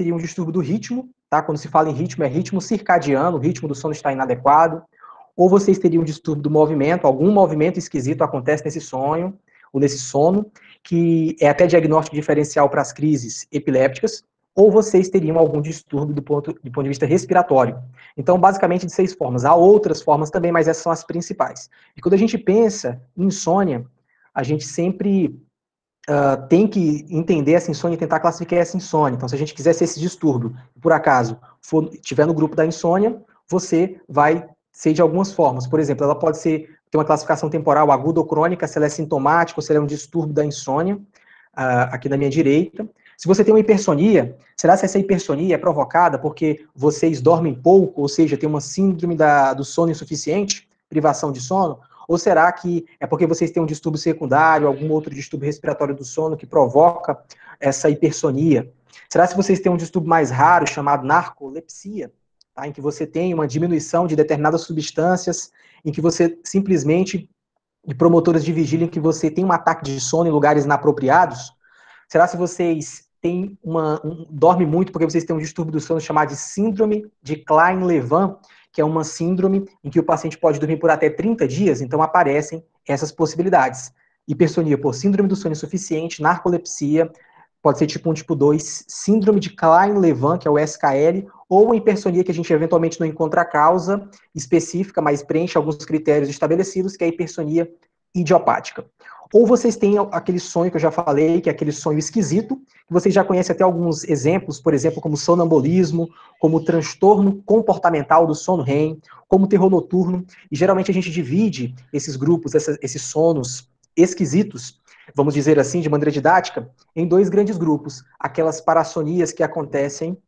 teriam um distúrbio do ritmo, tá? Quando se fala em ritmo, é ritmo circadiano, o ritmo do sono está inadequado. Ou vocês teriam um distúrbio do movimento, algum movimento esquisito acontece nesse sonho, ou nesse sono, que é até diagnóstico diferencial para as crises epilépticas, ou vocês teriam algum distúrbio do ponto de vista respiratório. Então, basicamente, de 6 formas. Há outras formas também, mas essas são as principais. E quando a gente pensa em insônia, a gente sempre tem que entender essa insônia e tentar classificar essa insônia. Então, se a gente quiser ser esse distúrbio, por acaso, estiver no grupo da insônia, você vai ser de algumas formas. Por exemplo, ela pode ter uma classificação temporal aguda ou crônica, se ela é sintomática ou se ela é um distúrbio da insônia, aqui na minha direita. Se você tem uma hipersonia, será que essa hipersonia é provocada porque vocês dormem pouco, ou seja, tem uma síndrome do sono insuficiente, privação de sono? Ou será que é porque vocês têm um distúrbio secundário, algum outro distúrbio respiratório do sono que provoca essa hipersonia? Será que vocês têm um distúrbio mais raro chamado narcolepsia, tá, em que você tem uma diminuição de determinadas substâncias, em que você simplesmente, de promotoras de vigília, em que você tem um ataque de sono em lugares inapropriados? Será que vocês têm dormem muito porque vocês têm um distúrbio do sono chamado de síndrome de Klein-Levin, que é uma síndrome em que o paciente pode dormir por até 30 dias, então aparecem essas possibilidades. Hipersonia por síndrome do sono insuficiente, narcolepsia, pode ser tipo 1, tipo 2, síndrome de Klein-Levin, que é o SKL, ou uma hipersonia que a gente eventualmente não encontra a causa específica, mas preenche alguns critérios estabelecidos, que é a hipersonia idiopática. Ou vocês têm aquele sonho que eu já falei, que é aquele sonho esquisito, que vocês já conhecem até alguns exemplos, por exemplo, como sonambulismo, como transtorno comportamental do sono REM, como terror noturno, e geralmente a gente divide esses grupos, esses sonos esquisitos, vamos dizer assim, de maneira didática, em 2 grandes grupos: aquelas parassonias que acontecem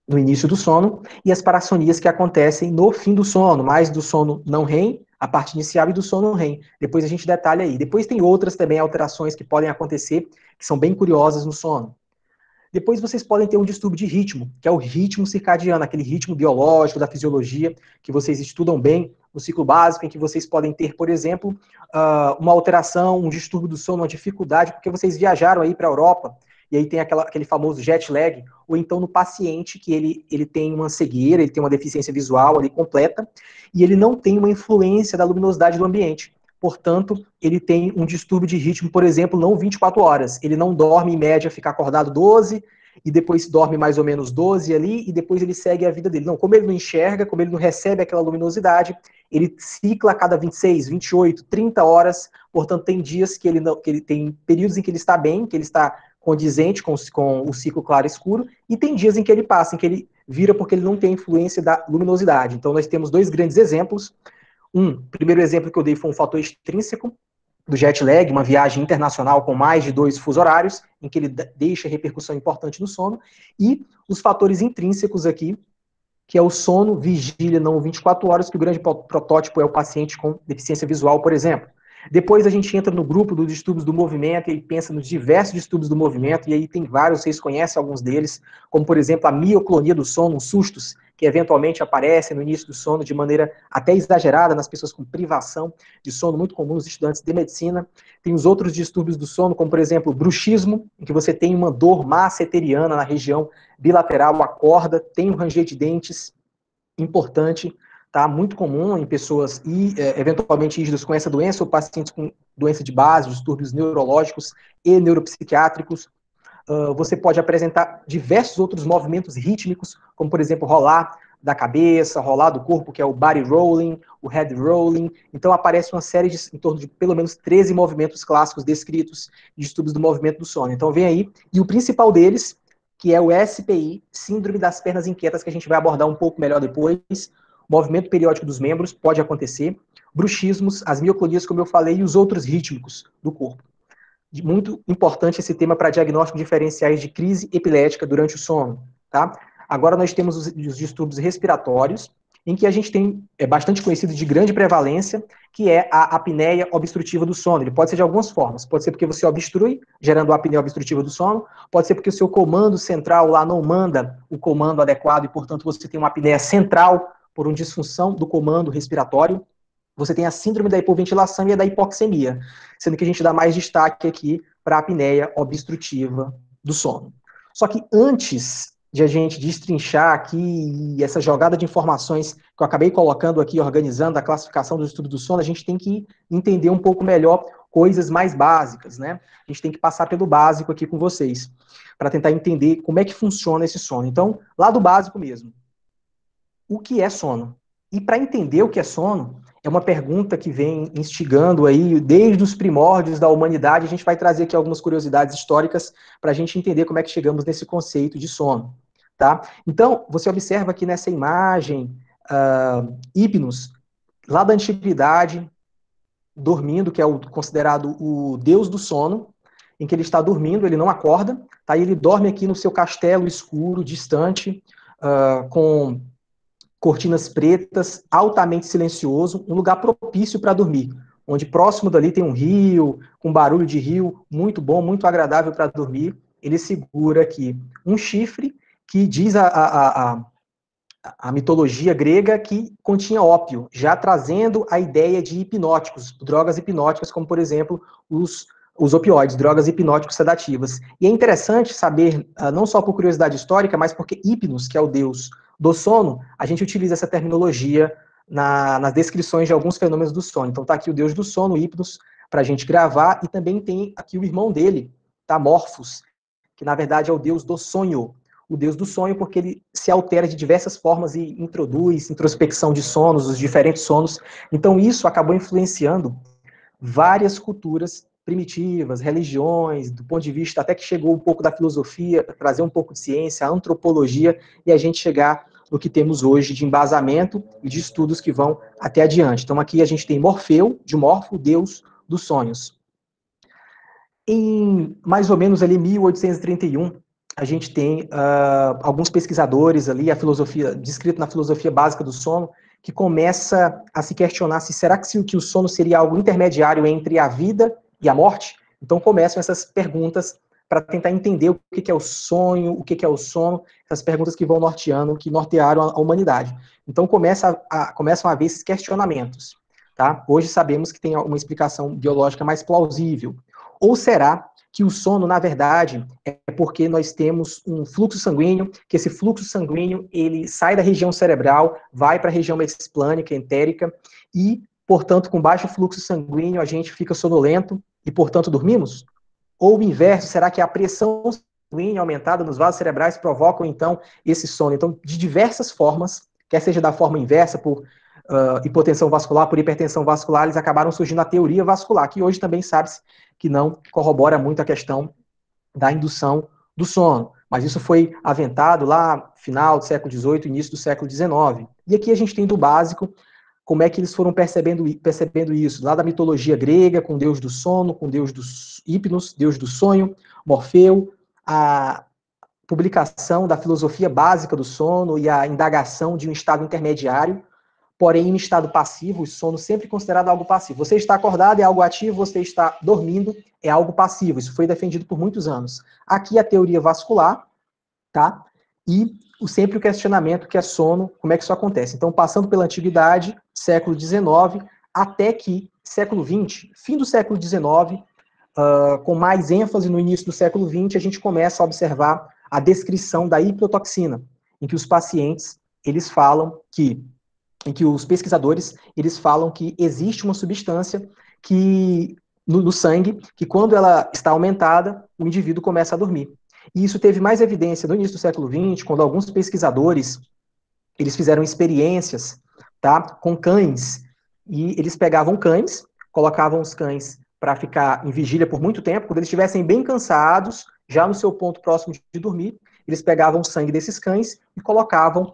no início do sono e as parassonias que acontecem no fim do sono, mais do sono não REM, a parte inicial, e do sono REM. Depois a gente detalha aí. Depois tem outras também alterações que podem acontecer, que são bem curiosas no sono. Depois vocês podem ter um distúrbio de ritmo, que é o ritmo circadiano, aquele ritmo biológico da fisiologia, que vocês estudam bem no ciclo básico, em que vocês podem ter, por exemplo, uma alteração, um distúrbio do sono, uma dificuldade, porque vocês viajaram aí para a Europa, e aí tem aquele famoso jet lag, ou então no paciente que ele tem uma cegueira, ele tem uma deficiência visual ali completa, e ele não tem uma influência da luminosidade do ambiente. Portanto, ele tem um distúrbio de ritmo, por exemplo, não 24 horas. Ele não dorme, em média, fica acordado 12, e depois dorme mais ou menos 12 ali, e depois ele segue a vida dele. Não, como ele não enxerga, como ele não recebe aquela luminosidade, ele cicla a cada 26, 28, 30 horas. Portanto, tem dias que ele tem períodos em que ele está bem, que ele está condizente com o ciclo claro-escuro, e tem dias em que ele passa, em que ele vira porque ele não tem influência da luminosidade. Então, nós temos 2 grandes exemplos. Primeiro exemplo que eu dei foi um fator extrínseco do jet lag, uma viagem internacional com mais de 2 fusos horários, em que ele deixa repercussão importante no sono, e os fatores intrínsecos aqui, que é o sono, vigília, não 24 horas, que o grande protótipo é o paciente com deficiência visual, por exemplo. Depois a gente entra no grupo dos distúrbios do movimento e pensa nos diversos distúrbios do movimento, e aí tem vários, vocês conhecem alguns deles, como por exemplo a mioclonia do sono, os sustos, que eventualmente aparecem no início do sono de maneira até exagerada nas pessoas com privação de sono, muito comum nos estudantes de medicina. Tem os outros distúrbios do sono, como por exemplo o bruxismo, em que você tem uma dor masseteriana na região bilateral, acorda, tem um ranger de dentes importante, tá? Muito comum em pessoas eventualmente rígidas com essa doença, ou pacientes com doença de base, distúrbios neurológicos e neuropsiquiátricos. Você pode apresentar diversos outros movimentos rítmicos, como por exemplo rolar da cabeça, rolar do corpo, que é o body rolling, o head rolling. Então aparece uma série em torno de pelo menos 13 movimentos clássicos descritos de distúrbios do movimento do sono. Então vem aí, e o principal deles, que é o SPI, Síndrome das Pernas Inquietas, que a gente vai abordar um pouco melhor depois. Movimento periódico dos membros pode acontecer, bruxismos, as mioclonias, como eu falei, e os outros rítmicos do corpo. Muito importante esse tema para diagnóstico diferenciais de crise epilética durante o sono, tá? Agora nós temos os distúrbios respiratórios, em que a gente tem, é bastante conhecido, de grande prevalência, que é a apneia obstrutiva do sono. Ele pode ser de algumas formas. Pode ser porque você obstrui, gerando a apneia obstrutiva do sono. Pode ser porque o seu comando central lá não manda o comando adequado e, portanto, você tem uma apneia central por uma disfunção do comando respiratório. Você tem a síndrome da hipoventilação e a da hipoxemia, sendo que a gente dá mais destaque aqui para a apneia obstrutiva do sono. Só que antes de a gente destrinchar aqui essa jogada de informações que eu acabei colocando aqui, organizando a classificação do estudo do sono, a gente tem que entender um pouco melhor coisas mais básicas, né? A gente tem que passar pelo básico aqui com vocês, para tentar entender como é que funciona esse sono. Então, lá do básico mesmo, o que é sono? E para entender o que é sono, é uma pergunta que vem instigando aí desde os primórdios da humanidade. A gente vai trazer aqui algumas curiosidades históricas para a gente entender como é que chegamos nesse conceito de sono. Tá? Então, você observa aqui nessa imagem Hipnos, lá da antiguidade, dormindo, que é considerado o deus do sono, em que ele está dormindo, ele não acorda, tá? E ele dorme aqui no seu castelo escuro, distante, com cortinas pretas, altamente silencioso, um lugar propício para dormir, onde próximo dali tem um rio, com barulho de rio, muito bom, muito agradável para dormir. Ele segura aqui um chifre que diz a mitologia grega que continha ópio, já trazendo a ideia de hipnóticos, drogas hipnóticas, como, por exemplo, os opioides, drogas hipnóticos sedativas. E é interessante saber, não só por curiosidade histórica, mas porque Hipnos, que é o deus do sono, a gente utiliza essa terminologia nas descrições de alguns fenômenos do sono. Então tá aqui o deus do sono, Hipnos, para a gente gravar, e também tem aqui o irmão dele, tá, Morphos, que na verdade é o deus do sonho, o deus do sonho, porque ele se altera de diversas formas e introduz introspecção de sonos, os diferentes sonos. Então isso acabou influenciando várias culturas primitivas, religiões, do ponto de vista até que chegou um pouco da filosofia, trazer um pouco de ciência, antropologia, e a gente chegar no que temos hoje de embasamento e de estudos que vão até adiante. Então aqui a gente tem Morfeu, de Morfo, deus dos sonhos. Em mais ou menos ali 1831, a gente tem alguns pesquisadores ali, a filosofia, descrito na filosofia básica do sono, que começa a se questionar se será que o sono seria algo intermediário entre a vida e a morte? Então começam essas perguntas para tentar entender o que é o sonho, o que é o sono, essas perguntas que vão norteando, que nortearam a humanidade. Então começam a haver esses questionamentos. Tá? Hoje sabemos que tem uma explicação biológica mais plausível. Ou será que o sono, na verdade, é porque nós temos um fluxo sanguíneo, que esse fluxo sanguíneo, ele sai da região cerebral, vai para a região explânica, entérica, e, portanto, com baixo fluxo sanguíneo, a gente fica sonolento e, portanto, dormimos? Ou o inverso, será que a pressão sanguínea aumentada nos vasos cerebrais provocam, então, esse sono? Então, de diversas formas, quer seja da forma inversa, por hipotensão vascular, por hipertensão vascular, eles acabaram surgindo a teoria vascular, que hoje também sabe-se que não corrobora muito a questão da indução do sono. Mas isso foi aventado lá final do século XVIII, início do século XIX. E aqui a gente tem do básico como é que eles foram percebendo isso. Lá da mitologia grega, com o deus do sono, com o deus dos hipnos, deus do sonho, Morfeu, a publicação da filosofia básica do sono e a indagação de um estado intermediário, porém em estado passivo, o sono sempre considerado algo passivo. Você está acordado é algo ativo, você está dormindo é algo passivo. Isso foi defendido por muitos anos. Aqui a teoria vascular, tá? E sempre o questionamento que é sono, como é que isso acontece. Então, passando pela antiguidade, século XIX, até que século XX, fim do século XIX, com mais ênfase no início do século XX, a gente começa a observar a descrição da hipnotoxina, em que os pacientes, eles falam que em que os pesquisadores eles falam que existe uma substância que no sangue que quando ela está aumentada o indivíduo começa a dormir. E isso teve mais evidência no início do século XX, quando alguns pesquisadores eles fizeram experiências, tá, com cães e eles pegavam cães, colocavam os cães para ficar em vigília por muito tempo, quando eles estivessem bem cansados, já no seu ponto próximo de dormir, eles pegavam o sangue desses cães e colocavam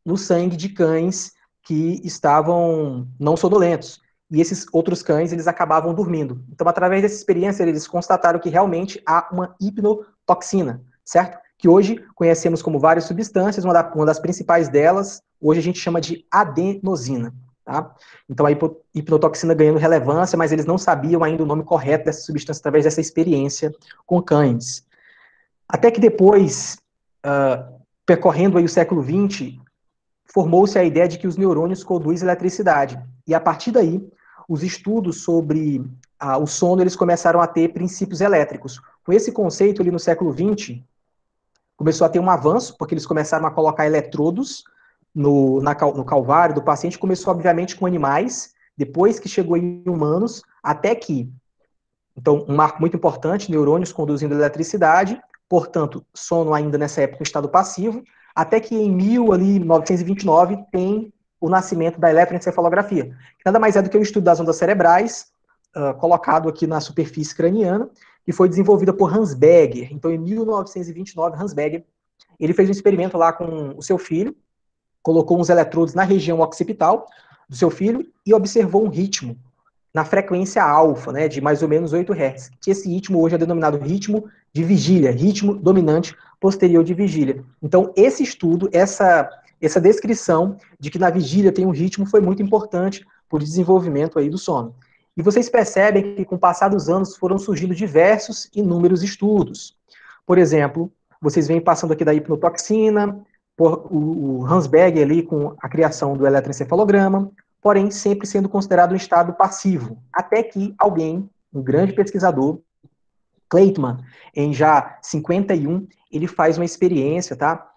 no sangue de cães que estavam não sonolentos. E esses outros cães, eles acabavam dormindo. Então, através dessa experiência, eles constataram que realmente há uma hipnotoxina, certo? Que hoje conhecemos como várias substâncias, uma das principais delas, hoje a gente chama de adenosina. Tá? Então, a hipnotoxina ganhando relevância, mas eles não sabiam ainda o nome correto dessa substância através dessa experiência com cães. Até que depois, percorrendo aí o século XX, formou-se a ideia de que os neurônios conduzem eletricidade. E a partir daí, os estudos sobre o sono, eles começaram a ter princípios elétricos. Com esse conceito ali no século XX, começou a ter um avanço, porque eles começaram a colocar eletrodos no calvário do paciente, começou, obviamente, com animais, depois que chegou em humanos, até que, então, um marco muito importante, neurônios conduzindo eletricidade, portanto, sono ainda nessa época em estado passivo, até que em 1929 tem o nascimento da eletroencefalografia, que nada mais é do que o estudo das ondas cerebrais, colocado aqui na superfície craniana, que foi desenvolvida por Hans Berger. Então, em 1929, Hans Berger, ele fez um experimento lá com o seu filho, colocou uns eletrodos na região occipital do seu filho e observou um ritmo na frequência alfa, né, de mais ou menos 8 Hz, que esse ritmo hoje é denominado ritmo de vigília, ritmo dominante posterior de vigília. Então, esse estudo, essa descrição de que na vigília tem um ritmo foi muito importante para o desenvolvimento aí do sono. E vocês percebem que com o passar dos anos foram surgindo diversos e inúmeros estudos. Por exemplo, vocês vêm passando aqui da hipnotoxina, por o Hans Berger ali com a criação do eletroencefalograma, porém sempre sendo considerado um estado passivo, até que alguém, um grande pesquisador, Kleitman, em já 51, ele faz uma experiência, tá?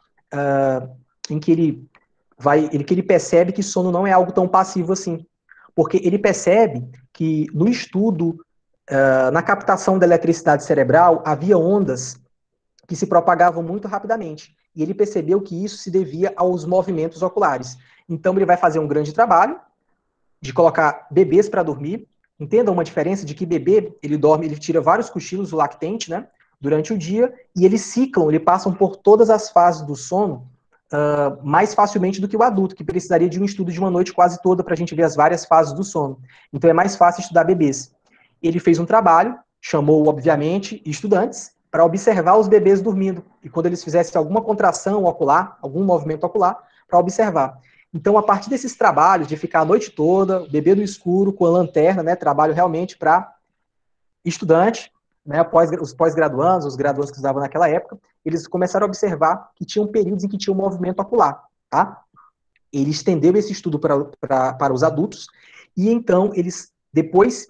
Em que ele percebe que sono não é algo tão passivo assim, porque ele percebe que no estudo, na captação da eletricidade cerebral, havia ondas que se propagavam muito rapidamente. E ele percebeu que isso se devia aos movimentos oculares. Então ele vai fazer um grande trabalho de colocar bebês para dormir. Entendam uma diferença de que bebê, ele dorme, ele tira vários cochilos, o lactente, né, durante o dia, e eles ciclam, eles passam por todas as fases do sono mais facilmente do que o adulto, que precisaria de um estudo de uma noite quase toda para a gente ver as várias fases do sono. Então é mais fácil estudar bebês. Ele fez um trabalho, chamou, obviamente, estudantes, para observar os bebês dormindo. E quando eles fizessem alguma contração ocular, algum movimento ocular, para observar. Então, a partir desses trabalhos, de ficar a noite toda, bebê no escuro, com a lanterna, né, trabalho realmente para estudante, né, os pós-graduandos, os graduandos que estudavam naquela época, eles começaram a observar que tinham períodos em que tinha um movimento ocular, tá? Ele estendeu esse estudo para os adultos, e então eles, depois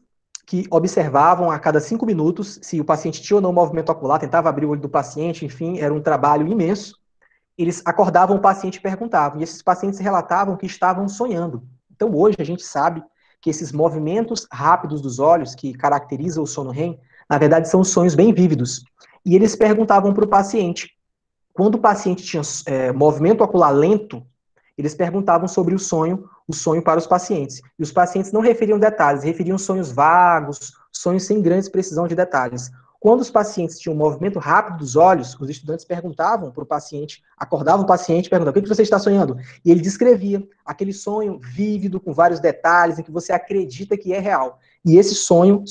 que observavam a cada 5 minutos se o paciente tinha ou não movimento ocular, tentava abrir o olho do paciente, enfim, era um trabalho imenso, eles acordavam o paciente e perguntavam, e esses pacientes relatavam que estavam sonhando. Então hoje a gente sabe que esses movimentos rápidos dos olhos, que caracterizam o sono REM, na verdade são sonhos bem vívidos. E eles perguntavam para o paciente, quando o paciente tinha movimento ocular lento, eles perguntavam sobre o sonho para os pacientes. E os pacientes não referiam detalhes, referiam sonhos vagos, sonhos sem grande precisão de detalhes. Quando os pacientes tinham um movimento rápido dos olhos, os estudantes perguntavam para o paciente, acordavam o paciente, perguntavam, o que você está sonhando? E ele descrevia aquele sonho vívido, com vários detalhes, em que você acredita que é real. E esse sono,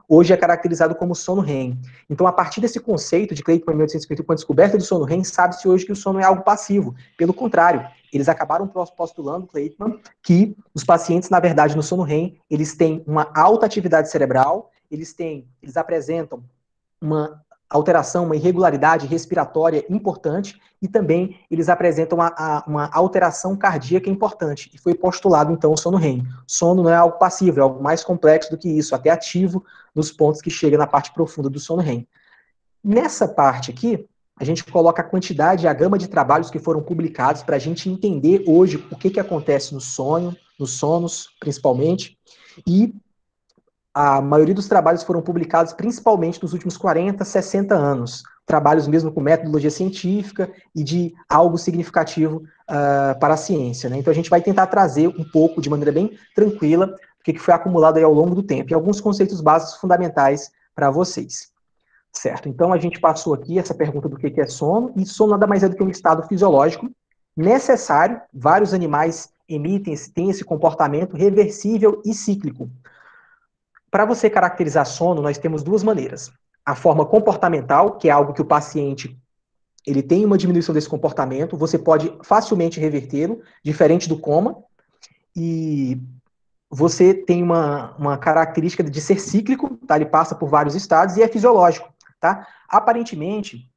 hoje é caracterizado como sono REM. Então, a partir desse conceito de Kleitman em 1851, com a descoberta do sono REM, sabe-se hoje que o sono é algo passivo. Pelo contrário, eles acabaram postulando, Kleitman, que os pacientes, na verdade, no sono REM, eles têm uma alta atividade cerebral, eles apresentam uma alteração, uma irregularidade respiratória importante, e também eles apresentam uma alteração cardíaca importante. E foi postulado, então, o sono REM. Sono não é algo passivo, é algo mais complexo do que isso, até ativo nos pontos que chega na parte profunda do sono REM. Nessa parte aqui, a gente coloca a quantidade e a gama de trabalhos que foram publicados para a gente entender hoje o que acontece no sonho, nos sonos, principalmente, e a maioria dos trabalhos foram publicados principalmente nos últimos 40, 60 anos. Trabalhos mesmo com metodologia científica e de algo significativo para a ciência, né? Então a gente vai tentar trazer um pouco, de maneira bem tranquila, o que foi acumulado aí ao longo do tempo, e alguns conceitos básicos fundamentais para vocês. Certo, então a gente passou aqui essa pergunta do que é sono, e sono nada mais é do que um estado fisiológico necessário, vários animais têm esse comportamento reversível e cíclico. Para você caracterizar sono, nós temos duas maneiras. A forma comportamental, que é algo que o paciente ele tem uma diminuição desse comportamento, você pode facilmente revertê-lo, diferente do coma, e você tem uma característica de ser cíclico, tá? Ele passa por vários estados e é fisiológico, tá? Aparentemente,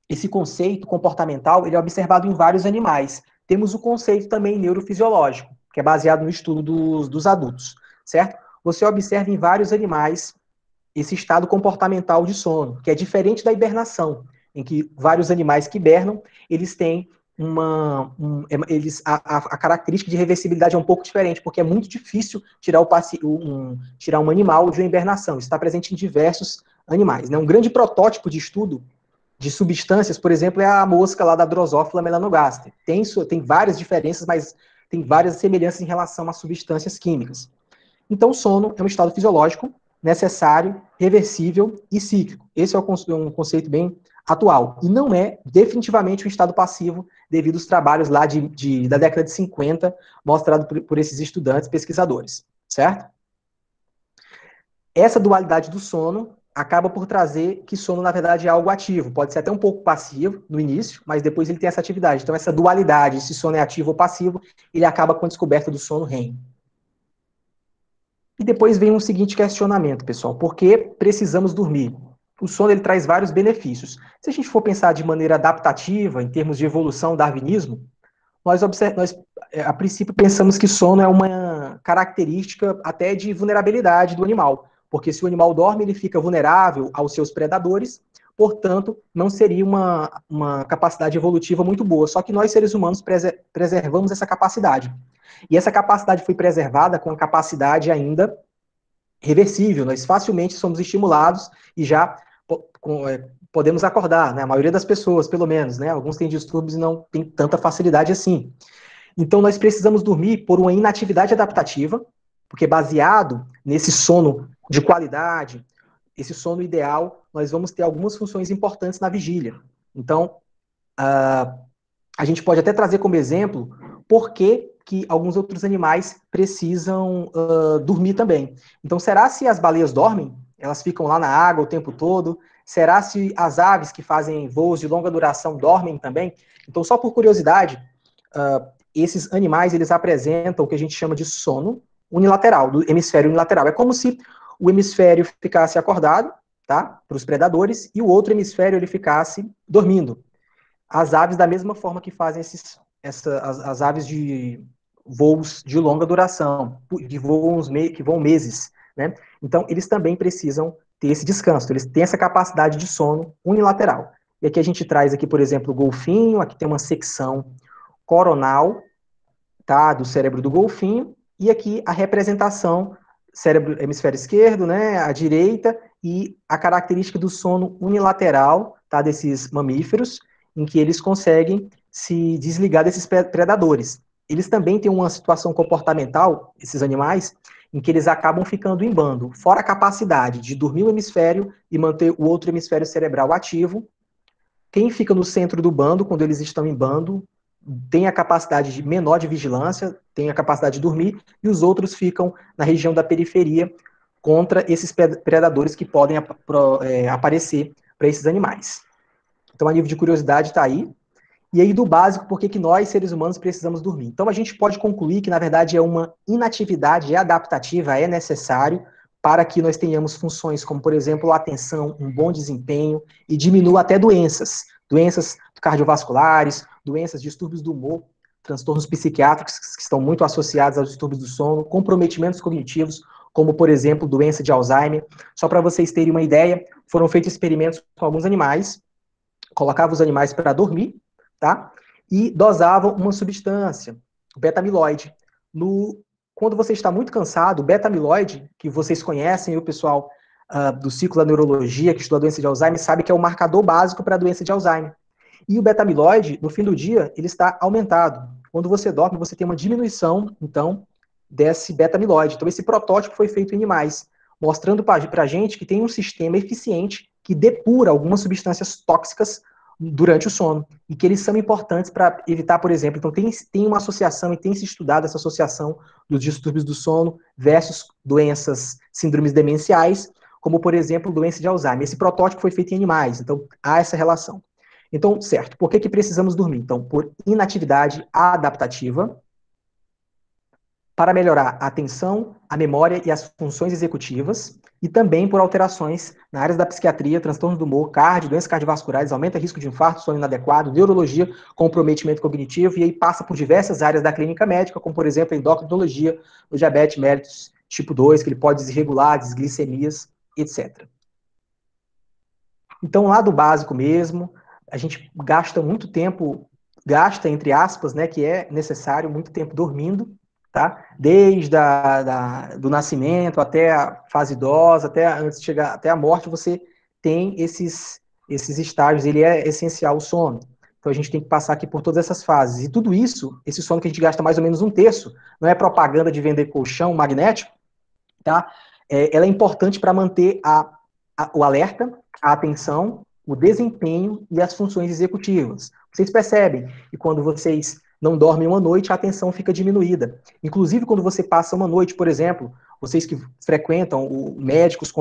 esse conceito comportamental ele é observado em vários animais. Temos o conceito também neurofisiológico, que é baseado no estudo dos adultos, certo? Você observa em vários animais esse estado comportamental de sono, que é diferente da hibernação. em que vários animais que hibernam, eles têm a característica de reversibilidade é um pouco diferente, porque é muito difícil tirar, tirar um animal de uma hibernação. Isso está presente em diversos animais. Né? Um grande protótipo de estudo de substâncias, por exemplo, é a mosca lá da Drosophila melanogaster. Tem várias diferenças, mas tem várias semelhanças em relação a substâncias químicas. Então, o sono é um estado fisiológico, necessário, reversível e cíclico. Esse é um conceito bem atual. E não é definitivamente um estado passivo, devido aos trabalhos lá da década de 50, mostrado por esses estudantes, pesquisadores, certo? Essa dualidade do sono acaba por trazer que sono, na verdade, é algo ativo. Pode ser até um pouco passivo no início, mas depois ele tem essa atividade. Então, essa dualidade, se sono é ativo ou passivo, ele acaba com a descoberta do sono REM. E depois vem um seguinte questionamento, pessoal. Por que precisamos dormir? O sono ele traz vários benefícios. Se a gente for pensar de maneira adaptativa, em termos de evolução, darwinismo, nós a princípio pensamos que sono é uma característica até de vulnerabilidade do animal, porque se o animal dorme, ele fica vulnerável aos seus predadores, portanto, não seria uma capacidade evolutiva muito boa. Só que nós, seres humanos, preservamos essa capacidade. E essa capacidade foi preservada com a capacidade ainda reversível. Nós facilmente somos estimulados e já podemos acordar, né? A maioria das pessoas, pelo menos, né? Alguns têm distúrbios e não tem tanta facilidade assim. Então, nós precisamos dormir por uma inatividade adaptativa, porque baseado nesse sono de qualidade, esse sono ideal, nós vamos ter algumas funções importantes na vigília. Então, a gente pode até trazer como exemplo por que alguns outros animais precisam dormir também. Então, será se as baleias dormem? Elas ficam lá na água o tempo todo? Será se as aves que fazem voos de longa duração dormem também? Então, só por curiosidade, esses animais, eles apresentam o que a gente chama de sono unilateral, do hemisfério unilateral. É como se o hemisfério ficasse acordado, tá, para os predadores, e o outro hemisfério ele ficasse dormindo. As aves, da mesma forma que fazem as aves de voos de longa duração, que voam meses, né? Então, eles também precisam ter esse descanso, eles têm essa capacidade de sono unilateral. E aqui a gente traz aqui, por exemplo, o golfinho, aqui tem uma secção coronal, tá, do cérebro do golfinho, e aqui a representação cérebro hemisfério esquerdo, né, à direita, e a característica do sono unilateral, tá, desses mamíferos, em que eles conseguem se desligar desses predadores. Eles também têm uma situação comportamental, esses animais, em que eles acabam ficando em bando, fora a capacidade de dormir o hemisfério e manter o outro hemisfério cerebral ativo. Quem fica no centro do bando, quando eles estão em bando, tem a capacidade menor de vigilância, tem a capacidade de dormir, e os outros ficam na região da periferia contra esses predadores que podem aparecer para esses animais. Então, a nível de curiosidade está aí. E aí, do básico, por que nós, seres humanos, precisamos dormir? Então, a gente pode concluir que, na verdade, é uma inatividade adaptativa, é necessário para que nós tenhamos funções como, por exemplo, a atenção, um bom desempenho e diminua até doenças cardiovasculares, doenças, distúrbios do humor, transtornos psiquiátricos que estão muito associados aos distúrbios do sono, comprometimentos cognitivos, como, por exemplo, doença de Alzheimer. Só para vocês terem uma ideia, foram feitos experimentos com alguns animais, colocavam os animais para dormir, tá? E dosavam uma substância, o beta-amiloide. Quando você está muito cansado, o beta-amiloide, que vocês conhecem, o pessoal do ciclo da neurologia, que estuda a doença de Alzheimer, sabe que é o marcador básico para a doença de Alzheimer. E o beta-amiloide, no fim do dia, ele está aumentado. Quando você dorme, você tem uma diminuição, então, desse beta-amiloide. Então, esse protótipo foi feito em animais, mostrando para a gente que tem um sistema eficiente que depura algumas substâncias tóxicas durante o sono, e que eles são importantes para evitar, por exemplo, então tem uma associação, e tem se estudado essa associação dos distúrbios do sono versus doenças, síndromes demenciais, como, por exemplo, doença de Alzheimer. Esse protótipo foi feito em animais, então há essa relação. Então, certo, por que precisamos dormir? Então, por inatividade adaptativa, para melhorar a atenção, a memória e as funções executivas, e também por alterações na área da psiquiatria, transtornos do humor, doenças cardiovasculares, aumenta o risco de infarto, sono inadequado, neurologia, comprometimento cognitivo, e aí passa por diversas áreas da clínica médica, como, por exemplo, a endocrinologia, o diabetes mellitus tipo 2, que ele pode desregular, desglicemias, etc. Então, lá do básico mesmo, a gente gasta muito tempo, gasta, entre aspas, né, que é necessário, muito tempo dormindo, tá? Desde do nascimento até a fase idosa, até antes de chegar até a morte, você tem esses estágios, ele é essencial o sono. Então a gente tem que passar aqui por todas essas fases. E tudo isso, esse sono que a gente gasta mais ou menos um terço, não é propaganda de vender colchão magnético, tá? Ela é importante para manter o alerta, a atenção, o desempenho e as funções executivas. Vocês percebem que quando vocês não dormem uma noite, a atenção fica diminuída. Inclusive, quando você passa uma noite, por exemplo, vocês que frequentam, médicos,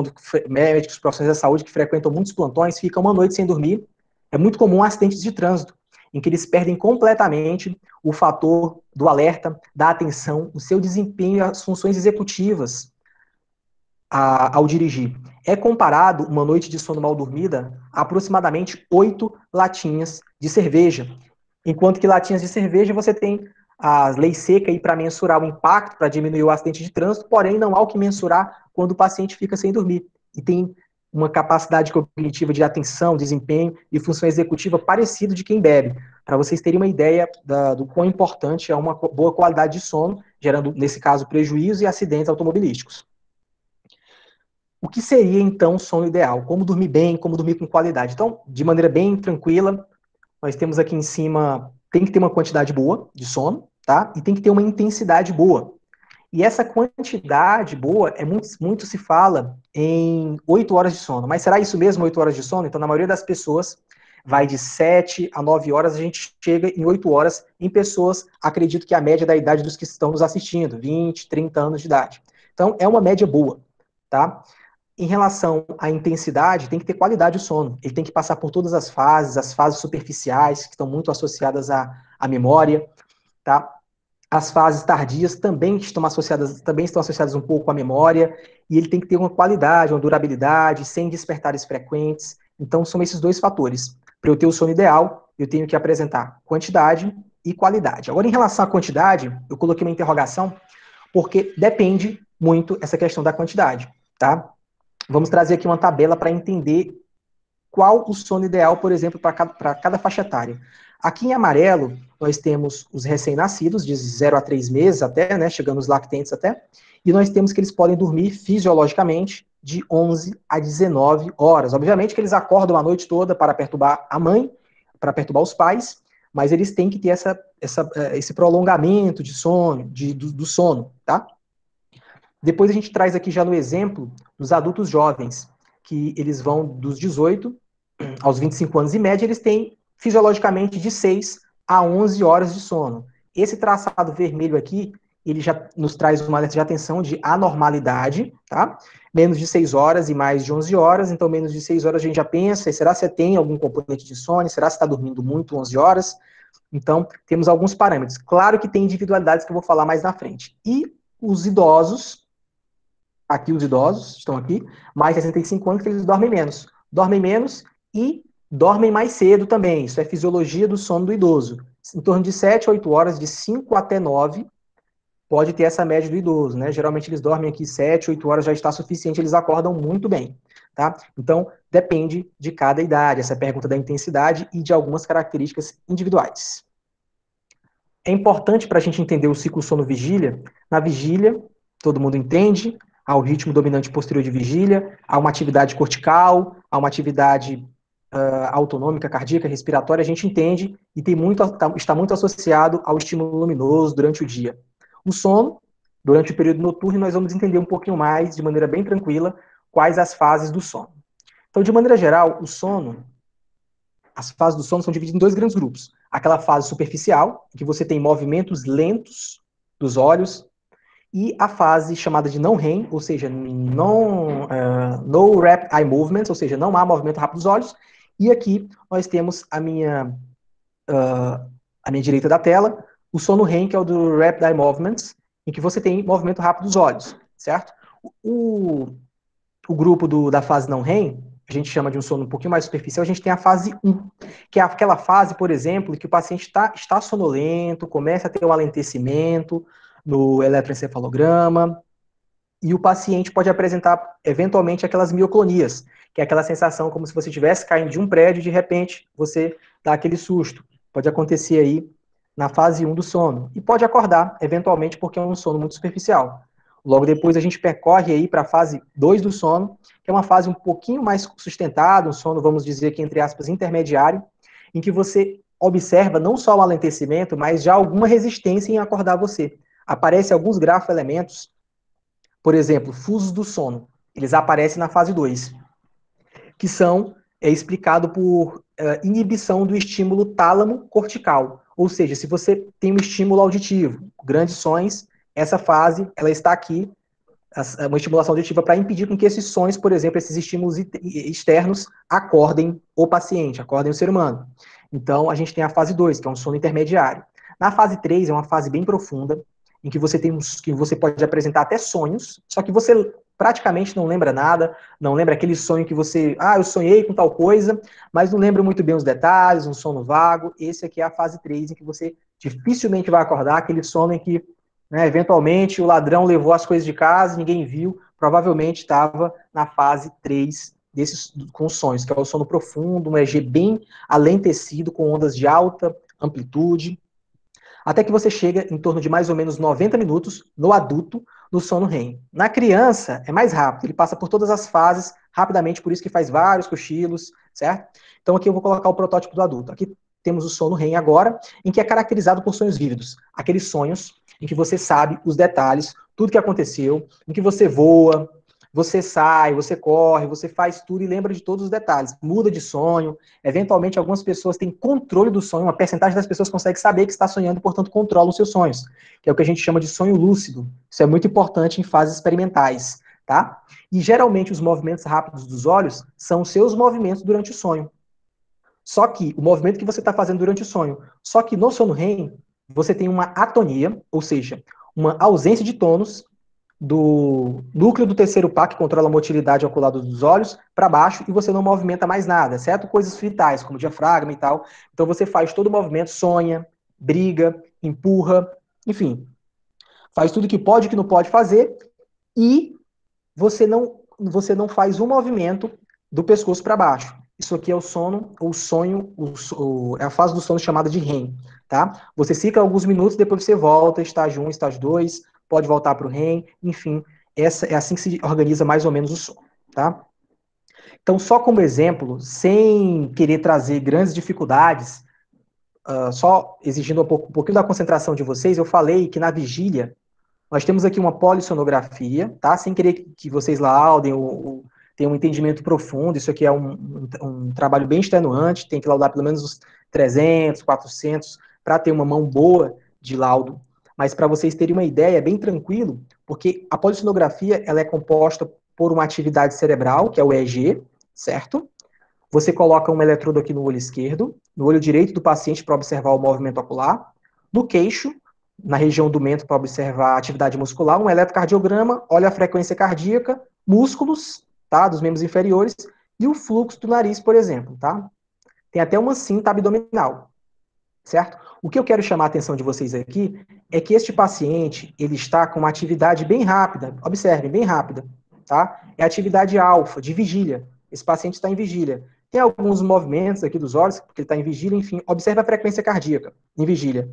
médicos, profissionais da saúde que frequentam muitos plantões, ficam uma noite sem dormir. É muito comum acidentes de trânsito, em que eles perdem completamente o fator do alerta, da atenção, o seu desempenho e as funções executivas ao dirigir. É comparado uma noite de sono mal dormida a aproximadamente 8 latinhas de cerveja. Enquanto que latinhas de cerveja você tem a lei seca para mensurar o impacto, para diminuir o acidente de trânsito, porém não há o que mensurar quando o paciente fica sem dormir. E tem uma capacidade cognitiva de atenção, desempenho e função executiva parecido de quem bebe. Para vocês terem uma ideia do quão importante é uma boa qualidade de sono, gerando, nesse caso, prejuízo e acidentes automobilísticos. O que seria, então, o sono ideal? Como dormir bem, como dormir com qualidade? Então, de maneira bem tranquila, nós temos aqui em cima, tem que ter uma quantidade boa de sono, tá? E tem que ter uma intensidade boa. E essa quantidade boa, muito se fala em 8 horas de sono. Mas será isso mesmo, 8 horas de sono? Então, na maioria das pessoas, vai de 7 a 9 horas, a gente chega em 8 horas em pessoas, acredito que a média da idade dos que estão nos assistindo, 20, 30 anos de idade. Então, é uma média boa, tá? Em relação à intensidade, tem que ter qualidade de sono. Ele tem que passar por todas as fases superficiais, que estão muito associadas à memória, tá? As fases tardias também estão associadas um pouco à memória, e ele tem que ter uma qualidade, uma durabilidade, sem despertares frequentes. Então, são esses dois fatores. Para eu ter o sono ideal, eu tenho que apresentar quantidade e qualidade. Agora, em relação à quantidade, eu coloquei uma interrogação, porque depende muito essa questão da quantidade, tá? Vamos trazer aqui uma tabela para entender qual o sono ideal, por exemplo, para cada faixa etária. Aqui em amarelo, nós temos os recém-nascidos, de 0 a 3 meses até, né, chegando os lactentes até, e nós temos que eles podem dormir fisiologicamente de 11 a 19 horas. Obviamente que eles acordam a noite toda para perturbar a mãe, para perturbar os pais, mas eles têm que ter esse prolongamento de sono, do sono, tá? Depois a gente traz aqui já no exemplo dos adultos jovens, que eles vão dos 18 aos 25 anos em média, eles têm fisiologicamente de 6 a 11 horas de sono. Esse traçado vermelho aqui, ele já nos traz uma alerta de atenção de anormalidade, tá? Menos de 6 horas e mais de 11 horas, então menos de 6 horas a gente já pensa, será que você tem algum componente de sono? Será que você está dormindo muito 11 horas? Então, temos alguns parâmetros. Claro que tem individualidades que eu vou falar mais na frente. E os idosos, aqui os idosos estão aqui, mais de 65 anos, que eles dormem menos e dormem mais cedo também. Isso é fisiologia do sono do idoso. Em torno de 7 a 8 horas, de 5 até 9, pode ter essa média do idoso, né? Geralmente eles dormem aqui 7, 8 horas já está suficiente, eles acordam muito bem, tá? Então, depende de cada idade, essa pergunta da intensidade e de algumas características individuais. É importante para a gente entender o ciclo sono-vigília. Na vigília, todo mundo entende, há o ritmo dominante posterior de vigília, há uma atividade cortical, há uma atividade autonômica, cardíaca, respiratória, a gente entende e está muito associado ao estímulo luminoso durante o dia. O sono, durante o período noturno, nós vamos entender um pouquinho mais, de maneira bem tranquila, quais as fases do sono. Então, de maneira geral, as fases do sono são divididas em dois grandes grupos. Aquela fase superficial, em que você tem movimentos lentos dos olhos, e a fase chamada de não REM, ou seja, no rapid eye movements, ou seja, não há movimento rápido dos olhos. E aqui nós temos a minha direita da tela, o sono REM, que é o do rapid eye movements, em que você tem movimento rápido dos olhos, certo? O grupo da fase não REM, a gente chama de um sono um pouquinho mais superficial, a gente tem a fase 1, que é aquela fase, por exemplo, que o paciente está sonolento, começa a ter um alentecimento no eletroencefalograma, e o paciente pode apresentar, eventualmente, aquelas mioclonias, que é aquela sensação como se você estivesse caindo de um prédio e, de repente, você dá aquele susto. Pode acontecer aí na fase 1 do sono. E pode acordar, eventualmente, porque é um sono muito superficial. Logo depois, a gente percorre aí para a fase 2 do sono, que é uma fase um pouquinho mais sustentada, um sono, vamos dizer aqui, entre aspas, intermediário, em que você observa não só o alentecimento, mas já alguma resistência em acordar você. Aparecem alguns grafoelementos, por exemplo, fusos do sono. Eles aparecem na fase 2, que são explicado por inibição do estímulo tálamo cortical. Ou seja, se você tem um estímulo auditivo, grandes sons, essa fase ela está aqui, uma estimulação auditiva para impedir com que esses sons, por exemplo, esses estímulos externos, acordem o paciente, acordem o ser humano. Então, a gente tem a fase 2, que é um sono intermediário. Na fase 3, é uma fase bem profunda, em que você pode apresentar até sonhos, só que você praticamente não lembra nada, não lembra aquele sonho que você, eu sonhei com tal coisa, mas não lembra muito bem os detalhes, um sono vago. Esse aqui é a fase 3, em que você dificilmente vai acordar, aquele sono em que, né, eventualmente o ladrão levou as coisas de casa, ninguém viu, provavelmente estava na fase 3 desses, com sonhos, que é o sono profundo, um EG bem alentecido, com ondas de alta amplitude, até que você chega em torno de mais ou menos 90 minutos no adulto, no sono REM. Na criança, é mais rápido, ele passa por todas as fases rapidamente, por isso que faz vários cochilos, certo? Então aqui eu vou colocar o protótipo do adulto. Aqui temos o sono REM agora, em que é caracterizado por sonhos vívidos. Aqueles sonhos em que você sabe os detalhes, tudo que aconteceu, em que você voa, você sai, você corre, você faz tudo e lembra de todos os detalhes. Muda de sonho. Eventualmente, algumas pessoas têm controle do sonho. Uma percentagem das pessoas consegue saber que está sonhando, portanto, controlam os seus sonhos. Que é o que a gente chama de sonho lúcido. Isso é muito importante em fases experimentais, tá? E, geralmente, os movimentos rápidos dos olhos são os seus movimentos durante o sonho. Só que, o movimento que você está fazendo durante o sonho. Só que no sono REM, você tem uma atonia, ou seja, uma ausência de tônus, do núcleo do terceiro par, que controla a motilidade ocular dos olhos, para baixo, e você não movimenta mais nada, exceto coisas vitais, como diafragma e tal. Então você faz todo o movimento, sonha, briga, empurra, enfim, faz tudo que pode e que não pode fazer, e você não faz um movimento do pescoço para baixo. Isso aqui é o sono, o sonho, é a fase do sono chamada de REM, tá? Você fica alguns minutos, depois você volta, estágio 1, estágio 2, pode voltar para o REM, enfim, é assim que se organiza mais ou menos o sono, tá? Então, só como exemplo, sem querer trazer grandes dificuldades, só exigindo um pouquinho da concentração de vocês, eu falei que na vigília, nós temos aqui uma polissonografia, tá? Sem querer que vocês laudem ou tenham um entendimento profundo, isso aqui é um trabalho bem extenuante, tem que laudar pelo menos uns 300, 400, para ter uma mão boa de laudo. Mas para vocês terem uma ideia, é bem tranquilo, porque a polissonografia ela é composta por uma atividade cerebral, que é o EEG, certo? Você coloca um eletrodo aqui no olho esquerdo, no olho direito do paciente para observar o movimento ocular, no queixo, na região do mento para observar a atividade muscular, um eletrocardiograma, olha a frequência cardíaca, músculos, tá, dos membros inferiores, e o fluxo do nariz, por exemplo, tá? Tem até uma cinta abdominal, certo? O que eu quero chamar a atenção de vocês aqui é que este paciente, ele está com uma atividade bem rápida, observem, bem rápida, tá? É atividade alfa, de vigília. Esse paciente está em vigília. Tem alguns movimentos aqui dos olhos, porque ele está em vigília, enfim, observe a frequência cardíaca em vigília.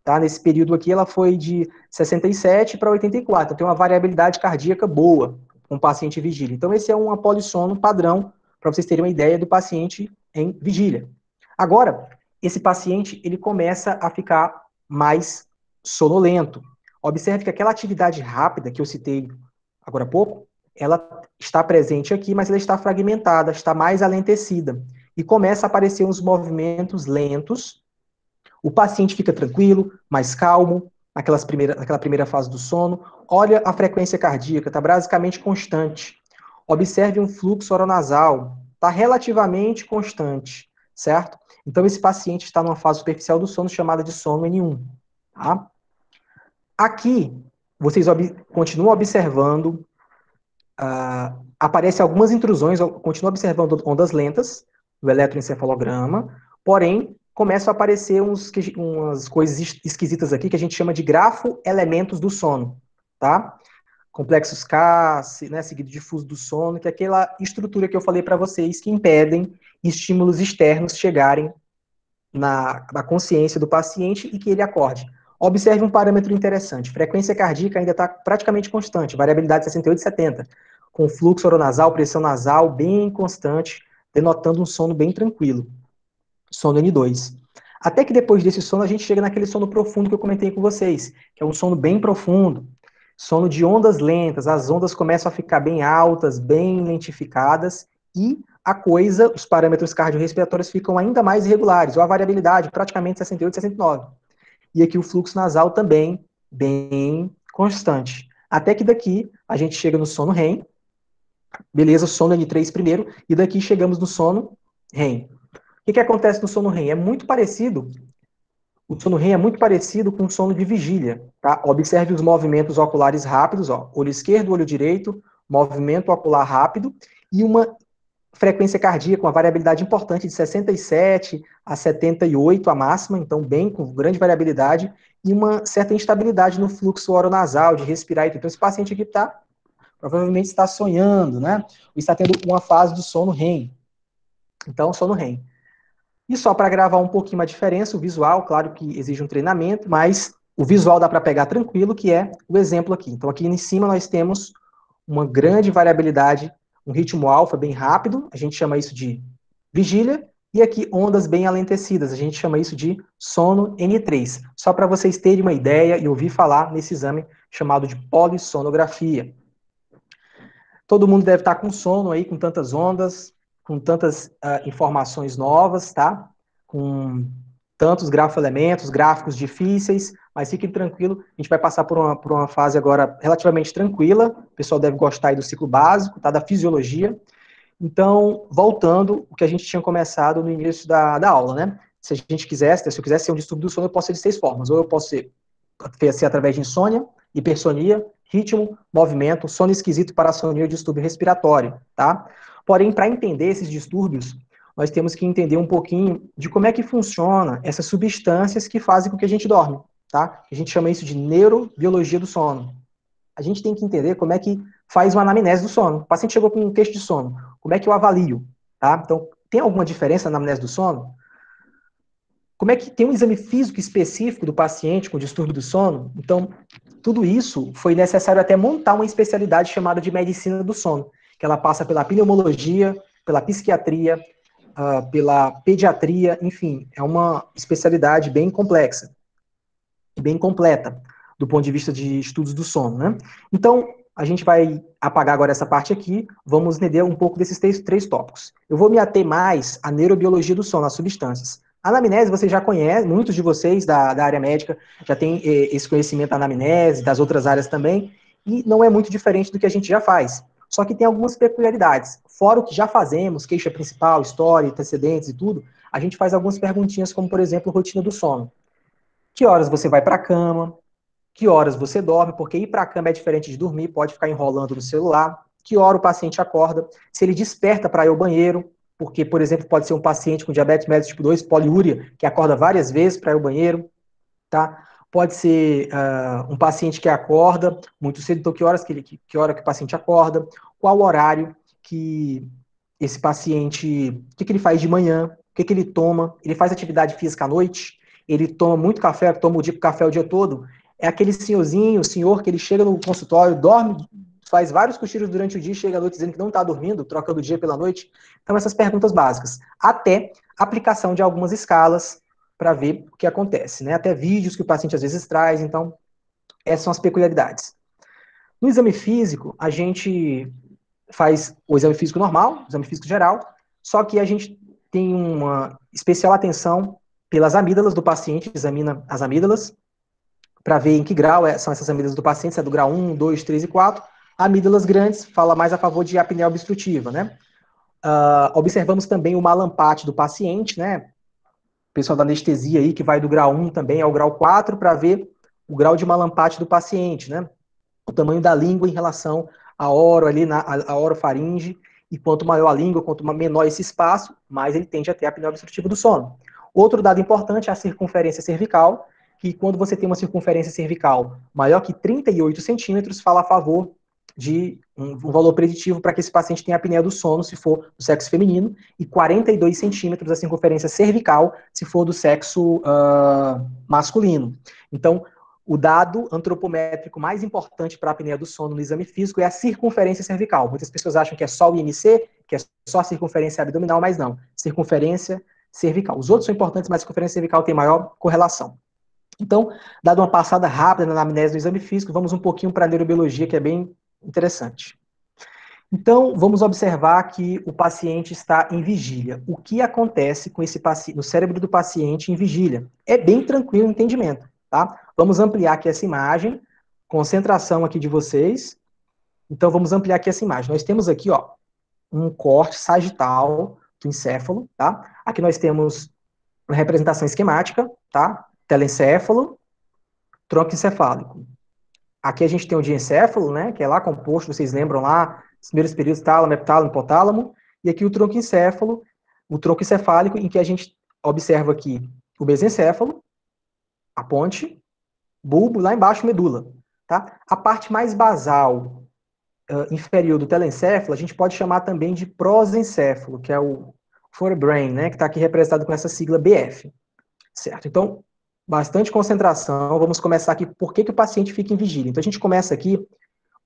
Tá? Nesse período aqui, ela foi de 67 para 84. Então, tem uma variabilidade cardíaca boa com o paciente em vigília. Então, esse é um polissono padrão, para vocês terem uma ideia do paciente em vigília. Agora, esse paciente, ele começa a ficar mais sonolento. Observe que aquela atividade rápida que eu citei agora há pouco, ela está presente aqui, mas ela está fragmentada, está mais alentecida. E começa a aparecer uns movimentos lentos. O paciente fica tranquilo, mais calmo, naquela primeira fase do sono. Olha a frequência cardíaca, está basicamente constante. Observe um fluxo oronasal, está relativamente constante, certo? Então, esse paciente está numa fase superficial do sono chamada de sono N1. Tá? Aqui, vocês continuam observando, aparecem algumas intrusões, continuam observando ondas lentas no eletroencefalograma, porém, começam a aparecer umas coisas esquisitas aqui que a gente chama de grafo-elementos do sono, tá? complexos K, né, seguido difuso do sono, que é aquela estrutura que eu falei para vocês que impedem estímulos externos chegarem na consciência do paciente e que ele acorde. Observe um parâmetro interessante. Frequência cardíaca ainda está praticamente constante, variabilidade 68 e 70, com fluxo oronasal, pressão nasal bem constante, denotando um sono bem tranquilo. Sono N2. Até que depois desse sono a gente chega naquele sono profundo que eu comentei com vocês, que é um sono bem profundo, sono de ondas lentas, as ondas começam a ficar bem altas, bem lentificadas, e a coisa, os parâmetros cardiorrespiratórios ficam ainda mais irregulares, ou a variabilidade, praticamente 68, 69. E aqui o fluxo nasal também bem constante. Até que daqui a gente chega no sono REM, beleza, sono N3 primeiro, e daqui chegamos no sono REM. O que acontece no sono REM? É muito parecido, o sono REM é muito parecido com o sono de vigília, tá? Observe os movimentos oculares rápidos, ó, olho esquerdo, olho direito, movimento ocular rápido, e uma frequência cardíaca, uma variabilidade importante de 67 a 78 a máxima, então bem com grande variabilidade, e uma certa instabilidade no fluxo oronasal, de respirar. Então esse paciente aqui provavelmente está sonhando, né? Ou está tendo uma fase do sono REM. Então, sono REM. E só para gravar um pouquinho a diferença, o visual, claro que exige um treinamento, mas o visual dá para pegar tranquilo, que é o exemplo aqui. Então aqui em cima nós temos uma grande variabilidade, um ritmo alfa bem rápido, a gente chama isso de vigília, e aqui ondas bem alentecidas, a gente chama isso de sono N3. Só para vocês terem uma ideia e ouvir falar nesse exame chamado de polissonografia. Todo mundo deve estar com sono aí, com tantas ondas, com tantas informações novas, tá? Com tantos grafoelementos, gráficos difíceis, mas fiquem tranquilo, a gente vai passar por uma fase agora relativamente tranquila, o pessoal deve gostar aí do ciclo básico, tá? Da fisiologia. Então, voltando, o que a gente tinha começado no início da aula, né? Se a gente quisesse, se eu quisesse ser um distúrbio do sono, eu posso ser de 6 formas, ou eu posso ser através de insônia, hipersonia, ritmo, movimento, sono esquisito, parassonia ou distúrbio respiratório, tá? Porém, para entender esses distúrbios, nós temos que entender um pouquinho de como é que funciona essas substâncias que fazem com que a gente dorme, tá? A gente chama isso de neurobiologia do sono. A gente tem que entender como é que faz uma anamnese do sono. O paciente chegou com um queixo de sono, como é que eu avalio, tá? Então, tem alguma diferença na anamnese do sono? Como é que tem um exame físico específico do paciente com distúrbio do sono? Então, tudo isso foi necessário até montar uma especialidade chamada de medicina do sono, que ela passa pela pneumologia, pela psiquiatria, pela pediatria, enfim, é uma especialidade bem complexa e bem completa do ponto de vista de estudos do sono, né? Então, a gente vai apagar agora essa parte aqui, vamos entender um pouco desses três tópicos. Eu vou me ater mais à neurobiologia do sono, às substâncias. A anamnese você já conhece, muitos de vocês da área médica já têm esse conhecimento da anamnese, das outras áreas também, e não é muito diferente do que a gente já faz. Só que tem algumas peculiaridades. Fora o que já fazemos, queixa principal, história, antecedentes e tudo, a gente faz algumas perguntinhas, como, por exemplo, rotina do sono. Que horas você vai para a cama? Que horas você dorme? Porque ir para a cama é diferente de dormir, pode ficar enrolando no celular. Que hora o paciente acorda? Se ele desperta para ir ao banheiro, porque, por exemplo, pode ser um paciente com diabetes mellitus tipo 2, poliúria, que acorda várias vezes para ir ao banheiro, tá? Pode ser um paciente que acorda muito cedo, então que hora que o paciente acorda? Qual o horário que esse paciente, o que ele faz de manhã? O que ele toma? Ele faz atividade física à noite? Ele toma muito café, toma o café o dia todo? É aquele senhorzinho, o senhor que ele chega no consultório, dorme, faz vários cochilos durante o dia, chega à noite dizendo que não está dormindo, trocando o dia pela noite. Então, essas perguntas básicas. Até aplicação de algumas escalas para ver o que acontece, né? Até vídeos que o paciente às vezes traz. Então, essas são as peculiaridades. No exame físico, a gente faz o exame físico normal, o exame físico geral, só que a gente tem uma especial atenção pelas amígdalas do paciente, examina as amígdalas, para ver em que grau são essas amígdalas do paciente, se é do grau 1, 2, 3 e 4. Amígdalas grandes fala mais a favor de apneia obstrutiva, né? Observamos também o malampate do paciente, né? O pessoal da anestesia aí, que vai do grau 1 também ao grau 4, para ver o grau de malampate do paciente, né? O tamanho da língua em relação à oro ali, a orofaringe, e quanto maior a língua, quanto menor esse espaço, mais ele tende a ter a apneia obstrutiva do sono. Outro dado importante é a circunferência cervical, que quando você tem uma circunferência cervical maior que 38 centímetros, fala a favor um valor preditivo para que esse paciente tenha apneia do sono, se for do sexo feminino, e 42 centímetros a circunferência cervical, se for do sexo masculino. Então, o dado antropométrico mais importante para a apneia do sono no exame físico é a circunferência cervical. Muitas pessoas acham que é só o IMC, que é só a circunferência abdominal, mas não. Circunferência cervical. Os outros são importantes, mas a circunferência cervical tem maior correlação. Então, dado uma passada rápida na anamnese do exame físico, vamos um pouquinho para a neurobiologia, que é bem interessante. Então, vamos observar que o paciente está em vigília. O que acontece com esse paciente, no cérebro do paciente em vigília? É bem tranquilo o entendimento, tá? Vamos ampliar aqui essa imagem, concentração aqui de vocês. Então, vamos ampliar aqui essa imagem. Nós temos aqui, ó, um corte sagital do encéfalo, tá? Aqui nós temos uma representação esquemática, tá? Telencéfalo, tronco encefálico. Aqui a gente tem o diencéfalo, né, que é lá composto, vocês lembram lá, os primeiros períodos, tálamo, hipotálamo, hipotálamo, e aqui o tronco encéfalo, o tronco encefálico, em que a gente observa aqui o mesencéfalo, a ponte, bulbo, lá embaixo medula, tá? A parte mais basal, inferior do telencéfalo, a gente pode chamar também de prosencéfalo, que é o forebrain, né, que está aqui representado com essa sigla BF, certo? Então, bastante concentração. Vamos começar aqui por que o paciente fica em vigília. Então, a gente começa aqui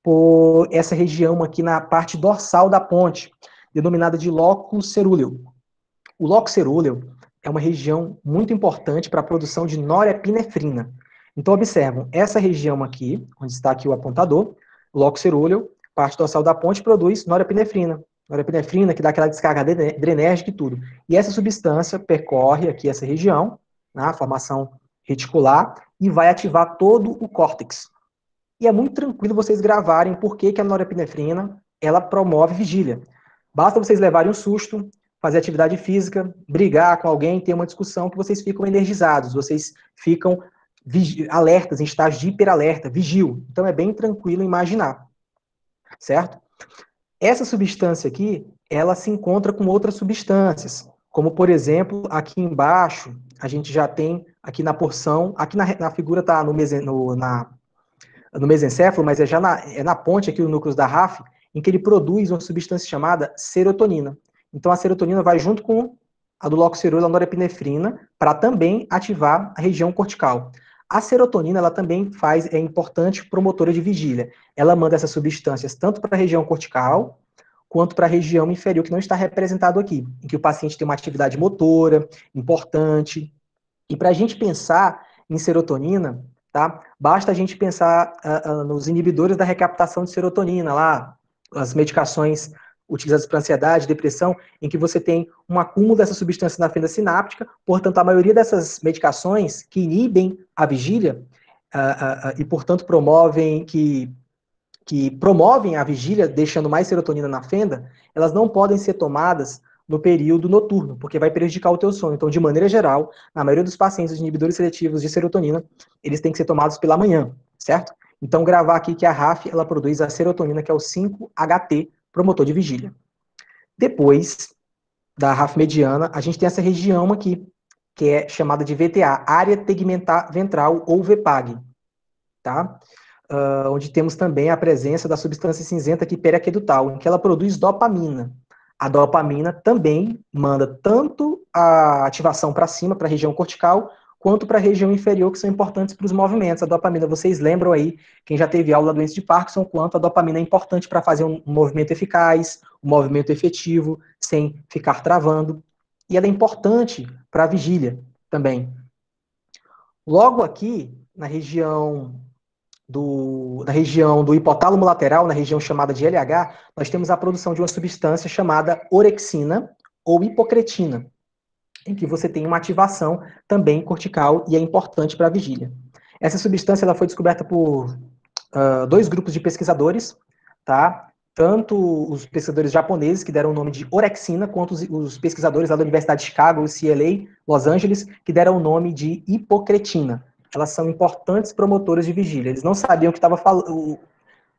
por essa região aqui na parte dorsal da ponte, denominada de locus cerúleo. O locus cerúleo é uma região muito importante para a produção de norepinefrina. Então, observam, essa região aqui, onde está aqui o apontador, o locus cerúleo, parte dorsal da ponte, produz norepinefrina. Norepinefrina, que dá aquela descarga adrenérgica e tudo. E essa substância percorre aqui essa região, na formação reticular, e vai ativar todo o córtex. E é muito tranquilo vocês gravarem por que a norepinefrina, ela promove vigília. Basta vocês levarem um susto, fazer atividade física, brigar com alguém, ter uma discussão, que vocês ficam energizados, vocês ficam alertas, em estágio de hiperalerta, vigil. Então é bem tranquilo imaginar, certo? Essa substância aqui, ela se encontra com outras substâncias, como, por exemplo, aqui embaixo, a gente já tem, aqui na porção, aqui na figura está no mesencéfalo, mas é já na ponte aqui, o núcleo da RAF, em que ele produz uma substância chamada serotonina. Então, a serotonina vai junto com a do locus cerúleo, a norepinefrina, para também ativar a região cortical. A serotonina, ela também é importante promotora de vigília. Ela manda essas substâncias tanto para a região cortical, quanto para a região inferior, que não está representado aqui, em que o paciente tem uma atividade motora importante. E para a gente pensar em serotonina, tá? Basta a gente pensar nos inibidores da recaptação de serotonina, lá, as medicações utilizadas para ansiedade, depressão, em que você tem um acúmulo dessa substância na fenda sináptica. Portanto, a maioria dessas medicações que inibem a vigília e, portanto, promovem a vigília, deixando mais serotonina na fenda, elas não podem ser tomadas no período noturno, porque vai prejudicar o teu sono. Então, de maneira geral, na maioria dos pacientes de inibidores seletivos de serotonina, eles têm que ser tomados pela manhã, certo? Então, gravar aqui que a RAF, ela produz a serotonina, que é o 5-HT, promotor de vigília. Depois da RAF mediana, a gente tem essa região aqui, que é chamada de VTA, área tegmentar ventral, ou VPAG, tá? Onde temos também a presença da substância cinzenta aqui periaquedutal, em que ela produz dopamina. A dopamina também manda tanto a ativação para cima, para a região cortical, quanto para a região inferior, que são importantes para os movimentos. A dopamina, vocês lembram aí, quem já teve aula da doença de Parkinson, quanto a dopamina é importante para fazer um movimento eficaz, um movimento efetivo, sem ficar travando. E ela é importante para a vigília também. Logo aqui, na região do hipotálamo lateral, na região chamada de LH, nós temos a produção de uma substância chamada orexina ou hipocretina, em que você tem uma ativação também cortical e é importante para a vigília. Essa substância ela foi descoberta por dois grupos de pesquisadores, tá? Tanto os pesquisadores japoneses, que deram o nome de orexina, quanto os pesquisadores lá da Universidade de Chicago, UCLA, Los Angeles, que deram o nome de hipocretina. Elas são importantes promotoras de vigília. Eles não sabiam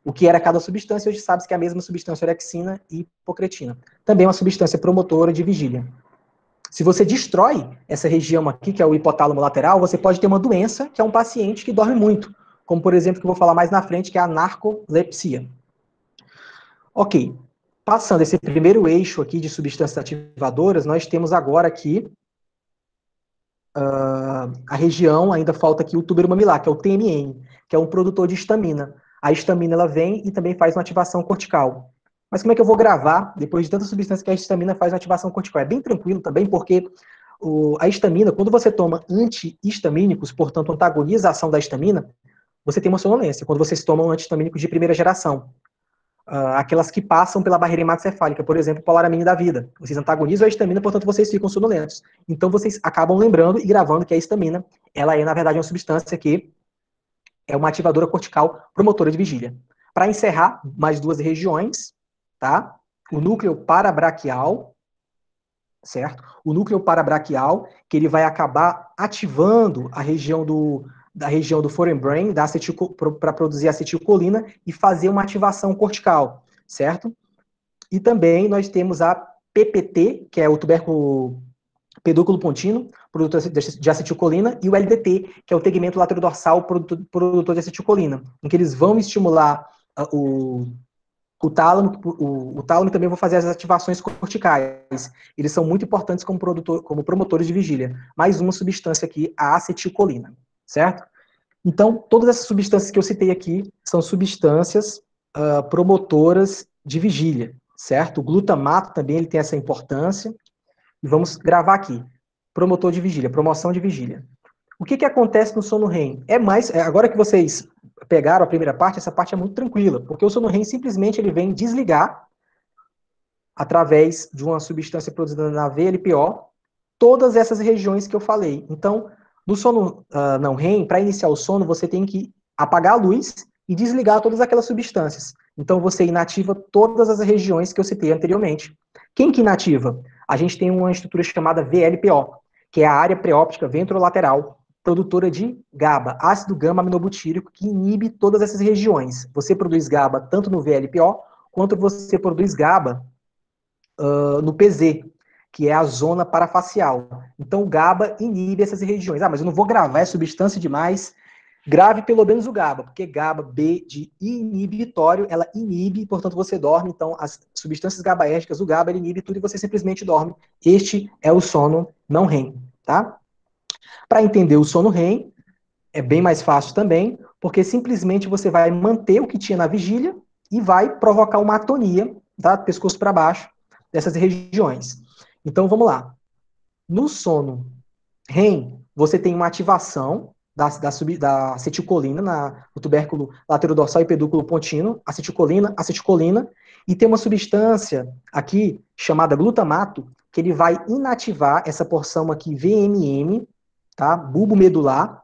o que era cada substância, hoje sabe que é a mesma substância, orexina e hipocretina. Também é uma substância promotora de vigília. Se você destrói essa região aqui, que é o hipotálamo lateral, você pode ter uma doença, que é um paciente que dorme muito, como, por exemplo, que eu vou falar mais na frente, que é a narcolepsia. Ok. Passando esse primeiro eixo aqui de substâncias ativadoras, nós temos agora aqui a região, ainda falta aqui o túbero mamilar, que é o TMN, que é um produtor de histamina. A histamina ela vem e também faz uma ativação cortical. Mas como é que eu vou gravar, depois de tanta substância que a histamina faz uma ativação cortical? É bem tranquilo também, porque a histamina, quando você toma antihistamínicos, portanto, antagoniza a ação da histamina, você tem uma sonolência. Quando vocês tomam antihistamínicos de primeira geração, aquelas que passam pela barreira hematocefálica, por exemplo, polaramine da vida. Vocês antagonizam a histamina, portanto, vocês ficam sonolentos. Então, vocês acabam lembrando e gravando que a histamina, ela é, na verdade, uma substância que é uma ativadora cortical promotora de vigília. Para encerrar, mais duas regiões, tá? O núcleo parabraquial, certo? O núcleo parabraquial, que ele vai acabar ativando a região da região do forebrain, para produzir acetilcolina e fazer uma ativação cortical, certo? E também nós temos a PPT, que é o tubérculo pedúnculo pontino, produtor de acetilcolina, e o LDT, que é o tegmento laterodorsal, produtor de acetilcolina, em que eles vão estimular o tálamo, o tálamo também vai fazer as ativações corticais. Eles são muito importantes como promotores de vigília. Mais uma substância aqui, a acetilcolina, certo? Então, todas essas substâncias que eu citei aqui são substâncias promotoras de vigília, certo? O glutamato também ele tem essa importância. E vamos gravar aqui. Promotor de vigília, promoção de vigília. O que acontece no sono REM? Agora que vocês pegaram a primeira parte, essa parte é muito tranquila, porque o sono REM simplesmente ele vem desligar, através de uma substância produzida na VLPO, todas essas regiões que eu falei. Então, no sono não REM, para iniciar o sono, você tem que apagar a luz e desligar todas aquelas substâncias. Então, você inativa todas as regiões que eu citei anteriormente. Quem que inativa? A gente tem uma estrutura chamada VLPO, que é a área preóptica ventrolateral, produtora de GABA, ácido gama-aminobutírico, que inibe todas essas regiões. Você produz GABA tanto no VLPO, quanto você produz GABA no PZ, que é a zona parafacial. Então, o GABA inibe essas regiões. Mas eu não vou gravar, é substância demais. Grave pelo menos o GABA, porque GABA, B de inibitório, ela inibe, portanto você dorme. Então, as substâncias GABAérgicas, o GABA, ele inibe tudo e você simplesmente dorme. Este é o sono não REM, tá? Para entender o sono REM, é bem mais fácil também, porque simplesmente você vai manter o que tinha na vigília e vai provocar uma atonia, tá? Pescoço para baixo, dessas regiões. Então, vamos lá. No sono REM, você tem uma ativação da acetilcolina no tubérculo laterodorsal e pedúnculo pontino, acetilcolina, e tem uma substância aqui chamada glutamato, que ele vai inativar essa porção aqui VMM, tá? Bulbo medular,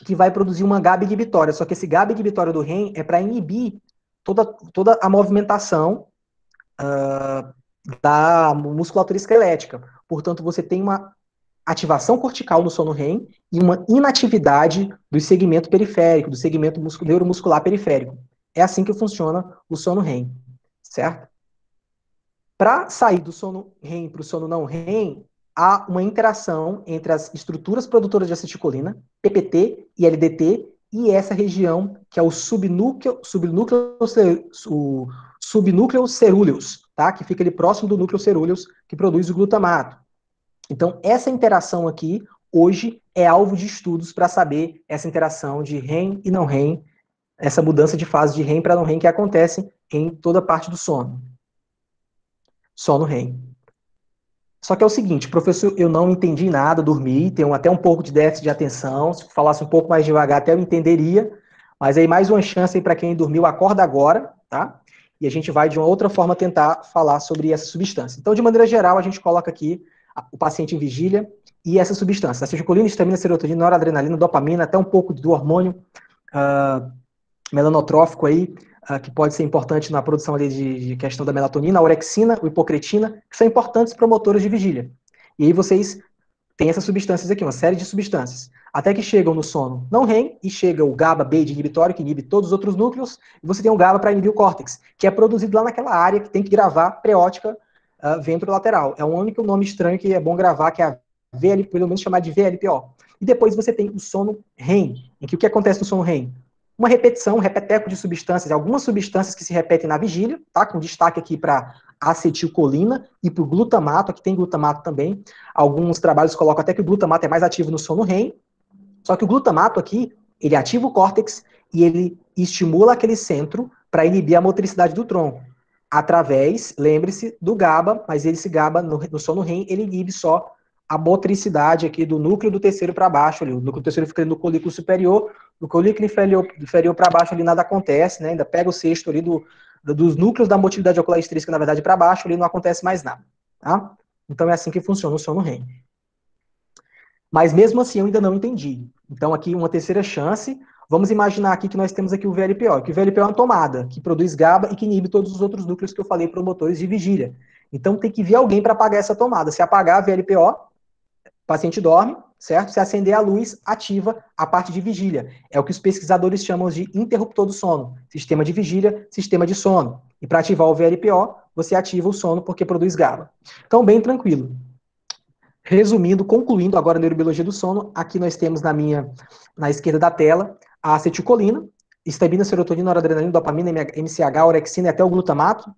que vai produzir uma GABA inibitória. Só que esse GABA inibitório do REM é para inibir toda a movimentação da musculatura esquelética. Portanto, você tem uma ativação cortical no sono REM e uma inatividade do segmento periférico, do segmento neuromuscular periférico. É assim que funciona o sono REM, certo? Para sair do sono REM para o sono não REM, há uma interação entre as estruturas produtoras de acetilcolina, PPT e LDT, e essa região que é o subnúcleo cerúleus, tá? Que fica ali próximo do núcleo cerúleus, que produz o glutamato. Então, essa interação aqui, hoje, é alvo de estudos para saber essa interação de REM e não REM, essa mudança de fase de REM para não REM que acontece em toda parte do sono. Sono REM. Só que é o seguinte, professor, eu não entendi nada, dormi, tenho até um pouco de déficit de atenção, se falasse um pouco mais devagar até eu entenderia, mas aí mais uma chance para quem dormiu, acorda agora, tá? E a gente vai de uma outra forma tentar falar sobre essa substância. Então, de maneira geral, a gente coloca aqui o paciente em vigília e essa substância, acetilcolina, histamina, serotonina, noradrenalina, dopamina, até um pouco do hormônio melanotrófico aí, que pode ser importante na produção ali de questão da melatonina, a orexina, o hipocretina, que são importantes promotores de vigília. E aí vocês têm essas substâncias aqui, uma série de substâncias, até que chegam no sono não REM, e chega o GABA-B de inibitório, que inibe todos os outros núcleos, e você tem o GABA para inibir o córtex, que é produzido lá naquela área que tem que gravar preótica ventrolateral. É um único nome estranho que é bom gravar, que é a VL, pelo menos chamar de VLPO. E depois você tem o sono REM, em que o que acontece no sono REM? uma repetição, um repeteco de substâncias, algumas substâncias que se repetem na vigília, tá? Com destaque aqui para acetilcolina e para o glutamato, aqui tem glutamato também. Alguns trabalhos colocam até que o glutamato é mais ativo no sono REM, só que o glutamato aqui, ele ativa o córtex e ele estimula aquele centro para inibir a motricidade do tronco. Através, lembre-se, do GABA, mas esse GABA no sono REM, ele inibe só a motricidade aqui do núcleo do terceiro para baixo, ali. O núcleo do terceiro fica no colículo superior, no colículo inferior para baixo ali nada acontece, né? Ainda pega o sexto ali dos núcleos da motilidade ocular extrínseca, na verdade, para baixo, ali não acontece mais nada, tá? Então é assim que funciona o sono REM. Mas mesmo assim eu ainda não entendi. Então aqui uma terceira chance. Vamos imaginar aqui que nós temos aqui o VLPO, que o VLPO é uma tomada que produz GABA e que inibe todos os outros núcleos que eu falei promotores de vigília. Então tem que vir alguém para apagar essa tomada. Se apagar a VLPO, o paciente dorme, certo? Se acender a luz, ativa a parte de vigília. É o que os pesquisadores chamam de interruptor do sono. Sistema de vigília, sistema de sono. E para ativar o VLPO, você ativa o sono porque produz GABA. Então, bem tranquilo. Resumindo, concluindo agora a neurobiologia do sono, aqui nós temos na esquerda da tela, a acetilcolina, histamina, serotonina, noradrenalina, dopamina, MCH, orexina e até o glutamato,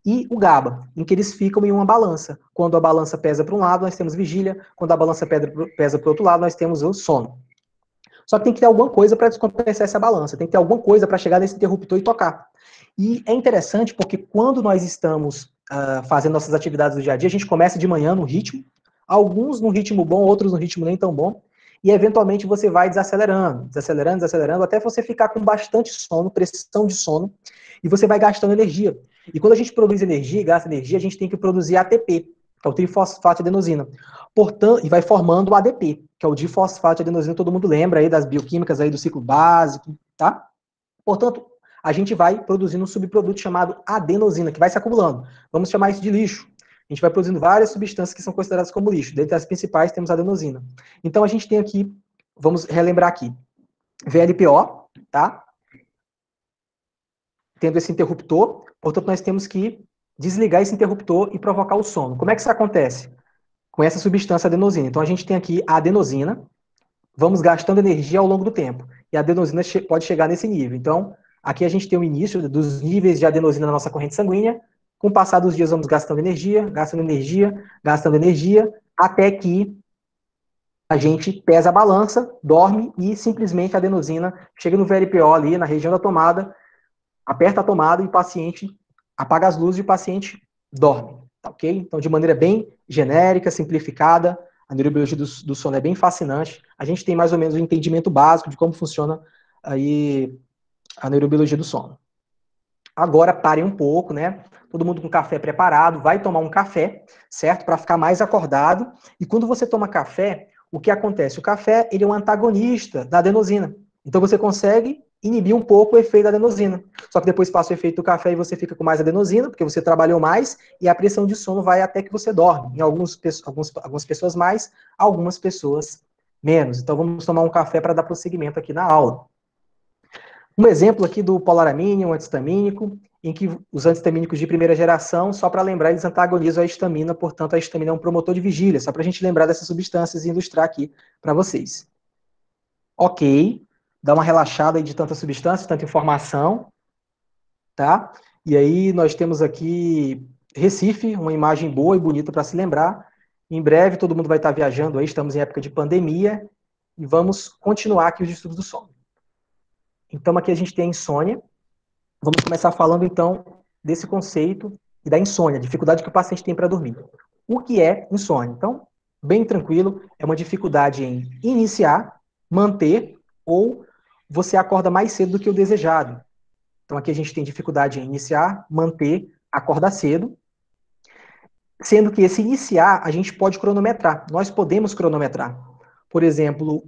e o GABA, em que eles ficam em uma balança. Quando a balança pesa para um lado, nós temos vigília, quando a balança pesa para o outro lado, nós temos o sono. Só que tem que ter alguma coisa para descompensar essa balança, tem que ter alguma coisa para chegar nesse interruptor e tocar. E é interessante porque quando nós estamos fazendo nossas atividades do dia a dia, a gente começa de manhã no ritmo, alguns no ritmo bom, outros no ritmo nem tão bom, e eventualmente você vai desacelerando, desacelerando, desacelerando, até você ficar com bastante sono, pressão de sono, e você vai gastando energia. E quando a gente produz energia e gasta energia, a gente tem que produzir ATP, que é o trifosfato de adenosina. Portanto, e vai formando o ADP, que é o difosfato de adenosina, todo mundo lembra aí das bioquímicas aí do ciclo básico, tá? Portanto, a gente vai produzindo um subproduto chamado adenosina, que vai se acumulando. Vamos chamar isso de lixo. A gente vai produzindo várias substâncias que são consideradas como lixo. Dentre as principais temos a adenosina. Então a gente tem aqui, vamos relembrar aqui, VLPO, tá? Tendo esse interruptor, portanto nós temos que desligar esse interruptor e provocar o sono. Como é que isso acontece? Com essa substância adenosina. Então a gente tem aqui a adenosina, vamos gastando energia ao longo do tempo. E a adenosina pode chegar nesse nível. Então, aqui a gente tem o início dos níveis de adenosina na nossa corrente sanguínea. Com o passar dos dias, vamos gastando energia, gastando energia, gastando energia, até que a gente pesa a balança, dorme e simplesmente a adenosina chega no VLPO ali, na região da tomada, aperta a tomada e o paciente apaga as luzes e o paciente dorme. Tá, ok? Então, de maneira bem genérica, simplificada, a neurobiologia do sono é bem fascinante. A gente tem mais ou menos o entendimento básico de como funciona aí a neurobiologia do sono. Agora parem um pouco, né? Todo mundo com café preparado, vai tomar um café, certo? Para ficar mais acordado. E quando você toma café, o que acontece? O café, ele é um antagonista da adenosina. Então você consegue inibir um pouco o efeito da adenosina. Só que depois passa o efeito do café e você fica com mais adenosina, porque você trabalhou mais, e a pressão de sono vai até que você dorme. Em algumas pessoas mais, algumas pessoas menos. Então vamos tomar um café para dar prosseguimento aqui na aula. Um exemplo aqui do polaramine, um antihistamínico, em que os antihistamínicos de primeira geração, só para lembrar, eles antagonizam a histamina, portanto a histamina é um promotor de vigília, só para a gente lembrar dessas substâncias e ilustrar aqui para vocês. Ok, dá uma relaxada aí de tanta substância, tanta informação, tá? E aí nós temos aqui Recife, uma imagem boa e bonita para se lembrar. Em breve todo mundo vai estar viajando aí, estamos em época de pandemia, e vamos continuar aqui os estudos do sono. Então aqui a gente tem a insônia. Vamos começar falando então desse conceito e da insônia, a dificuldade que o paciente tem para dormir. O que é insônia? Então, bem tranquilo, é uma dificuldade em iniciar, manter ou você acorda mais cedo do que o desejado. Então aqui a gente tem dificuldade em iniciar, manter, acordar cedo, sendo que esse iniciar a gente pode cronometrar. Nós podemos cronometrar. Por exemplo,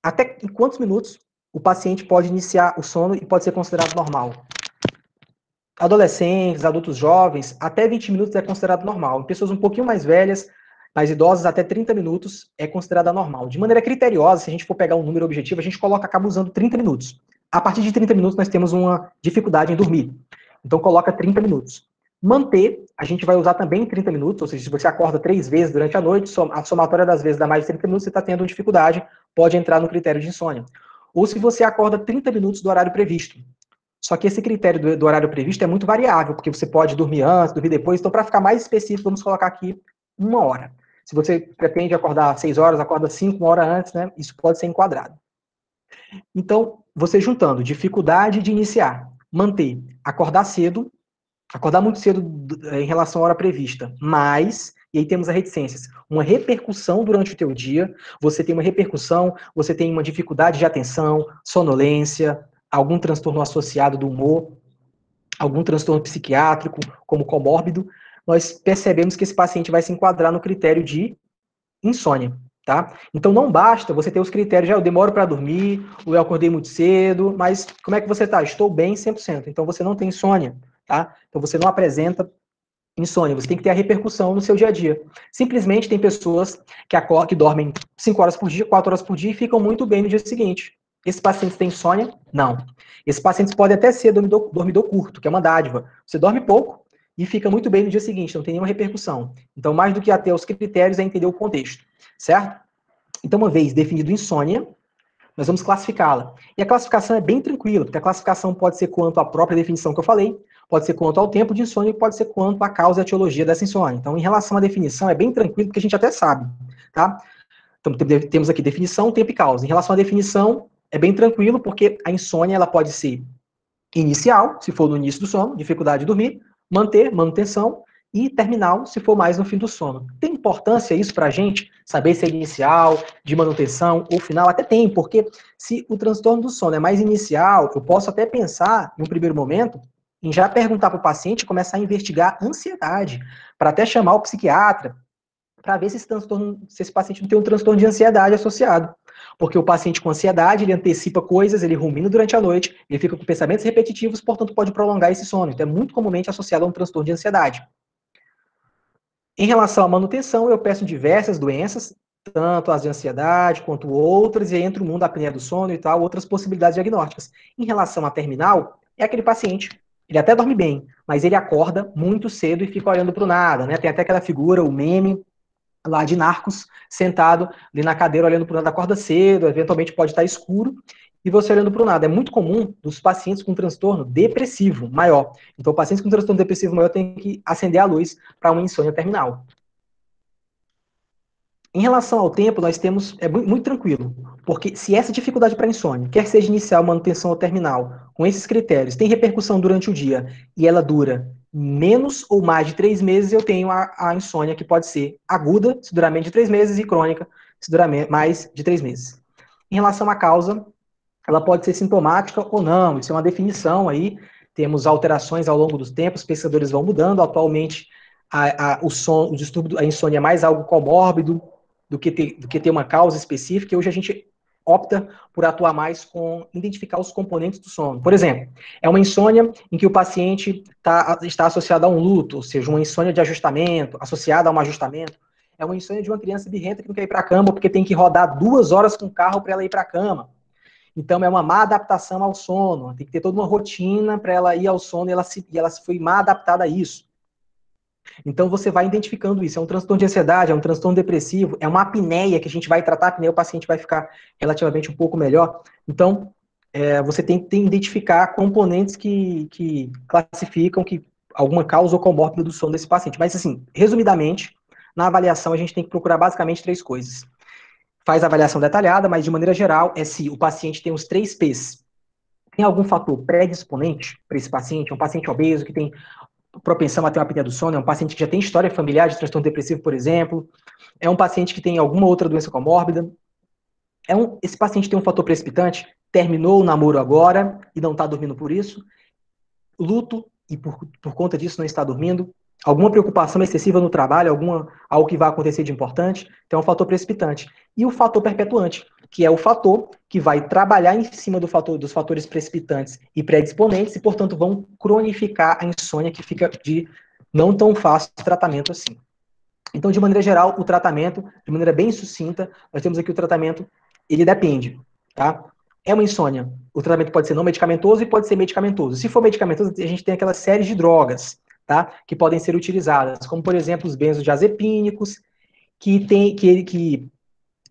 até em quantos minutos o paciente pode iniciar o sono e pode ser considerado normal. Adolescentes, adultos jovens, até 20 minutos é considerado normal. Em pessoas um pouquinho mais velhas, mais idosas, até 30 minutos é considerada normal. De maneira criteriosa, se a gente for pegar um número objetivo, a gente acaba usando 30 minutos. A partir de 30 minutos, nós temos uma dificuldade em dormir. Então, coloca 30 minutos. Manter, a gente vai usar também 30 minutos, ou seja, se você acorda 3 vezes durante a noite, a somatória das vezes dá mais de 30 minutos, você está tendo dificuldade, pode entrar no critério de insônia. ou se você acorda 30 minutos do horário previsto. Só que esse critério do horário previsto é muito variável, porque você pode dormir antes, dormir depois. Então, para ficar mais específico, vamos colocar aqui 1 hora. Se você pretende acordar 6 horas, acorda 5, 1 hora antes, né? Isso pode ser enquadrado. Então, você juntando dificuldade de iniciar, manter, acordar cedo, acordar muito cedo em relação à hora prevista, mas, e aí temos as reticências, uma repercussão durante o teu dia, você tem uma repercussão, você tem uma dificuldade de atenção, sonolência, algum transtorno associado do humor, algum transtorno psiquiátrico, como comórbido, nós percebemos que esse paciente vai se enquadrar no critério de insônia, tá? Então não basta você ter os critérios, eu demoro para dormir, ou eu acordei muito cedo, mas como é que você tá? Estou bem 100%. Então você não tem insônia, tá? Então você não apresenta insônia, você tem que ter a repercussão no seu dia a dia. Simplesmente tem pessoas que dormem 5 horas por dia, 4 horas por dia e ficam muito bem no dia seguinte. Esses pacientes têm insônia? Não. Esses pacientes podem até ser dormidor curto, que é uma dádiva. Você dorme pouco e fica muito bem no dia seguinte, não tem nenhuma repercussão. Então, mais do que até os critérios, é entender o contexto, certo? Então, uma vez definido insônia, nós vamos classificá-la. E a classificação é bem tranquila, porque a classificação pode ser quanto à própria definição que eu falei, pode ser quanto ao tempo de insônia e pode ser quanto à causa e etiologia dessa insônia. Então, em relação à definição, é bem tranquilo, porque a gente até sabe, tá? Então, temos aqui definição, tempo e causa. Em relação à definição, é bem tranquilo, porque a insônia ela pode ser inicial, se for no início do sono, dificuldade de dormir, manutenção, e terminal, se for mais no fim do sono. Tem importância isso para a gente, saber se é inicial, de manutenção ou final? Até tem, porque se o transtorno do sono é mais inicial, eu posso até pensar, em um primeiro momento, em já perguntar para o paciente e começar a investigar ansiedade, para até chamar o psiquiatra, para ver se esse paciente não tem um transtorno de ansiedade associado. Porque o paciente com ansiedade, ele antecipa coisas, ele rumina durante a noite, ele fica com pensamentos repetitivos, portanto pode prolongar esse sono. Então é muito comumente associado a um transtorno de ansiedade. Em relação à manutenção, eu peço diversas doenças, tanto as de ansiedade quanto outras, e aí entra o mundo da apneia do sono e tal, outras possibilidades diagnósticas. Em relação à terminal, é aquele paciente, ele até dorme bem, mas ele acorda muito cedo e fica olhando para o nada, né? Tem até aquela figura, o meme lá de Narcos, sentado ali na cadeira olhando para o nada, acorda cedo, eventualmente pode estar escuro, e você olhando para o nada. É muito comum dos pacientes com transtorno depressivo maior. Então, pacientes com transtorno depressivo maior têm que acender a luz para uma insônia terminal. Em relação ao tempo, nós temos, é muito tranquilo, porque se essa dificuldade para insônia, quer seja inicial, manutenção ou terminal, com esses critérios, tem repercussão durante o dia e ela dura menos ou mais de 3 meses, eu tenho a insônia que pode ser aguda, se durar menos de 3 meses, e crônica, se durar mais de 3 meses. Em relação à causa, ela pode ser sintomática ou não, isso é uma definição aí, temos alterações ao longo dos tempos, os pesquisadores vão mudando, atualmente o distúrbio, a insônia é mais algo comórbido do que ter uma causa específica, e hoje a gente opta por atuar mais com identificar os componentes do sono. Por exemplo, é uma insônia em que o paciente está associado a um luto, ou seja, uma insônia de ajustamento, associada a um ajustamento. É uma insônia de uma criança birrenta que não quer ir para a cama porque tem que rodar 2 horas com o carro para ela ir para a cama. Então, é uma má adaptação ao sono. Tem que ter toda uma rotina para ela ir ao sono e ela foi má adaptada a isso. Então, você vai identificando isso. É um transtorno de ansiedade, é um transtorno depressivo, é uma apneia que a gente vai tratar, a apneia o paciente vai ficar relativamente um pouco melhor. Então, você tem que identificar componentes que classificam que alguma causa ou comórbido do sono desse paciente. Mas, assim, resumidamente, na avaliação, a gente tem que procurar basicamente 3 coisas. Faz a avaliação detalhada, mas de maneira geral é se o paciente tem os 3 P's. Tem algum fator predisponente para esse paciente? É um paciente obeso que tem propensão a ter uma apneia do sono? É um paciente que já tem história familiar de transtorno depressivo, por exemplo? É um paciente que tem alguma outra doença comórbida? Esse paciente tem um fator precipitante? Terminou o namoro agora e não está dormindo por isso? Luto e por conta disso não está dormindo? Alguma preocupação excessiva no trabalho, algo que vai acontecer de importante? Então é um fator precipitante. E o fator perpetuante, que é o fator que vai trabalhar em cima dos fatores precipitantes e predisponentes e, portanto, vão cronificar a insônia que fica de não tão fácil tratamento assim. Então, de maneira geral, o tratamento, de maneira bem sucinta, nós temos aqui o tratamento, ele depende, tá? É uma insônia. O tratamento pode ser não medicamentoso e pode ser medicamentoso. Se for medicamentoso, a gente tem aquela série de drogas, tá? Que podem ser utilizadas, como, por exemplo, os benzodiazepínicos, que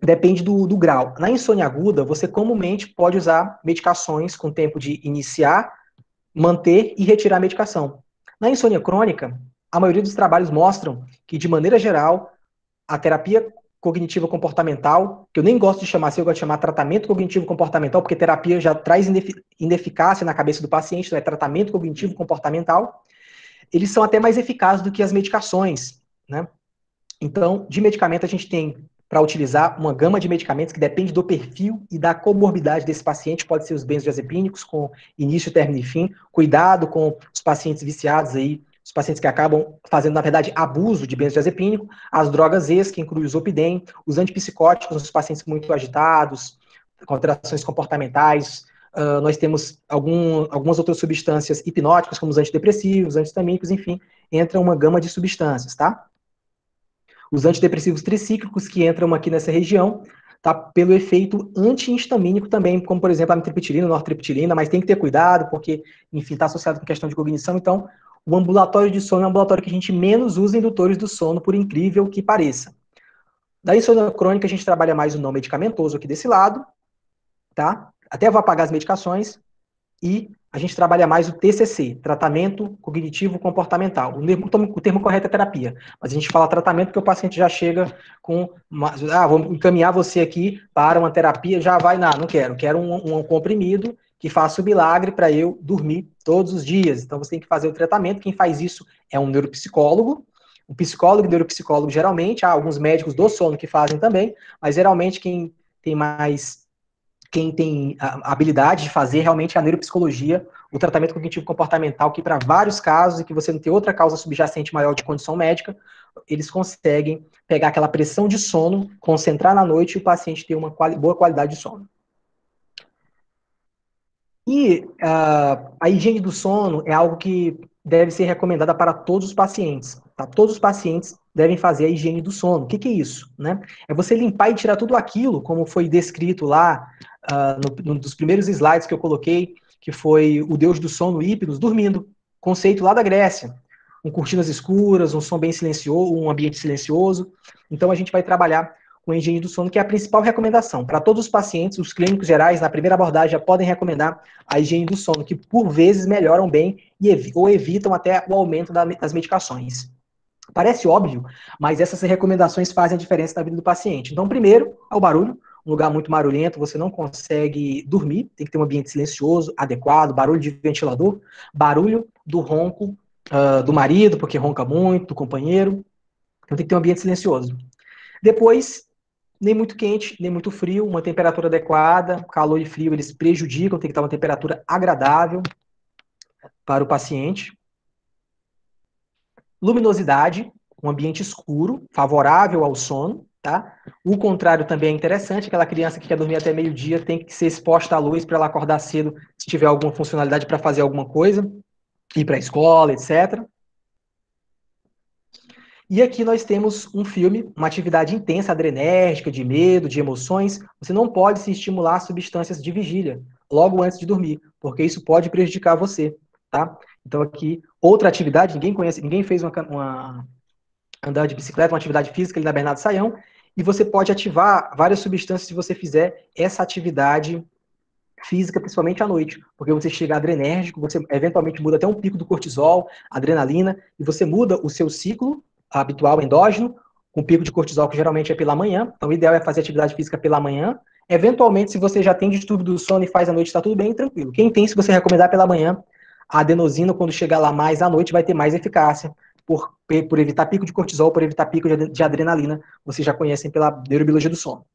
depende do grau. Na insônia aguda, você comumente pode usar medicações com tempo de iniciar, manter e retirar a medicação. Na insônia crônica, a maioria dos trabalhos mostram que, de maneira geral, a terapia cognitivo comportamental, que eu nem gosto de chamar assim, eu gosto de chamar tratamento cognitivo comportamental, porque terapia já traz ineficácia na cabeça do paciente, então é tratamento cognitivo comportamental, eles são até mais eficazes do que as medicações, né? Então, de medicamento a gente tem para utilizar uma gama de medicamentos que depende do perfil e da comorbidade desse paciente, pode ser os benzodiazepínicos com início, término e fim, cuidado com os pacientes viciados aí, os pacientes que acabam fazendo, na verdade, abuso de benzodiazepínico, as drogas ex, que inclui o Zolpidem, os antipsicóticos nos pacientes muito agitados, com alterações comportamentais, nós temos algumas outras substâncias hipnóticas, como os antidepressivos, antihistamínicos, enfim, entra uma gama de substâncias, tá? Os antidepressivos tricíclicos que entram aqui nessa região, tá? Pelo efeito antihistamínico também, como por exemplo a amitriptilina, nortriptilina, mas tem que ter cuidado, porque, enfim, está associado com questão de cognição. Então, o ambulatório de sono é um ambulatório que a gente menos usa indutores do sono, por incrível que pareça. Da insônia crônica, a gente trabalha mais o não medicamentoso aqui desse lado, tá? Até vou apagar as medicações, e a gente trabalha mais o TCC, tratamento cognitivo comportamental. O termo correto é terapia, mas a gente fala tratamento porque o paciente já chega com, vamos encaminhar você aqui para uma terapia, já vai, não quero um comprimido que faça o milagre para eu dormir todos os dias. Então você tem que fazer o tratamento, quem faz isso é um neuropsicólogo, um psicólogo e neuropsicólogo geralmente, há alguns médicos do sono que fazem também, mas geralmente quem tem a habilidade de fazer realmente a neuropsicologia, o tratamento cognitivo comportamental, que para vários casos, e que você não tem outra causa subjacente maior de condição médica, eles conseguem pegar aquela pressão de sono, concentrar na noite e o paciente ter uma boa qualidade de sono. E a higiene do sono é algo que deve ser recomendada para todos os pacientes. Tá? Todos os pacientes devem fazer a higiene do sono. O que é isso? Né? É você limpar e tirar tudo aquilo, como foi descrito lá num dos primeiros slides que eu coloquei, que foi o deus do sono Hípinos dormindo. Conceito lá da Grécia. Com cortinas escuras, um som bem silencioso, um ambiente silencioso. Então a gente vai trabalhar com a higiene do sono, que é a principal recomendação. Para todos os pacientes, os clínicos gerais, na primeira abordagem, já podem recomendar a higiene do sono, que por vezes melhoram bem ou evitam até o aumento das medicações. Parece óbvio, mas essas recomendações fazem a diferença na vida do paciente. Então, primeiro, é o barulho. Um lugar muito barulhento, você não consegue dormir, tem que ter um ambiente silencioso, adequado, barulho de ventilador, barulho do ronco do marido, porque ronca muito, do companheiro. Então tem que ter um ambiente silencioso. Depois, nem muito quente, nem muito frio, uma temperatura adequada, calor e frio eles prejudicam, tem que estar uma temperatura agradável para o paciente. Luminosidade, um ambiente escuro, favorável ao sono, tá? O contrário também é interessante, aquela criança que quer dormir até meio-dia tem que ser exposta à luz para ela acordar cedo, se tiver alguma funcionalidade para fazer alguma coisa, ir para a escola, etc. E aqui nós temos um filme, uma atividade intensa, adrenérgica, de medo, de emoções. Você não pode se estimular a substâncias de vigília logo antes de dormir, porque isso pode prejudicar você, tá? Então aqui, outra atividade, ninguém conhece, ninguém fez uma andar de bicicleta, uma atividade física ali na Bernardo Sayão, e você pode ativar várias substâncias se você fizer essa atividade física, principalmente à noite, porque você chega adrenérgico, você eventualmente muda até um pico do cortisol, adrenalina, e você muda o seu ciclo habitual endógeno, com pico de cortisol que geralmente é pela manhã, então o ideal é fazer atividade física pela manhã. Eventualmente, se você já tem distúrbio do sono e faz à noite, está tudo bem, tranquilo. Quem tem, se você recomendar pela manhã, a adenosina, quando chegar lá mais à noite, vai ter mais eficácia, por evitar pico de cortisol, por evitar pico de adrenalina, vocês já conhecem pela neurobiologia do sono.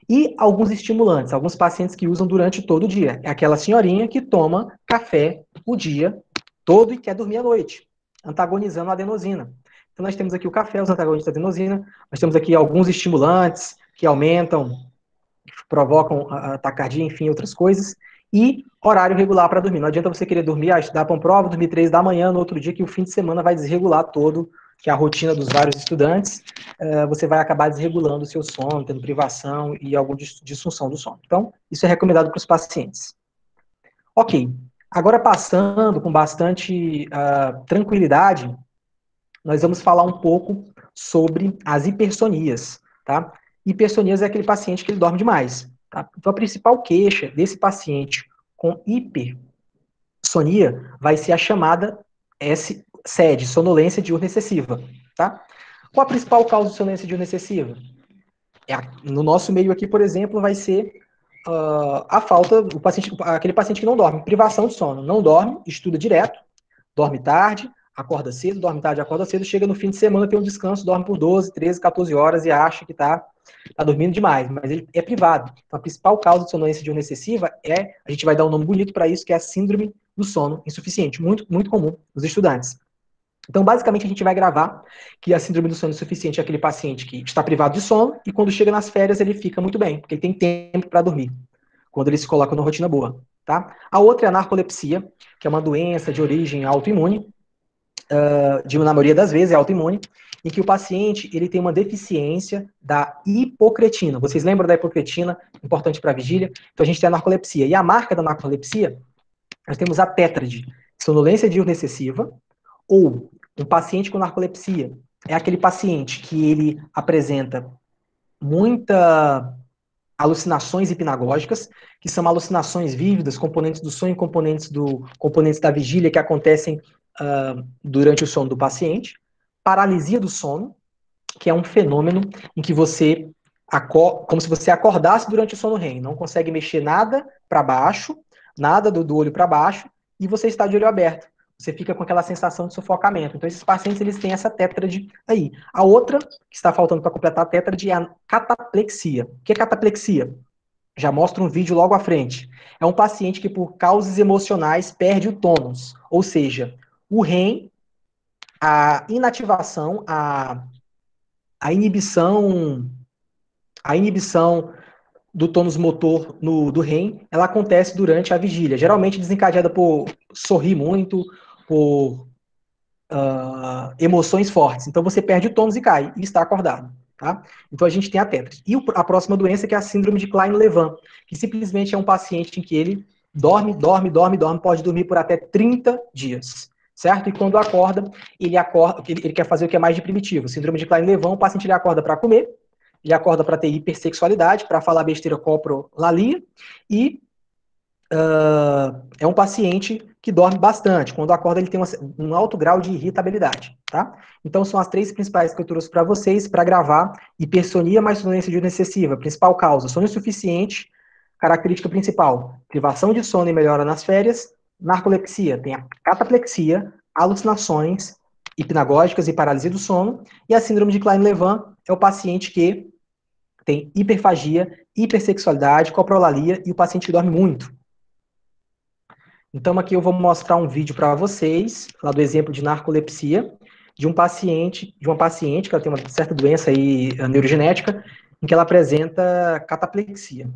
E alguns estimulantes, alguns pacientes que usam durante todo o dia. É aquela senhorinha que toma café o dia todo e quer dormir à noite, antagonizando a adenosina. Então nós temos aqui o café, os antagonistas da adenosina, nós temos aqui alguns estimulantes que aumentam, que provocam a taquicardia, enfim, outras coisas, e horário regular para dormir. Não adianta você querer dormir, estudar para uma prova, dormir 3 da manhã, no outro dia que o fim de semana vai desregular todo, que é a rotina dos vários estudantes, você vai acabar desregulando o seu sono, tendo privação e alguma disfunção do sono. Então, isso é recomendado para os pacientes. Ok, agora passando com bastante tranquilidade, nós vamos falar um pouco sobre as hipersonias, tá? Hipersoníase é aquele paciente que ele dorme demais. Tá? Então, a principal queixa desse paciente com hipersonia vai ser a chamada SED, sonolência diurna excessiva. Tá? Qual a principal causa de sonolência diurna excessiva? No nosso meio aqui, por exemplo, vai ser a falta, aquele paciente que não dorme, privação de sono. Não dorme, estuda direto, dorme tarde, acorda cedo, dorme tarde, acorda cedo, chega no fim de semana, tem um descanso, dorme por 12, 13, 14 horas e acha que está dormindo demais, mas ele é privado. Então, a principal causa de sonolência diurna excessiva a gente vai dar um nome bonito para isso, que é a síndrome do sono insuficiente, muito, muito comum nos estudantes. Então, basicamente, a gente vai gravar que a síndrome do sono insuficiente é aquele paciente que está privado de sono e quando chega nas férias ele fica muito bem, porque ele tem tempo para dormir, quando ele se coloca numa rotina boa. Tá? A outra é a narcolepsia, que é uma doença de origem autoimune, na maioria das vezes é autoimune, em que o paciente ele tem uma deficiência da hipocretina. Vocês lembram da hipocretina, importante para a vigília? Então a gente tem a narcolepsia. E a marca da narcolepsia, nós temos a tétrade, sonolência diurna excessiva, ou um paciente com narcolepsia é aquele paciente que ele apresenta muita alucinações hipnagógicas, que são alucinações vívidas, componentes do sonho, componentes da vigília que acontecem durante o sono do paciente. Paralisia do sono, que é um fenômeno em que você, como se você acordasse durante o sono REM, não consegue mexer nada para baixo, nada do olho para baixo, e você está de olho aberto. Você fica com aquela sensação de sufocamento. Então, esses pacientes, eles têm essa tétrade aí. A outra, que está faltando para completar a tétrade, é a cataplexia. O que é cataplexia? Já mostra um vídeo logo à frente. É um paciente que, por causas emocionais, perde o tônus. Ou seja, o REM, a inativação, a inibição do tônus motor do REM, ela acontece durante a vigília, geralmente desencadeada por sorrir muito, por emoções fortes. Então você perde o tônus e cai, e está acordado. Tá? Então a gente tem a tétrade. E a próxima doença que é a síndrome de Klein-Levin, que simplesmente é um paciente em que ele dorme, pode dormir por até 30 dias. Certo? E quando acorda, ele quer fazer o que é mais de primitivo. Síndrome de Klein-Levin, o paciente ele acorda para comer, ele acorda para ter hipersexualidade, para falar besteira coprolalia, e é um paciente que dorme bastante. Quando acorda, ele tem um alto grau de irritabilidade. Tá? Então, são as 3 principais que eu trouxe para vocês para gravar hipersonia mais sonolência diurna excessiva. Principal causa, sono insuficiente. Característica principal, privação de sono e melhora nas férias. Narcolepsia, tem a cataplexia, alucinações hipnagógicas e paralisia do sono. E a síndrome de Klein-Levin é o paciente que tem hiperfagia, hipersexualidade, coprolalia e o paciente que dorme muito. Então, aqui eu vou mostrar um vídeo para vocês, lá do exemplo de narcolepsia, de uma paciente que ela tem uma certa doença aí, neurogenética, em que ela apresenta cataplexia.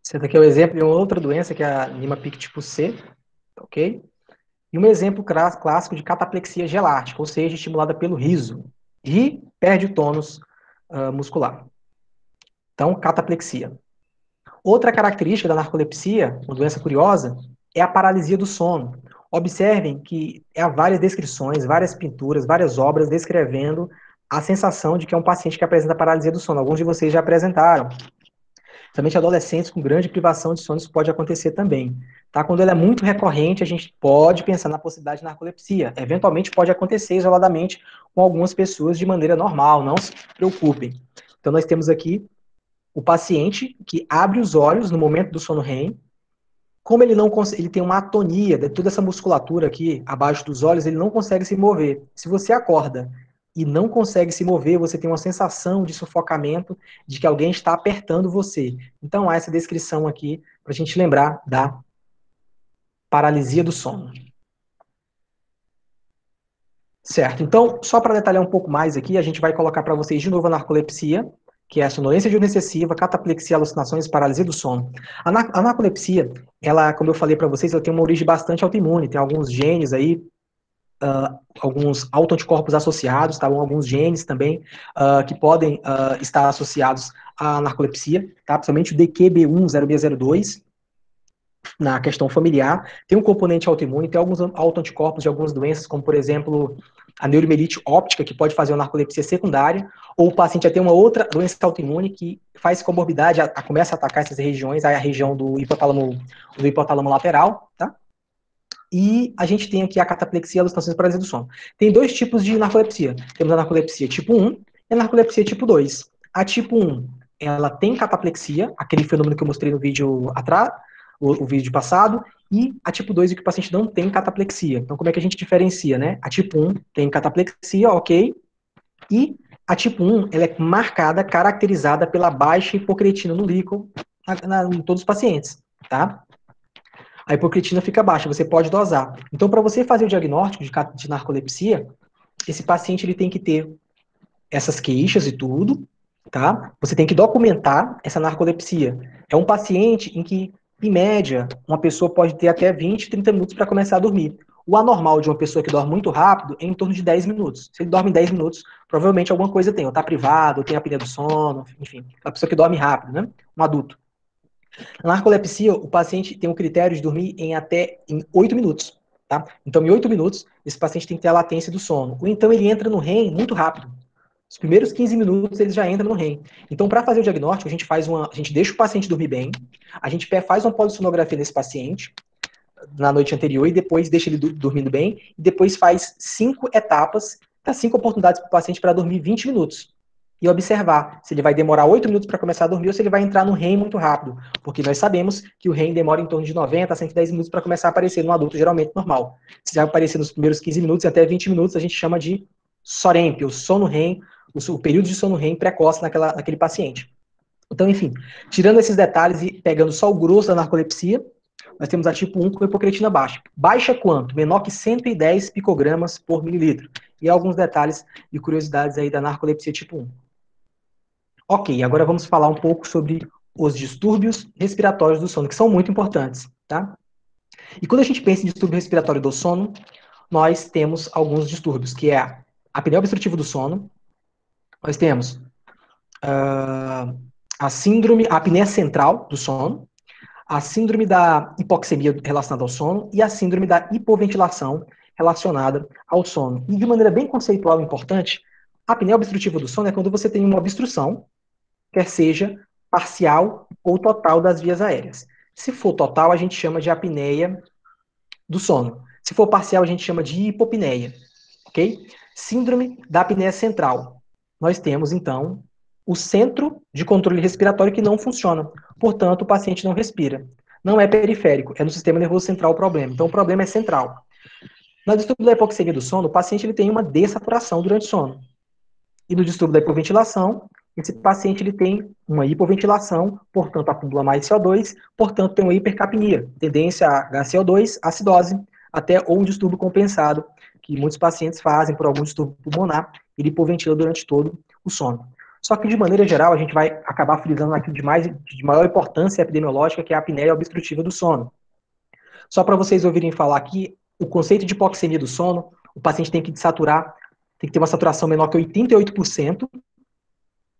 Esse daqui é o exemplo de uma outra doença, que é a Niemann-Pick tipo C, ok? E um exemplo clássico de cataplexia gelástica, ou seja, estimulada pelo riso. E perde o tônus muscular. Então, cataplexia. Outra característica da narcolepsia, uma doença curiosa, é a paralisia do sono. Observem que há várias descrições, várias pinturas, várias obras descrevendo a sensação de que é um paciente que apresenta paralisia do sono. Alguns de vocês já apresentaram. Somente adolescentes com grande privação de sono, isso pode acontecer também. Tá? Quando ela é muito recorrente, a gente pode pensar na possibilidade de narcolepsia. Eventualmente pode acontecer isoladamente com algumas pessoas de maneira normal, não se preocupem. Então nós temos aqui o paciente que abre os olhos no momento do sono REM. Como ele não consegue, ele tem uma atonia de toda essa musculatura aqui abaixo dos olhos, ele não consegue se mover. Se você acorda e não consegue se mover, você tem uma sensação de sufocamento, de que alguém está apertando você. Então há essa descrição aqui para a gente lembrar da paralisia do sono. Certo. Então, só para detalhar um pouco mais aqui, a gente vai colocar para vocês de novo a narcolepsia, que é a sonolência diurna excessiva, cataplexia, alucinações e paralisia do sono. A narcolepsia, ela, como eu falei para vocês, ela tem uma origem bastante autoimune, tem alguns genes aí, alguns autoanticorpos associados, tá? Alguns genes também que podem estar associados à narcolepsia, tá? Principalmente o DQB10602, na questão familiar, tem um componente autoimune, tem alguns autoanticorpos de algumas doenças, como por exemplo a neuromielite óptica, que pode fazer uma narcolepsia secundária, ou o paciente já tem uma outra doença autoimune que faz comorbidade, começa a atacar essas regiões, aí a região do hipotálamo lateral, tá? E a gente tem aqui a cataplexia, alucinações e paralisia do sono. Tem dois tipos de narcolepsia. Temos a narcolepsia tipo 1 e a narcolepsia tipo 2. A tipo 1, ela tem cataplexia, aquele fenômeno que eu mostrei no vídeo atrás, o vídeo passado, e a tipo 2 é que o paciente não tem cataplexia. Então, como é que a gente diferencia, né? A tipo 1 tem cataplexia, ok, e a tipo 1, ela é marcada, caracterizada pela baixa hipocretina no líquido em todos os pacientes, tá? A hipocretina fica baixa, você pode dosar. Então, para você fazer o diagnóstico de narcolepsia, esse paciente ele tem que ter essas queixas e tudo, tá? Você tem que documentar essa narcolepsia. É um paciente em que, em média, uma pessoa pode ter até 20, 30 minutos para começar a dormir. O anormal de uma pessoa que dorme muito rápido é em torno de 10 minutos. Se ele dorme 10 minutos, provavelmente alguma coisa tem. Ou está privado, ou tem apneia do sono, enfim. A pessoa que dorme rápido, né? Um adulto. Na narcolepsia, o paciente tem o critério de dormir em 8 minutos. Tá? Então, em 8 minutos, esse paciente tem que ter a latência do sono. Ou então ele entra no REM muito rápido. Os primeiros 15 minutos ele já entra no REM. Então, para fazer o diagnóstico, a gente deixa o paciente dormir bem, a gente faz uma polissonografia nesse paciente na noite anterior e depois deixa ele dormindo bem, e depois faz 5 etapas, 5 oportunidades para o paciente para dormir 20 minutos. E observar se ele vai demorar 8 minutos para começar a dormir ou se ele vai entrar no REM muito rápido. Porque nós sabemos que o REM demora em torno de 90 a 110 minutos para começar a aparecer no adulto, geralmente normal. Se vai aparecer nos primeiros 15 minutos e até 20 minutos, a gente chama de SOREMP, o sono REM, o período de sono REM precoce naquele paciente. Então, enfim, tirando esses detalhes e pegando só o grosso da narcolepsia, nós temos a tipo 1 com hipocretina baixa. Baixa quanto? Menor que 110 picogramas por mililitro. E alguns detalhes e curiosidades aí da narcolepsia tipo 1. Ok, agora vamos falar um pouco sobre os distúrbios respiratórios do sono, que são muito importantes, tá? E quando a gente pensa em distúrbio respiratório do sono, nós temos alguns distúrbios, que é a apneia obstrutiva do sono, nós temos a síndrome, a apneia central do sono, a síndrome da hipoxemia relacionada ao sono e a síndrome da hipoventilação relacionada ao sono. E de maneira bem conceitual e importante, a apneia obstrutiva do sono é quando você tem uma obstrução, quer seja parcial ou total das vias aéreas. Se for total, a gente chama de apneia do sono. Se for parcial, a gente chama de hipopneia, ok? Síndrome da apneia central. Nós temos, então, o centro de controle respiratório que não funciona. Portanto, o paciente não respira. Não é periférico, é no sistema nervoso central o problema. Então, o problema é central. No distúrbio da hipoxemia do sono, o paciente ele tem uma dessaturação durante o sono. E no distúrbio da hipoventilação, esse paciente ele tem uma hipoventilação, portanto acumula mais CO2, portanto tem uma hipercapnia, tendência a HCO2, acidose, até ou um distúrbio compensado, que muitos pacientes fazem por algum distúrbio pulmonar, ele hipoventila durante todo o sono. Só que de maneira geral a gente vai acabar frisando aquilo de maior importância epidemiológica, que é a apneia obstrutiva do sono. Só para vocês ouvirem falar aqui, o conceito de hipoxemia do sono, o paciente tem que saturar, tem que ter uma saturação menor que 88%,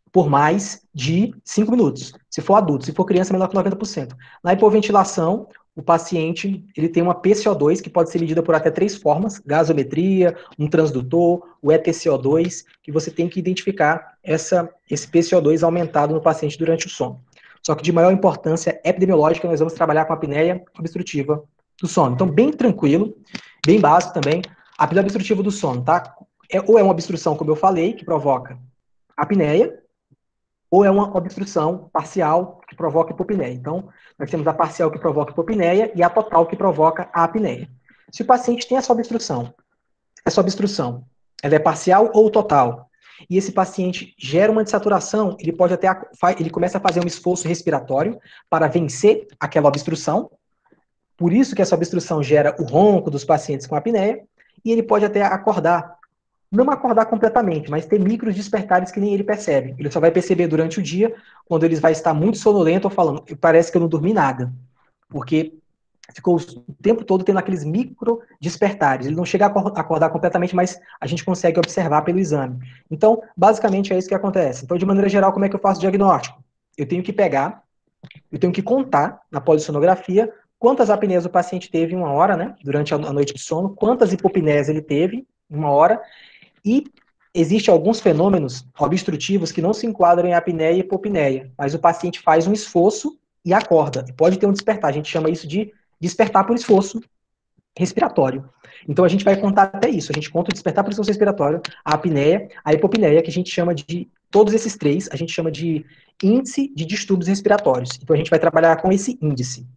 por mais de 5 minutos. Se for adulto, se for criança, menor que 90%. Na hipoventilação, o paciente ele tem uma PCO2 que pode ser medida por até 3 formas, gasometria, um transdutor, o ETCO2, que você tem que identificar esse PCO2 aumentado no paciente durante o sono. Só que de maior importância epidemiológica, nós vamos trabalhar com a apneia obstrutiva do sono. Então, bem tranquilo, bem básico também, a apneia obstrutiva do sono, tá? Ou é uma obstrução, como eu falei, que provoca apneia, ou é uma obstrução parcial que provoca hipopneia. Então, nós temos a parcial que provoca hipopneia e a total que provoca a apneia. Se o paciente tem essa obstrução ela é parcial ou total, e esse paciente gera uma dessaturação, ele pode até, ele começa a fazer um esforço respiratório para vencer aquela obstrução, por isso que essa obstrução gera o ronco dos pacientes com apneia, e ele pode até acordar, não acordar completamente, mas ter micros despertares que nem ele percebe. Ele só vai perceber durante o dia, quando ele vai estar muito sonolento ou falando, parece que eu não dormi nada, porque ficou o tempo todo tendo aqueles micro despertares. Ele não chega a acordar completamente, mas a gente consegue observar pelo exame. Então, basicamente é isso que acontece. Então, de maneira geral, como é que eu faço o diagnóstico? Eu tenho que contar na polissonografia quantas apneias o paciente teve em uma hora, né, durante a noite de sono, quantas hipopneias ele teve em uma hora, e existem alguns fenômenos obstrutivos que não se enquadram em apneia e hipopneia, mas o paciente faz um esforço e acorda. Pode ter um despertar, a gente chama isso de despertar por esforço respiratório. Então a gente vai contar até isso, a gente conta o despertar por esforço respiratório, a apneia, a hipopneia, que a gente chama de, todos esses três, a gente chama de índice de distúrbios respiratórios. Então a gente vai trabalhar com esse índice.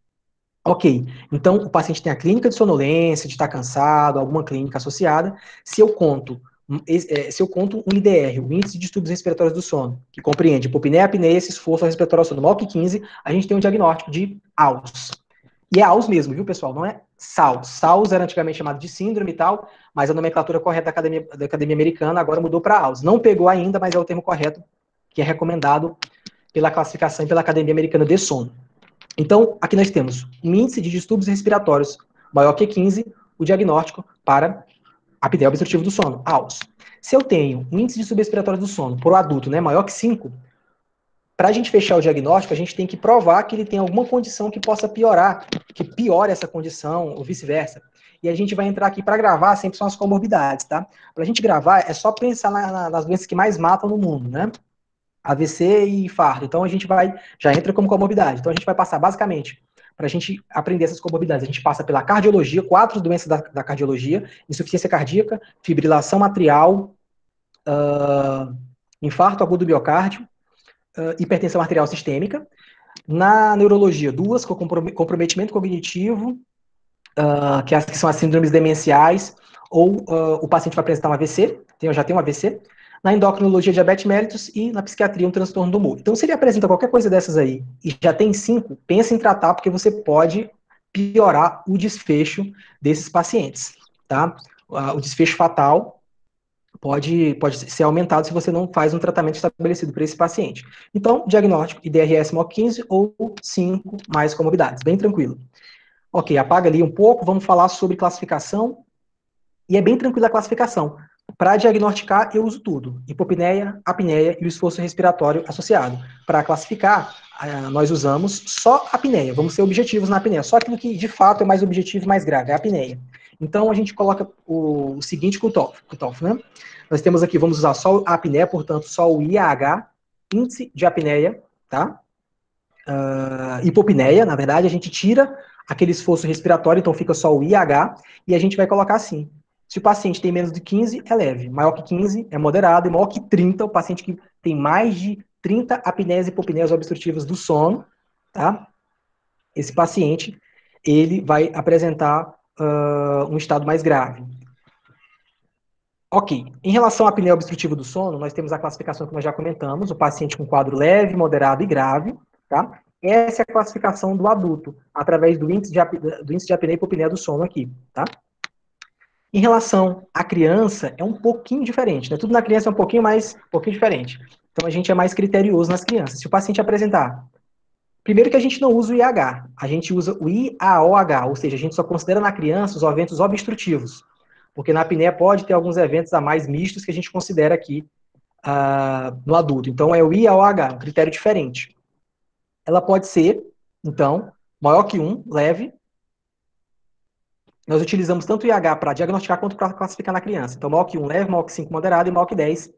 Ok, então o paciente tem a clínica de sonolência, de estar cansado, alguma clínica associada. Se eu conto um IDR, o índice de distúrbios respiratórios do sono, que compreende hipopneia, apneia, esse esforço respiratório ao sono maior que 15, a gente tem um diagnóstico de AUS. E é AUS mesmo, viu, pessoal? Não é SAUS. SAUS era antigamente chamado de síndrome e tal, mas a nomenclatura correta da Academia Americana agora mudou para AUS. Não pegou ainda, mas é o termo correto que é recomendado pela classificação e pela Academia Americana de Sono. Então, aqui nós temos um índice de distúrbios respiratórios maior que 15, o diagnóstico para apneia obstrutiva do sono, AUS. Se eu tenho um índice de distúrbios respiratórios do sono por adulto, né, maior que 5, para a gente fechar o diagnóstico, a gente tem que provar que ele tem alguma condição que possa piorar, que piore essa condição, ou vice-versa. E a gente vai entrar aqui para gravar, sempre são as comorbidades, tá? Para a gente gravar, é só pensar nas doenças que mais matam no mundo, né? AVC e infarto. Então a gente já entra como comorbidade. Então a gente vai passar basicamente, para a gente aprender essas comorbidades, a gente passa pela cardiologia, 4 doenças da cardiologia: insuficiência cardíaca, fibrilação atrial, infarto agudo do miocárdio, hipertensão arterial sistêmica. Na neurologia, 2, com comprometimento cognitivo, que são as síndromes demenciais, ou o paciente vai apresentar um AVC, já tem um AVC. Na endocrinologia, diabetes mellitus, e na psiquiatria, um transtorno do humor. Então, se ele apresenta qualquer coisa dessas aí e já tem 5, pensa em tratar, porque você pode piorar o desfecho desses pacientes, tá? O desfecho fatal pode ser aumentado se você não faz um tratamento estabelecido para esse paciente. Então, diagnóstico, IDRS maior 15 ou 5 mais comorbidades, bem tranquilo. Ok, apaga ali um pouco, vamos falar sobre classificação, e é bem tranquila a classificação. Para diagnosticar, eu uso tudo: hipopneia, apneia e o esforço respiratório associado. Para classificar, nós usamos só a apneia. Vamos ser objetivos na apneia. Só aquilo que, de fato, é mais objetivo e mais grave, é a apneia. Então, a gente coloca o seguinte cutoff, né? Nós temos aqui, vamos usar só a apneia, portanto, só o IAH, índice de apneia, tá? Hipopneia, na verdade, a gente tira aquele esforço respiratório, então fica só o IH, e a gente vai colocar assim: se o paciente tem menos de 15, é leve; maior que 15, é moderado; e maior que 30, o paciente que tem mais de 30 apneias e hipopneias obstrutivas do sono, tá? Esse paciente, ele vai apresentar um estado mais grave. Ok, em relação à apneia obstrutiva do sono, nós temos a classificação que nós já comentamos: o paciente com quadro leve, moderado e grave, tá? Essa é a classificação do adulto, através do índice de apneia e hipopneia do sono aqui, tá? Em relação à criança, é um pouquinho diferente, né? Tudo na criança é um pouquinho diferente. Então a gente é mais criterioso nas crianças. Se o paciente apresentar, primeiro que a gente não usa o IH, a gente usa o IAOH, ou seja, a gente só considera na criança os eventos obstrutivos, porque na apneia pode ter alguns eventos a mais mistos que a gente considera aqui no adulto. Então é o IAOH, um critério diferente. Ela pode ser, então, maior que 1, leve, nós utilizamos tanto o IH para diagnosticar quanto para classificar na criança. Então, MOC 1 leve, MOC 5 moderado e MOC 10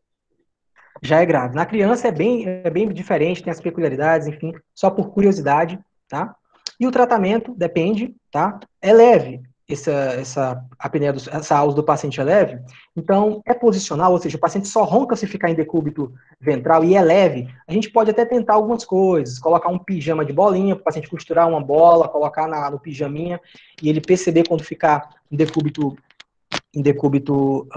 já é grave. Na criança é bem diferente, tem as peculiaridades, enfim, só por curiosidade, tá? E o tratamento depende, tá? É leve, essa apneia, essa AUS do paciente é leve, então é posicional, ou seja, o paciente só ronca se ficar em decúbito ventral e é leve, a gente pode até tentar algumas coisas, colocar um pijama de bolinha, para o paciente costurar uma bola, colocar no pijaminha, e ele perceber quando ficar em decúbito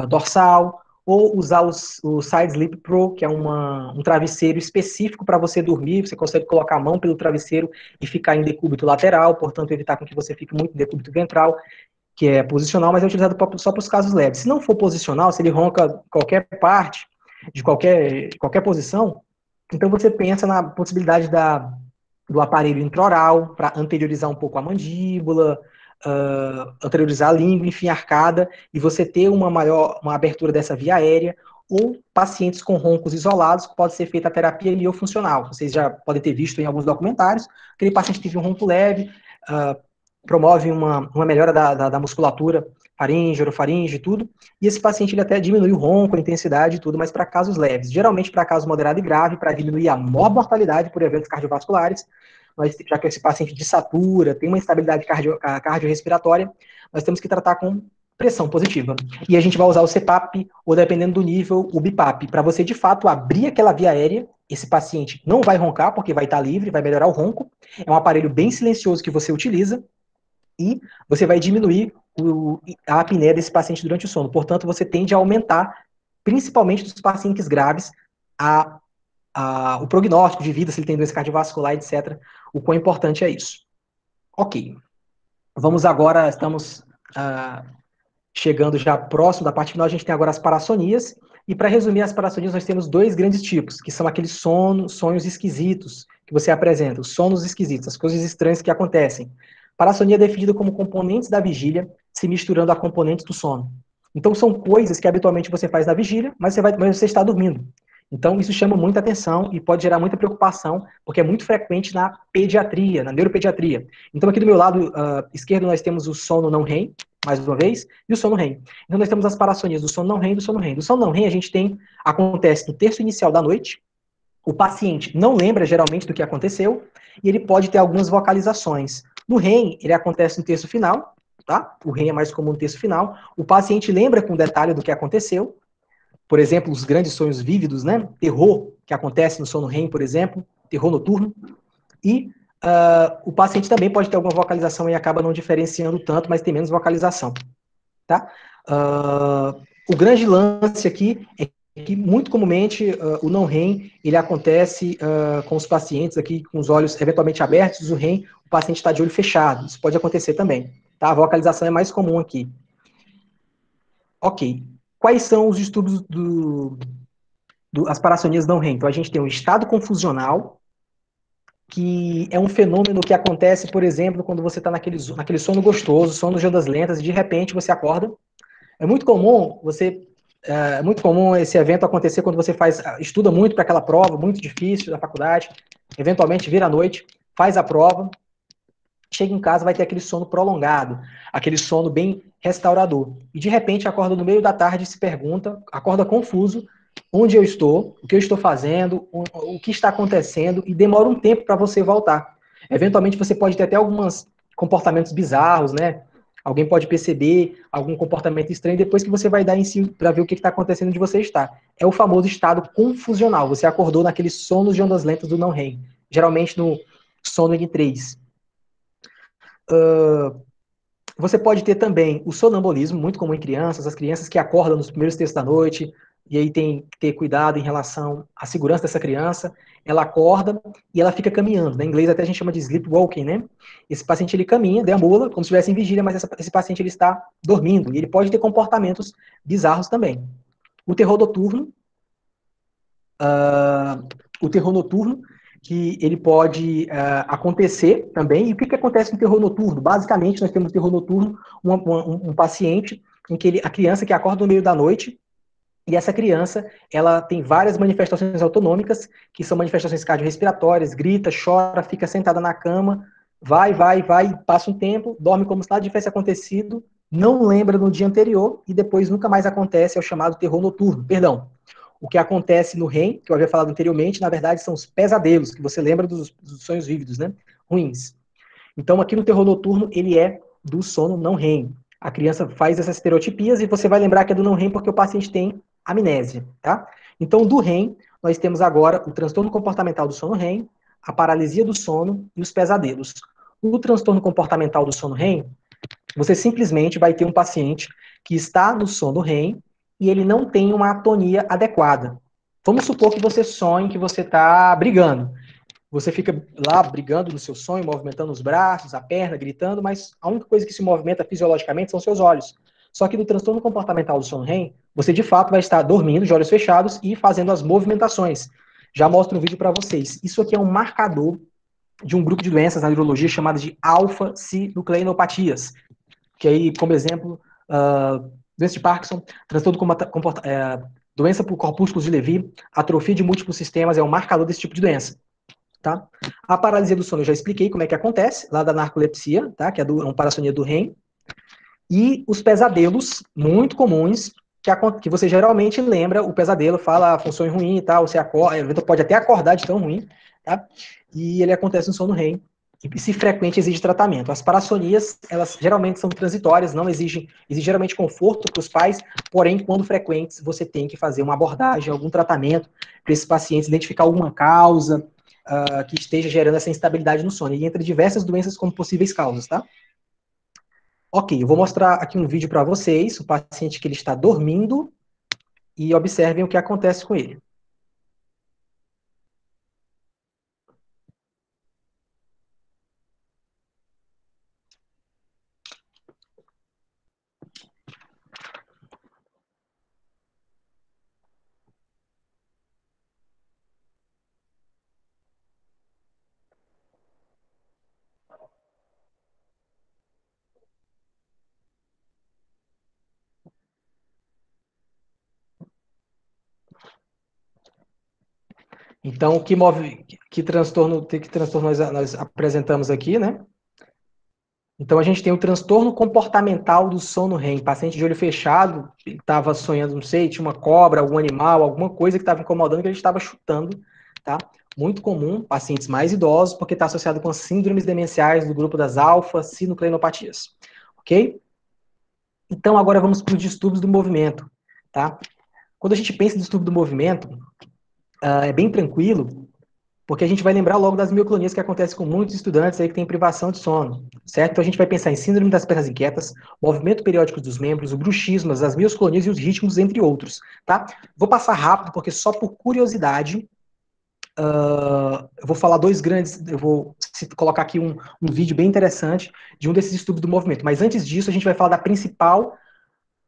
dorsal, ou usar o Side Sleep Pro, que é um travesseiro específico para você dormir, você consegue colocar a mão pelo travesseiro e ficar em decúbito lateral, portanto evitar com que você fique muito em decúbito ventral, que é posicional, mas é utilizado só para os casos leves. Se não for posicional, se ele ronca qualquer parte, de qualquer posição, então você pensa na possibilidade do aparelho intraoral, para anteriorizar um pouco a mandíbula, anteriorizar a língua, enfim, a arcada, e você ter uma abertura dessa via aérea, ou pacientes com roncos isolados, pode ser feita a terapia miofuncional. Vocês já podem ter visto em alguns documentários, aquele paciente que teve um ronco leve, promove uma melhora da musculatura faringe, orofaringe e tudo, e esse paciente ele até diminui o ronco, a intensidade e tudo, mas para casos leves. Geralmente para casos moderado e grave, para diminuir a mortalidade por eventos cardiovasculares, já que esse paciente desatura, tem uma instabilidade cardiorrespiratória, nós temos que tratar com pressão positiva. E a gente vai usar o CPAP, ou dependendo do nível, o BIPAP, para você de fato abrir aquela via aérea. Esse paciente não vai roncar, porque vai estar livre, vai melhorar o ronco. É um aparelho bem silencioso que você utiliza, e você vai diminuir a apneia desse paciente durante o sono. Portanto, você tende a aumentar, principalmente dos pacientes graves, o prognóstico de vida, se ele tem doença cardiovascular, etc. O quão importante é isso. Ok. Vamos agora, estamos chegando já próximo da parte final, a gente tem agora as parassonias, e para resumir as parassonias, nós temos dois grandes tipos, que são aqueles sonhos esquisitos que você apresenta, os sonos esquisitos, as coisas estranhas que acontecem. Parassonia é definida como componentes da vigília se misturando a componentes do sono. Então são coisas que habitualmente você faz na vigília, mas você está dormindo. Então isso chama muita atenção e pode gerar muita preocupação, porque é muito frequente na pediatria, na neuropediatria. Então aqui do meu lado esquerdo nós temos o sono não REM, mais uma vez, e o sono REM. Então nós temos as parassonias do sono não REM e do sono REM. Do sono não REM a gente acontece no terço inicial da noite, o paciente não lembra geralmente do que aconteceu, e ele pode ter algumas vocalizações. No REM, ele acontece no terço final, tá? O REM é mais comum no terço final. O paciente lembra com detalhe do que aconteceu. Por exemplo, os grandes sonhos vívidos, né? Terror, que acontece no sono REM, por exemplo, terror noturno. E o paciente também pode ter alguma vocalização e acaba não diferenciando tanto, mas tem menos vocalização, tá? O grande lance aqui é que, muito comumente, o não REM, ele acontece com os pacientes aqui com os olhos eventualmente abertos, o REM, o paciente está de olho fechado. Isso pode acontecer também, tá? A vocalização é mais comum aqui. Ok. Quais são os distúrbios das parassonias não REM? Então, a gente tem o estado confusional, que é um fenômeno que acontece, por exemplo, quando você está naquele sono gostoso, sono de ondas lentas, e de repente você acorda. É muito comum esse evento acontecer quando você estuda muito para aquela prova, muito difícil da faculdade, eventualmente vira à noite, faz a prova, chega em casa, vai ter aquele sono prolongado, aquele sono bem restaurador. E de repente acorda no meio da tarde e se pergunta, acorda confuso, onde eu estou, o que eu estou fazendo, o que está acontecendo, e demora um tempo para você voltar. Eventualmente você pode ter até alguns comportamentos bizarros, né? Alguém pode perceber algum comportamento estranho depois que você vai dar em si para ver o que está acontecendo onde você está. É o famoso estado confusional. Você acordou naquele sono de ondas lentas do não REM. Geralmente no sono N3. Você pode ter também o sonambulismo, muito comum em crianças, as crianças que acordam nos primeiros terços da noite, e aí tem que ter cuidado em relação à segurança dessa criança. Ela acorda e ela fica caminhando. Em inglês até a gente chama de sleepwalking, né? Esse paciente ele caminha, deambula, como se estivesse em vigília, mas esse paciente ele está dormindo. E ele pode ter comportamentos bizarros também. O terror noturno, que ele pode acontecer também. E o que acontece no terror noturno? Basicamente, nós temos no terror noturno um paciente em que a criança que acorda no meio da noite, e essa criança, ela tem várias manifestações autonômicas, que são manifestações cardiorrespiratórias, grita, chora, fica sentada na cama, vai, passa um tempo, dorme como se nada tivesse acontecido, não lembra no dia anterior e depois nunca mais acontece, é o chamado terror noturno. Perdão. O que acontece no REM, que eu havia falado anteriormente, na verdade são os pesadelos, que você lembra dos sonhos vívidos, né? Ruins. Então, aqui no terror noturno, ele é do sono não REM. A criança faz essas estereotipias e você vai lembrar que é do não REM porque o paciente tem amnésia, tá? Então, do REM, nós temos agora o transtorno comportamental do sono REM, a paralisia do sono e os pesadelos. O transtorno comportamental do sono REM, você simplesmente vai ter um paciente que está no sono REM e ele não tem uma atonia adequada. Vamos supor que você sonhe que você está brigando. Você fica lá brigando no seu sonho, movimentando os braços, a perna, gritando, mas a única coisa que se movimenta fisiologicamente são seus olhos. Só que no transtorno comportamental do sono REM, você de fato vai estar dormindo de olhos fechados e fazendo as movimentações. Já mostro um vídeo para vocês. Isso aqui é um marcador de um grupo de doenças na neurologia chamadas de alfa-sinucleinopatias, que aí, como exemplo, doença de Parkinson, transtorno doença por corpúsculos de Levy, atrofia de múltiplos sistemas é um marcador desse tipo de doença. Tá? A paralisia do sono eu já expliquei como é que acontece, lá da narcolepsia, tá? Que é uma parassonia do REM. E os pesadelos, muito comuns, que você geralmente lembra, o pesadelo fala função ruim e tal, você acorda, pode até acordar de tão ruim, tá? E ele acontece no sono REM. E se frequente, exige tratamento. As parassonias, elas geralmente são transitórias, não exige geralmente conforto para os pais, porém, quando frequentes, você tem que fazer uma abordagem, algum tratamento para esses pacientes, identificar alguma causa que esteja gerando essa instabilidade no sono. E entre diversas doenças como possíveis causas, tá? Ok, eu vou mostrar aqui um vídeo para vocês, o paciente que ele está dormindo, e observem o que acontece com ele. Então, que transtorno nós apresentamos aqui, né? Então, a gente tem o transtorno comportamental do sono REM. Paciente de olho fechado, ele estava sonhando, não sei, tinha uma cobra, algum animal, alguma coisa que estava incomodando, que ele estava chutando, tá? Muito comum, pacientes mais idosos, porque está associado com as síndromes demenciais do grupo das alfa-sinucleinopatias, ok? Então, agora vamos para os distúrbios do movimento, tá? Quando a gente pensa em distúrbio do movimento, é bem tranquilo, porque a gente vai lembrar logo das mioclonias que acontecem com muitos estudantes aí que têm privação de sono, certo? Então a gente vai pensar em síndrome das pernas inquietas, movimento periódico dos membros, o bruxismo, as mioclonias e os ritmos, entre outros, tá? Vou passar rápido, porque só por curiosidade, eu vou falar dois grandes, eu vou colocar aqui um vídeo bem interessante de um desses distúrbios do movimento, mas antes disso a gente vai falar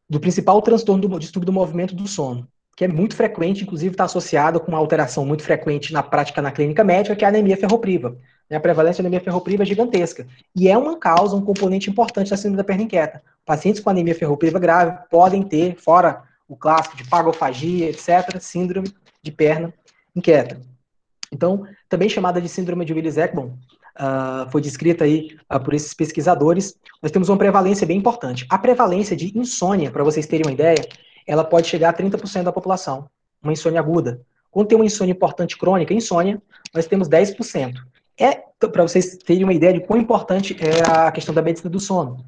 do principal transtorno do distúrbio do movimento do sono, que é muito frequente, inclusive está associado com uma alteração muito frequente na prática na clínica médica, que é a anemia ferropriva. A prevalência da anemia ferropriva é gigantesca. E é uma causa, um componente importante da síndrome da perna inquieta. Pacientes com anemia ferropriva grave podem ter, fora o clássico de pagofagia, etc., síndrome de perna inquieta. Então, também chamada de síndrome de Willis-Ekman, foi descrita aí por esses pesquisadores. Nós temos uma prevalência bem importante. A prevalência de insônia, para vocês terem uma ideia, ela pode chegar a 30% da população, uma insônia aguda. Quando tem uma insônia importante crônica, insônia, nós temos 10%. Para vocês terem uma ideia de quão importante é a questão da medicina do sono.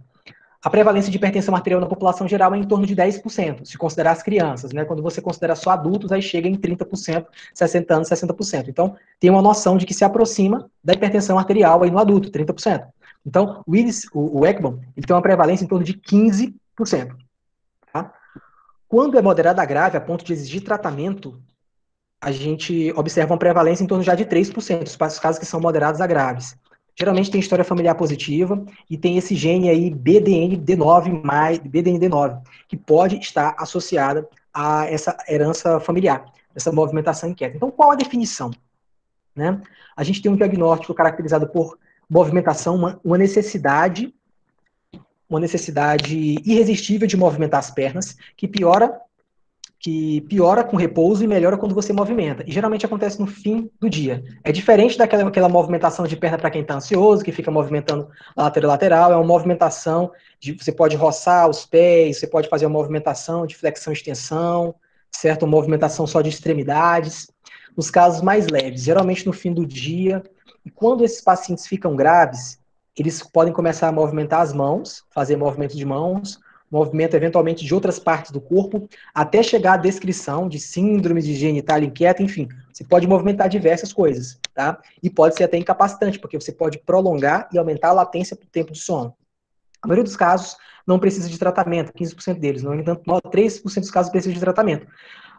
A prevalência de hipertensão arterial na população geral é em torno de 10%, se considerar as crianças, né? Quando você considera só adultos, aí chega em 30%, 60 anos, 60%. Então, tem uma noção de que se aproxima da hipertensão arterial aí no adulto, 30%. Então, o Ekman, ele tem uma prevalência em torno de 15%. Tá? Quando é moderada a grave, a ponto de exigir tratamento, a gente observa uma prevalência em torno já de 3%, os casos que são moderados a graves. Geralmente tem história familiar positiva e tem esse gene aí BDND9, que pode estar associada a essa herança familiar, essa movimentação inquieta. Então, qual a definição? Né? A gente tem um diagnóstico caracterizado por movimentação, uma necessidade irresistível de movimentar as pernas, que piora que piora com repouso e melhora quando você movimenta. E geralmente acontece no fim do dia. É diferente daquela movimentação de perna para quem está ansioso, que fica movimentando lateral. É uma movimentação de você pode roçar os pés, você pode fazer uma movimentação de flexão e extensão, certo? Uma movimentação só de extremidades. Nos casos mais leves, geralmente no fim do dia. E quando esses pacientes ficam graves, eles podem começar a movimentar as mãos, fazer movimento de mãos, movimento eventualmente de outras partes do corpo, até chegar à descrição de síndromes de genitália inquieta, enfim, você pode movimentar diversas coisas, tá? E pode ser até incapacitante, porque você pode prolongar e aumentar a latência do tempo de sono. A maioria dos casos não precisa de tratamento, 15% deles, no entanto, 3% dos casos precisam de tratamento.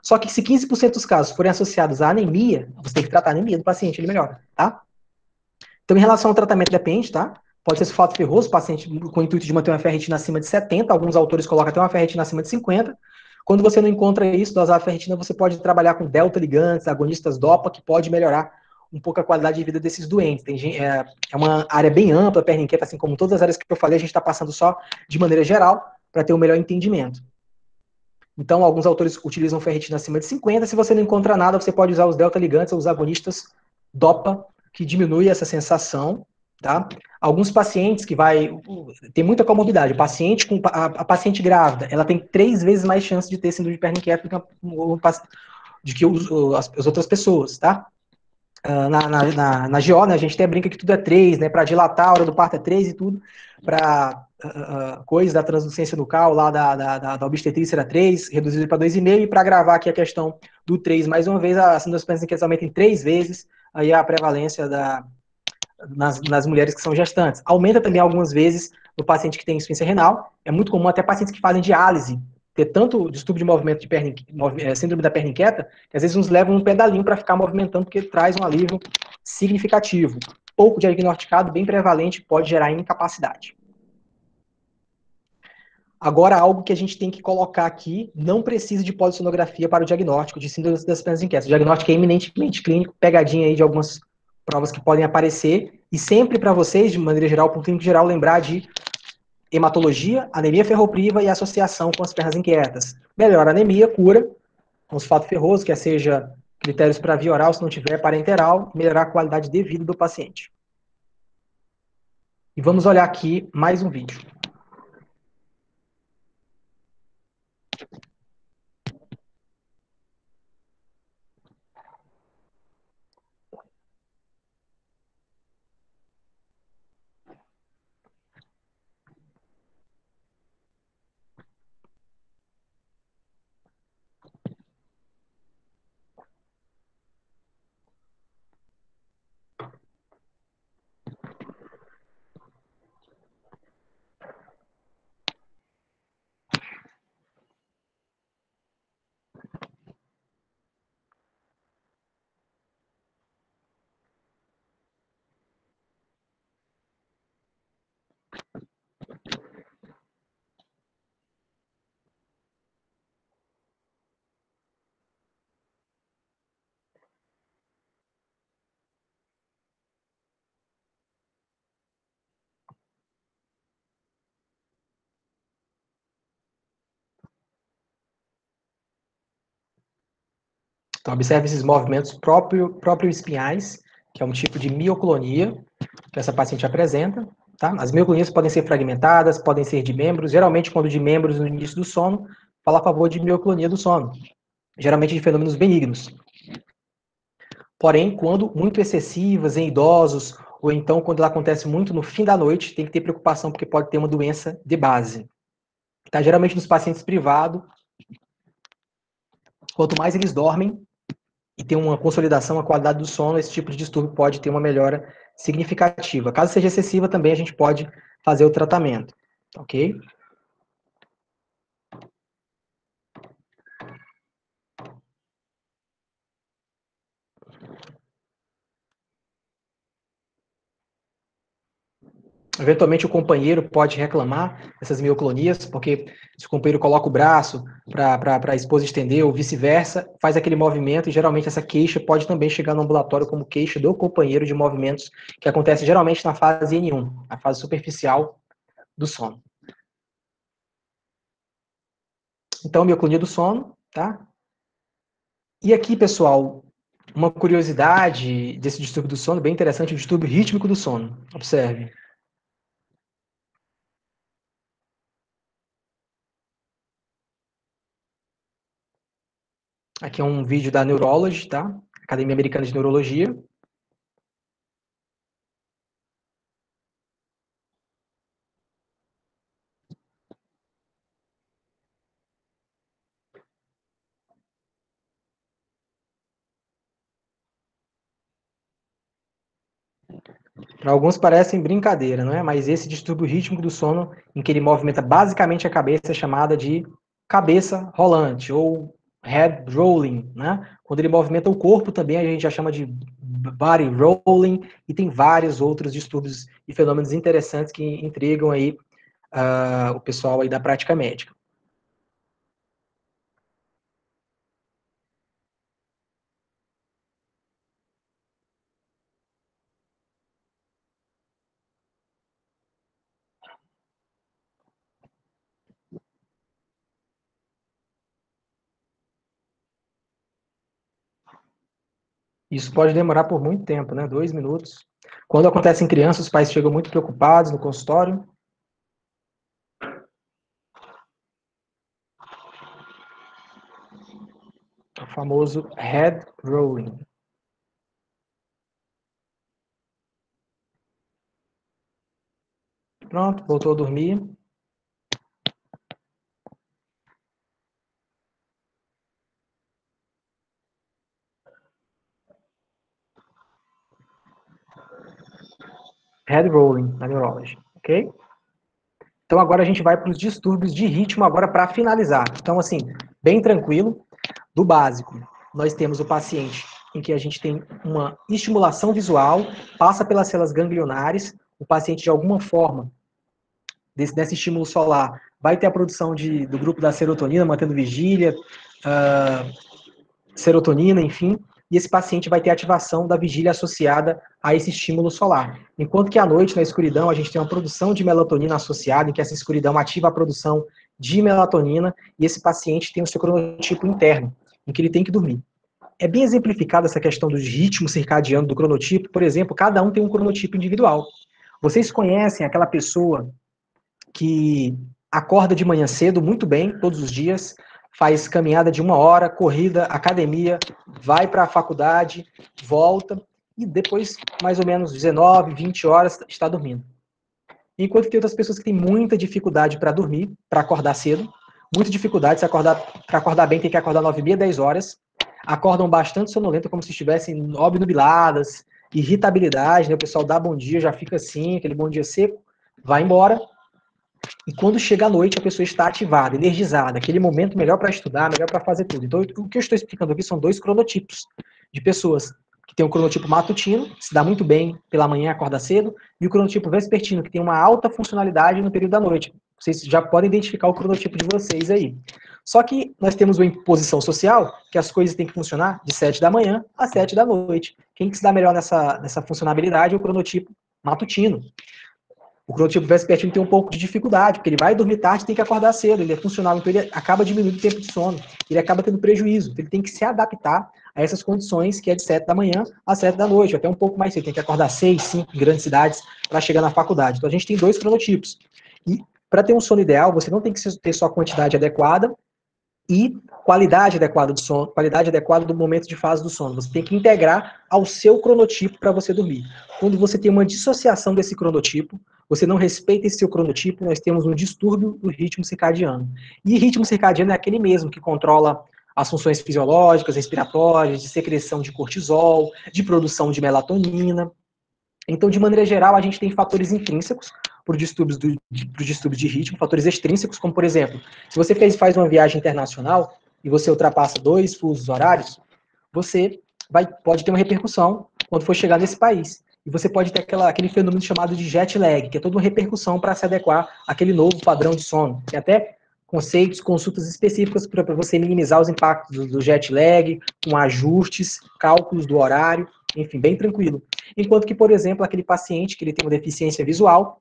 Só que se 15% dos casos forem associados à anemia, você tem que tratar a anemia do paciente, ele melhora, tá? Então, em relação ao tratamento, depende, tá? Pode ser sulfato ferroso, paciente com o intuito de manter uma ferritina acima de 70, alguns autores colocam até uma ferritina acima de 50. Quando você não encontra isso, dosar a ferritina, você pode trabalhar com delta-ligantes, agonistas DOPA, que pode melhorar um pouco a qualidade de vida desses doentes. É uma área bem ampla, perna inquieta, assim como todas as áreas que eu falei, a gente está passando só de maneira geral, para ter um melhor entendimento. Então, alguns autores utilizam ferritina acima de 50, se você não encontra nada, você pode usar os delta-ligantes ou os agonistas DOPA, que diminui essa sensação, tá? Alguns pacientes que tem muita comorbidade, a paciente grávida, ela tem 3 vezes mais chance de ter síndrome de perna inquieta do que as outras pessoas, tá? Na GO, né, a gente até brinca que tudo é 3, né? Para dilatar, a hora do parto é 3 e tudo. Para coisa da translucência nucal, lá da obstetrícia era 3, reduzido para 2,5. E para gravar aqui a questão do 3, mais uma vez, a síndrome das pernas inquietas aumenta em 3 vezes aí a prevalência nas mulheres que são gestantes. Aumenta também algumas vezes no paciente que tem insuficiência renal. É muito comum até pacientes que fazem diálise ter tanto distúrbio de movimento de síndrome da perna inquieta, que às vezes nos levam um pedalinho para ficar movimentando, porque traz um alívio significativo. Pouco diagnosticado, bem prevalente, pode gerar incapacidade. Agora, algo que a gente tem que colocar aqui, não precisa de polissonografia para o diagnóstico de síndrome das pernas inquietas. O diagnóstico é eminentemente clínico, pegadinha aí de algumas provas que podem aparecer, e sempre para vocês, de maneira geral, para o clínico geral, lembrar de hematologia, anemia ferropriva e associação com as pernas inquietas. Melhora a anemia, cura, com sulfato ferroso, quer seja critérios para via oral, se não tiver parenteral, melhorar a qualidade de vida do paciente. E vamos olhar aqui mais um vídeo. Então, observe esses movimentos próprio-espinhais, que é um tipo de mioclonia que essa paciente apresenta. Tá? As mioclonias podem ser fragmentadas, podem ser de membros. Geralmente, quando de membros no início do sono, fala a favor de mioclonia do sono. Geralmente de fenômenos benignos. Porém, quando muito excessivas em idosos, ou então quando ela acontece muito no fim da noite, tem que ter preocupação, porque pode ter uma doença de base. Tá? Geralmente nos pacientes privados, quanto mais eles dormem, e tem uma consolidação, a qualidade do sono, esse tipo de distúrbio pode ter uma melhora significativa. Caso seja excessiva, também a gente pode fazer o tratamento, ok? Eventualmente o companheiro pode reclamar dessas mioclonias, porque se o companheiro coloca o braço para a esposa estender ou vice-versa, faz aquele movimento e geralmente essa queixa pode também chegar no ambulatório como queixa do companheiro de movimentos que acontece geralmente na fase N1, a fase superficial do sono. Então, mioclonia do sono, tá? E aqui, pessoal, uma curiosidade desse distúrbio do sono, bem interessante, o distúrbio rítmico do sono. Observe. Aqui é um vídeo da Neurology, tá? Academia Americana de Neurologia. Para alguns parecem brincadeira, não é? Mas esse distúrbio rítmico do sono, em que ele movimenta basicamente a cabeça, é chamada de cabeça rolante, ou head rolling, né? Quando ele movimenta o corpo também, a gente já chama de body rolling, e tem vários outros distúrbios e fenômenos interessantes que intrigam aí o pessoal aí da prática médica. Isso pode demorar por muito tempo, né? 2 minutos. Quando acontece em crianças, os pais chegam muito preocupados no consultório. O famoso head rolling. Pronto, voltou a dormir. Head rolling na neurology, ok? Então agora a gente vai para os distúrbios de ritmo agora para finalizar. Então assim, bem tranquilo, do básico. Nós temos o paciente em que a gente tem uma estimulação visual, passa pelas células ganglionares, o paciente de alguma forma desse estímulo solar vai ter a produção do grupo da serotonina, mantendo vigília, serotonina, enfim, e esse paciente vai ter ativação da vigília associada a esse estímulo solar. Enquanto que à noite, na escuridão, a gente tem uma produção de melatonina associada, em que essa escuridão ativa a produção de melatonina, e esse paciente tem o seu cronotipo interno, em que ele tem que dormir. É bem exemplificada essa questão do ritmo circadiano do cronotipo, por exemplo, cada um tem um cronotipo individual. Vocês conhecem aquela pessoa que acorda de manhã cedo, muito bem, todos os dias, faz caminhada de 1 hora, corrida, academia, vai para a faculdade, volta, e depois, mais ou menos 19, 20 horas, está dormindo. Enquanto tem outras pessoas que têm muita dificuldade para dormir, para acordar cedo, muita dificuldade, para acordar bem tem que acordar 9h30, 10 horas, acordam bastante sonolentas, como se estivessem obnubiladas, irritabilidade, né? O pessoal dá bom dia, já fica assim, aquele bom dia seco, vai embora, e quando chega a noite, a pessoa está ativada, energizada, aquele momento melhor para estudar, melhor para fazer tudo. Então, o que eu estou explicando aqui são 2 cronotipos de pessoas, que tem o cronotipo matutino, que se dá muito bem pela manhã, acorda cedo, e o cronotipo vespertino, que tem uma alta funcionalidade no período da noite. Vocês já podem identificar o cronotipo de vocês aí. Só que nós temos uma imposição social, que as coisas têm que funcionar de 7 da manhã às 7 da noite. Quem que se dá melhor nessa funcionalidade é o cronotipo matutino. O cronotipo vespertino tem um pouco de dificuldade, porque ele vai dormir tarde e tem que acordar cedo, ele é funcional, então ele acaba diminuindo o tempo de sono, ele acaba tendo prejuízo, então ele tem que se adaptar a essas condições, que é de 7 da manhã às 7 da noite, até um pouco mais cedo, tem que acordar 6, 5 em grandes cidades para chegar na faculdade. Então a gente tem 2 cronotipos. E para ter um sono ideal, você não tem que ter só a quantidade adequada e qualidade adequada do sono, qualidade adequada do momento de fase do sono. Você tem que integrar ao seu cronotipo para você dormir. Quando você tem uma dissociação desse cronotipo, você não respeita esse seu cronotipo, nós temos um distúrbio do ritmo circadiano. E ritmo circadiano é aquele mesmo que controla as funções fisiológicas, respiratórias, de secreção de cortisol, de produção de melatonina. Então, de maneira geral, a gente tem fatores intrínsecos para os distúrbios de ritmo, fatores extrínsecos, como, por exemplo, se você faz uma viagem internacional e você ultrapassa 2 fusos horários, você pode ter uma repercussão quando for chegar nesse país. E você pode ter aquele fenômeno chamado de jet lag, que é toda uma repercussão para se adequar àquele novo padrão de sono. Tem até conceitos, consultas específicas para você minimizar os impactos do jet lag, com ajustes, cálculos do horário, enfim, bem tranquilo. Enquanto que, por exemplo, aquele paciente que ele tem uma deficiência visual,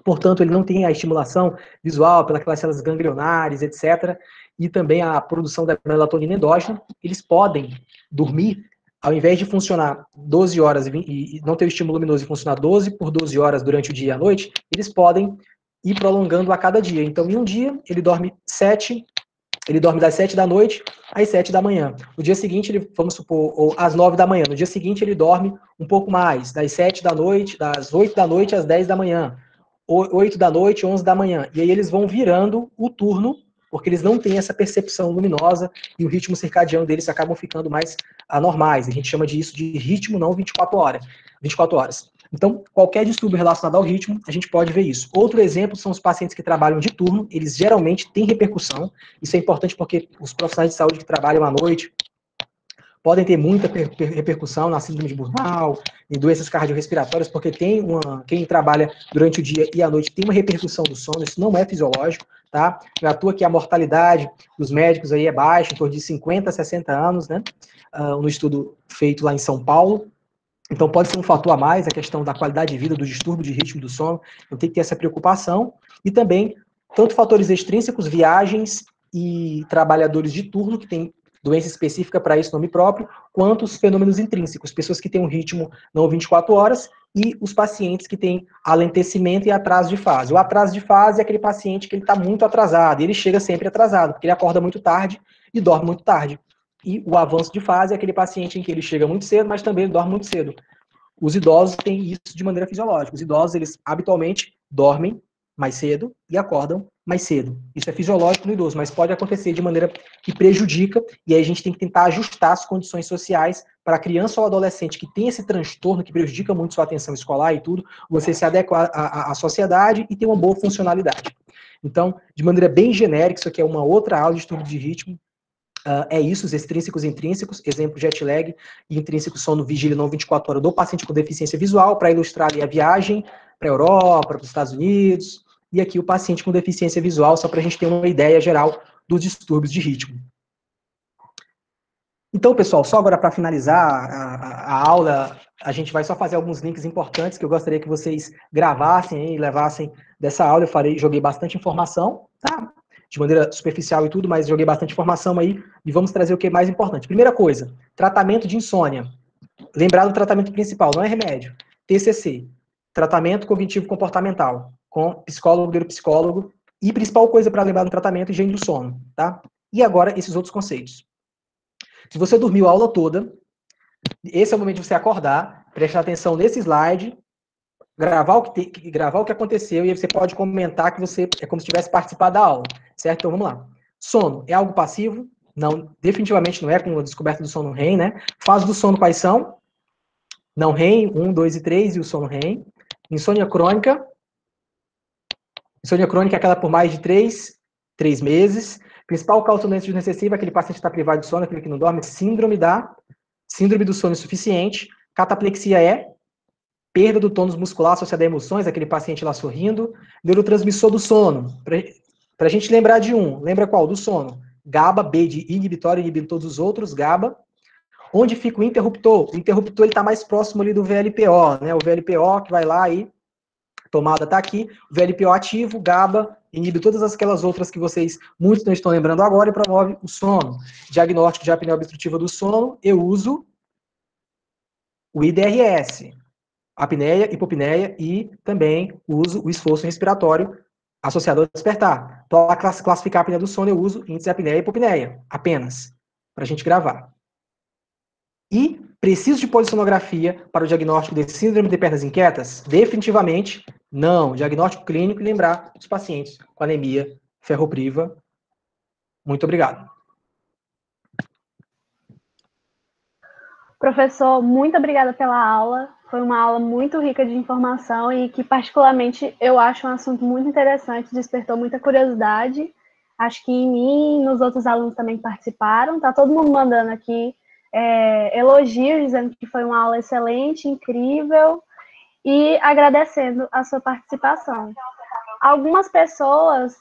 portanto, ele não tem a estimulação visual pelas células ganglionares, etc., e também a produção da melatonina endógena, eles podem dormir, ao invés de funcionar 12 horas e não ter o estímulo luminoso e funcionar 12 por 12 horas durante o dia e a noite, eles podem ir prolongando a cada dia. Então, em um dia, ele dorme das 7 da noite às 7 da manhã. No dia seguinte, ele, vamos supor, ou às 9 da manhã. No dia seguinte, ele dorme um pouco mais, das 7 da noite, das 8 da noite às 10 da manhã. 8 da noite, 11 da manhã. E aí eles vão virando o turno, porque eles não têm essa percepção luminosa e o ritmo circadiano deles acabam ficando mais anormais. A gente chama disso de ritmo não 24 horas. 24 horas. Então, qualquer distúrbio relacionado ao ritmo, a gente pode ver isso. Outro exemplo são os pacientes que trabalham de turno, eles geralmente têm repercussão. Isso é importante porque os profissionais de saúde que trabalham à noite podem ter muita repercussão na síndrome de Burnout, em doenças cardiorrespiratórias, porque quem trabalha durante o dia e à noite tem uma repercussão do sono, isso não é fisiológico, tá? Não é à toa que a mortalidade dos médicos aí é baixa, em torno de 50 a 60 anos, né? No estudo feito lá em São Paulo. Então, pode ser um fator a mais, a questão da qualidade de vida, do distúrbio de ritmo do sono, então tem que ter essa preocupação. E também, tanto fatores extrínsecos, viagens e trabalhadores de turno, que tem doença específica para isso, nome próprio, quanto os fenômenos intrínsecos, pessoas que têm um ritmo não 24 horas, e os pacientes que têm alentecimento e atraso de fase. O atraso de fase é aquele paciente que ele está muito atrasado, e ele chega sempre atrasado, porque ele acorda muito tarde e dorme muito tarde. E o avanço de fase é aquele paciente em que ele chega muito cedo, mas também ele dorme muito cedo. Os idosos têm isso de maneira fisiológica. Os idosos, eles habitualmente dormem mais cedo e acordam mais cedo. Isso é fisiológico no idoso, mas pode acontecer de maneira que prejudica, e aí a gente tem que tentar ajustar as condições sociais para a criança ou adolescente que tem esse transtorno que prejudica muito sua atenção escolar e tudo, você se adequar à sociedade e ter uma boa funcionalidade. Então, de maneira bem genérica, isso aqui é uma outra aula de estudo de ritmo, é isso, os extrínsecos e intrínsecos, exemplo, jet lag e intrínseco sono vigília não 24 horas do paciente com deficiência visual, para ilustrar ali a viagem para a Europa, para os Estados Unidos, e aqui o paciente com deficiência visual, só para a gente ter uma ideia geral dos distúrbios de ritmo. Então, pessoal, só agora para finalizar a aula, a gente vai só fazer alguns links importantes que eu gostaria que vocês gravassem e levassem dessa aula. Eu joguei bastante informação, tá? De maneira superficial e tudo, mas joguei bastante informação aí e vamos trazer o que é mais importante. Primeira coisa, tratamento de insônia. Lembrar do tratamento principal, não é remédio. TCC, tratamento cognitivo comportamental, com psicólogo, neuropsicólogo, e principal coisa para lembrar do tratamento, higiene do sono, tá? E agora, esses outros conceitos. Se você dormiu a aula toda, esse é o momento de você acordar, prestar atenção nesse slide, gravar o que aconteceu, e aí você pode comentar que você é como se tivesse participado da aula, certo? Então, vamos lá. Sono é algo passivo? Não, definitivamente não é, com a descoberta do sono REM, né? Fases do sono quais são? Não REM, 1, 2 e 3, e o sono REM. Insônia crônica. Insônia crônica é aquela por mais de 3 meses. Principal causa de doença desnecessiva, aquele paciente que está privado de sono, aquele que não dorme, síndrome do sono insuficiente. Cataplexia é perda do tônus muscular associada a emoções, aquele paciente lá sorrindo. Neurotransmissor do sono, para a gente lembrar de um, lembra qual? Do sono. GABA, B de inibitório, inibindo todos os outros, GABA. Onde fica o interruptor? O interruptor está mais próximo ali do VLPO, né? O VLPO que vai lá e tomada está aqui, o VLPO ativo, GABA, inibe todas aquelas outras que vocês muitos não estão lembrando agora e promove o sono. Diagnóstico de apneia obstrutiva do sono, eu uso o IDRS, apneia, hipopneia e também uso o esforço respiratório associado ao despertar. Para classificar a apneia do sono, eu uso índice de apneia e hipopneia, apenas, para a gente gravar. E preciso de polissonografia para o diagnóstico de síndrome de pernas inquietas? Definitivamente não. Diagnóstico clínico e lembrar os pacientes com anemia ferropriva. Muito obrigado. Professor, muito obrigada pela aula. Foi uma aula muito rica de informação e que, particularmente, eu acho um assunto muito interessante, despertou muita curiosidade. Acho que em mim e nos outros alunos também participaram. Tá todo mundo mandando aqui elogios, dizendo que foi uma aula excelente, incrível, e agradecendo a sua participação. Algumas pessoas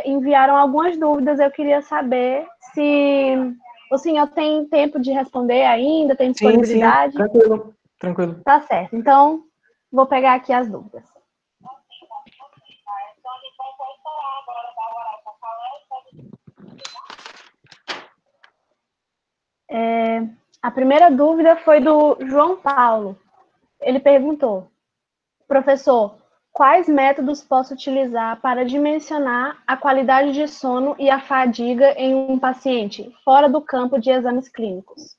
enviaram algumas dúvidas, eu queria saber se o senhor tem tempo de responder ainda, tem disponibilidade? Sim, tranquilo, tranquilo. Tá certo, então vou pegar aqui as dúvidas. A primeira dúvida foi do João Paulo. Ele perguntou: professor, quais métodos posso utilizar para dimensionar a qualidade de sono e a fadiga em um paciente, fora do campo de exames clínicos?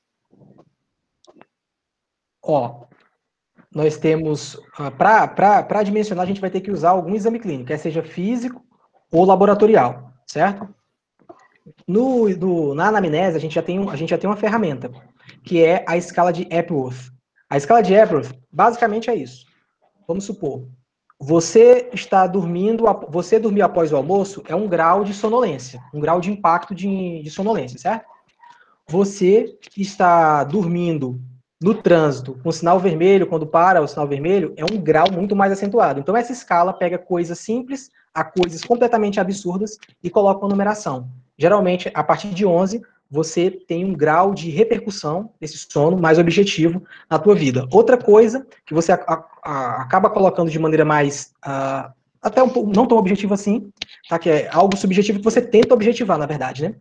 Ó, nós temos, para dimensionar, a gente vai ter que usar algum exame clínico, quer seja físico ou laboratorial, certo? Na anamnese, a gente já tem uma ferramenta, que é a escala de Epworth. A escala de Epworth, basicamente é isso. Vamos supor, você dormiu após o almoço é um grau de sonolência, um grau de impacto de sonolência, certo? Você está dormindo no trânsito com sinal vermelho, quando para o sinal vermelho, é um grau muito mais acentuado. Então, essa escala pega coisas simples a coisas completamente absurdas e coloca uma numeração. Geralmente, a partir de 11, você tem um grau de repercussão desse sono mais objetivo na tua vida. Outra coisa que você acaba colocando de maneira mais, até não tão objetiva assim, tá? Que é algo subjetivo que você tenta objetivar, na verdade, né?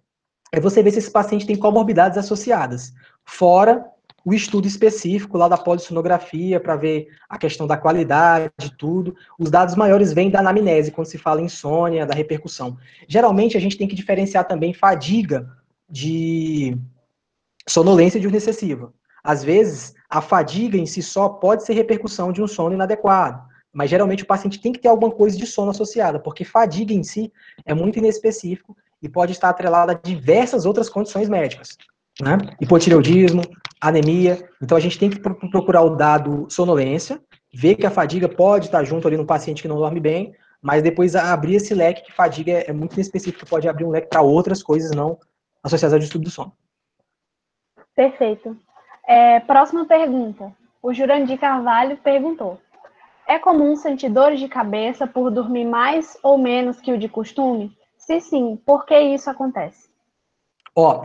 É você ver se esse paciente tem comorbidades associadas, fora o estudo específico lá da polissonografia, para ver a questão da qualidade de tudo. Os dados maiores vêm da anamnese, quando se fala em insônia, da repercussão. Geralmente, a gente tem que diferenciar também fadiga de sonolência diurna excessiva. Às vezes, a fadiga em si só pode ser repercussão de um sono inadequado, mas geralmente o paciente tem que ter alguma coisa de sono associada, porque fadiga em si é muito inespecífico e pode estar atrelada a diversas outras condições médicas, né? Hipotireoidismo, anemia. Então a gente tem que procurar o dado sonolência, ver que a fadiga pode estar junto ali no paciente que não dorme bem, mas depois abrir esse leque, que fadiga é muito inespecífico, pode abrir um leque para outras coisas não associadas ao distúrbio do sono. Perfeito. Próxima pergunta. O Jurandir Carvalho perguntou: é comum sentir dores de cabeça por dormir mais ou menos que o de costume? Se sim, por que isso acontece?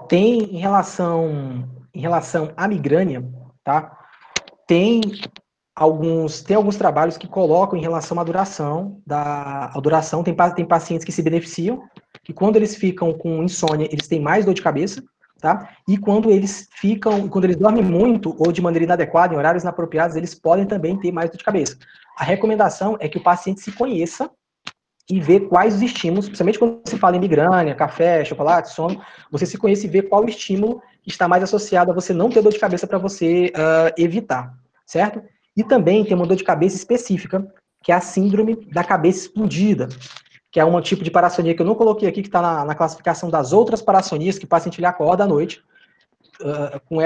Tem em relação à migrânia, tá? Tem alguns trabalhos que colocam em relação à duração tem pacientes que se beneficiam, que quando eles ficam com insônia, eles têm mais dor de cabeça, tá? E quando eles dormem muito ou de maneira inadequada, em horários inapropriados, eles podem também ter mais dor de cabeça. A recomendação é que o paciente se conheça e ver quais os estímulos, principalmente quando se fala em migrânia, café, chocolate, sono, você se conhece e vê qual o estímulo que está mais associado a você não ter dor de cabeça para você evitar, certo? E também tem uma dor de cabeça específica, que é a síndrome da cabeça explodida, que é um tipo de parassonia que eu não coloquei aqui, que está na classificação das outras parassonias, que o paciente ele acorda à noite como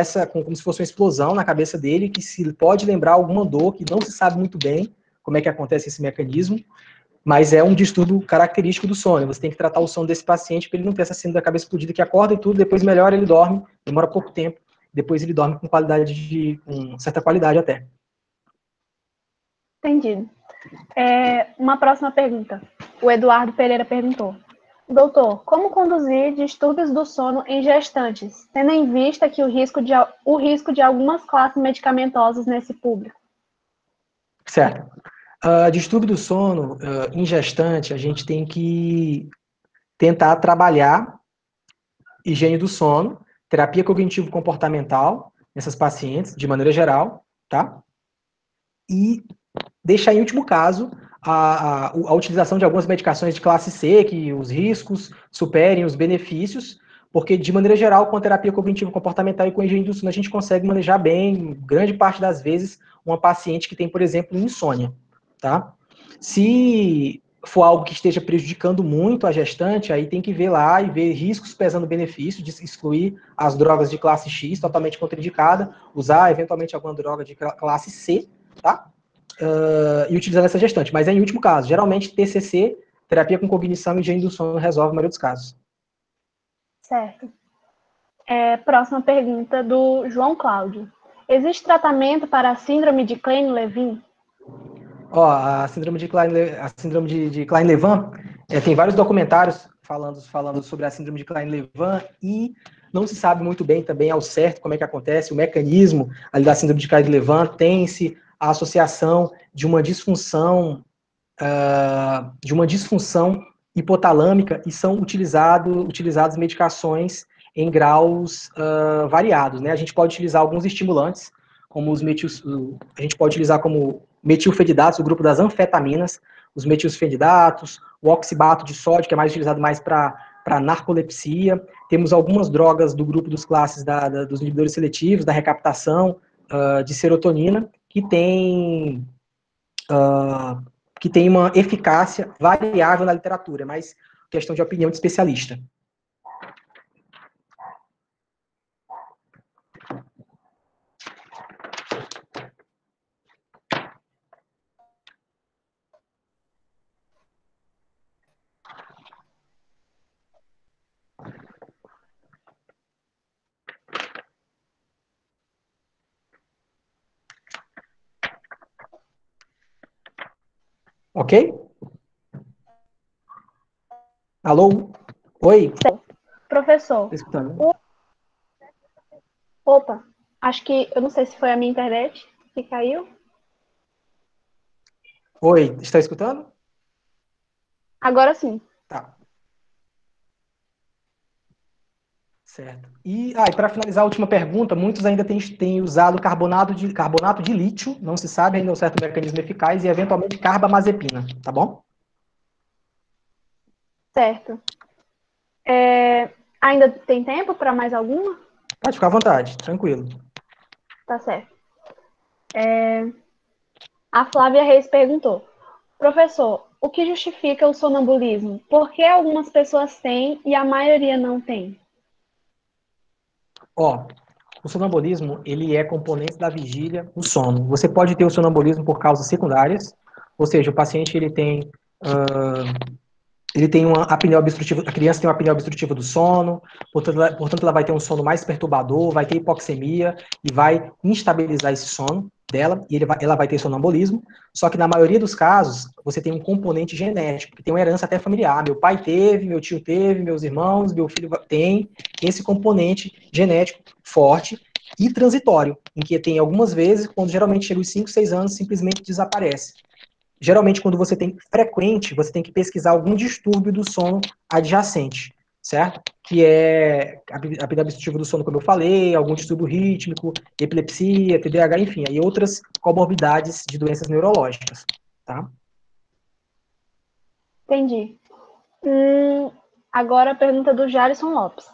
se fosse uma explosão na cabeça dele, que se pode lembrar alguma dor, que não se sabe muito bem como é que acontece esse mecanismo, mas é um distúrbio característico do sono. Você tem que tratar o sono desse paciente para ele não ter essa síndrome da cabeça explodida, que acorda e tudo, depois melhora, ele dorme, demora pouco tempo, depois ele dorme com certa qualidade até. Entendido. Uma próxima pergunta. O Eduardo Pereira perguntou: doutor, como conduzir distúrbios do sono em gestantes, tendo em vista que o risco de algumas classes medicamentosas nesse público? Certo. Distúrbio do sono em gestante, a gente tem que tentar trabalhar higiene do sono, terapia cognitivo-comportamental nessas pacientes, de maneira geral, tá? E deixar em último caso a utilização de algumas medicações de classe C, que os riscos superem os benefícios, porque, de maneira geral, com a terapia cognitivo-comportamental e com a higiene do sono, a gente consegue manejar bem, grande parte das vezes, uma paciente que tem, por exemplo, insônia, tá? Se for algo que esteja prejudicando muito a gestante, aí tem que ver lá e ver riscos pesando benefício, de excluir as drogas de classe X, totalmente contraindicada, usar, eventualmente, alguma droga de classe C, tá? E utilizando essa gestante. Mas é em último caso. Geralmente, TCC, terapia com cognição e higiene do sono, resolve a maioria dos casos. Certo. Próxima pergunta do João Cláudio. Existe tratamento para a síndrome de Klein-Levin? A síndrome de Klein-Levin, tem vários documentários falando sobre a síndrome de Klein-Levin e não se sabe muito bem também ao certo como é que acontece, o mecanismo ali da síndrome de Klein-Levin, tem-se a associação de uma disfunção hipotalâmica e são utilizadas medicações em graus variados, né? A gente pode utilizar alguns estimulantes, como a gente pode utilizar como metilfenidatos, o grupo das anfetaminas, os metilfenidatos, o oxibato de sódio, que é mais utilizado mais para narcolepsia. Temos algumas drogas do grupo dos classes dos inibidores seletivos, da recaptação de serotonina, que tem uma eficácia variável na literatura, mas questão de opinião de especialista. Ok? Alô? Oi? Professor, Tá escutando? opa, acho que, eu não sei se foi a minha internet que caiu. Oi, está escutando? Agora sim. Tá. Certo. E para finalizar a última pergunta, muitos ainda têm usado carbonato de lítio, não se sabe ainda o certo mecanismo eficaz, e eventualmente carbamazepina, tá bom? Certo. Ainda tem tempo para mais alguma? Pode ficar à vontade, tranquilo. Tá certo. A Flávia Reis perguntou: professor, o que justifica o sonambulismo? Por que algumas pessoas têm e a maioria não tem? Ó, o sonambulismo, ele é componente da vigília do sono. Você pode ter o sonambulismo por causas secundárias, ou seja, o paciente ele tem uma apneia obstrutiva, a criança tem uma apneia obstrutiva do sono, portanto ela vai ter um sono mais perturbador, vai ter hipoxemia e vai instabilizar esse sono dela, e ela vai ter sonambulismo, só que na maioria dos casos, você tem um componente genético, que tem uma herança até familiar. Meu pai teve, meu tio teve, meus irmãos, meu filho tem esse componente genético forte e transitório, em que tem algumas vezes, quando geralmente chega aos 5, 6 anos, simplesmente desaparece. Geralmente, quando você tem frequente, você tem que pesquisar algum distúrbio do sono adjacente, certo? Que é a apneia obstrutiva do sono, como eu falei, algum distúrbio rítmico, epilepsia, TDAH, enfim, e outras comorbidades de doenças neurológicas, tá? Entendi. Agora a pergunta do Jarison Lopes.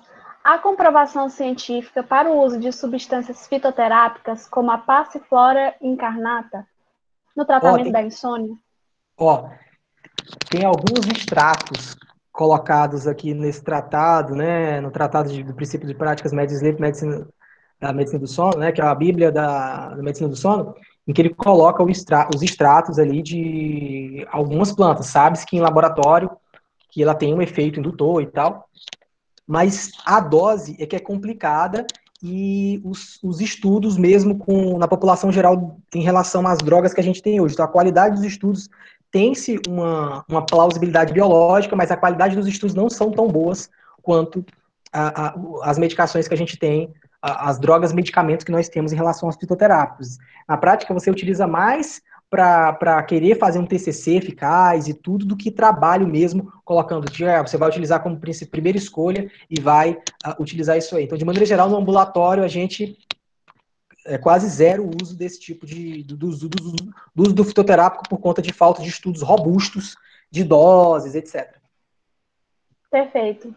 Há comprovação científica para o uso de substâncias fitoterápicas como a Passiflora incarnata no Ó, tratamento da insônia? ó, tem alguns extratos colocados aqui nesse tratado, né, no Tratado do Princípio de Práticas Médicas Sleep, da Medicina do Sono, né, que é a Bíblia da Medicina do Sono, em que ele coloca os extratos ali de algumas plantas. Sabe-se que em laboratório que ela tem um efeito indutor e tal, mas a dose é que é complicada e os estudos mesmo na população geral em relação às drogas que a gente tem hoje. Então, a qualidade dos estudos tem-se uma plausibilidade biológica, mas a qualidade dos estudos não são tão boas quanto as medicações que a gente tem, as drogas, medicamentos que nós temos em relação aos fitoterápicos. Na prática, você utiliza mais para querer fazer um TCC eficaz e tudo, do que trabalho mesmo, colocando, você vai utilizar como primeira escolha e vai utilizar isso aí. Então, de maneira geral, no ambulatório, a gente é quase zero o uso desse tipo do uso do fitoterápico por conta de falta de estudos robustos, de doses, etc. Perfeito.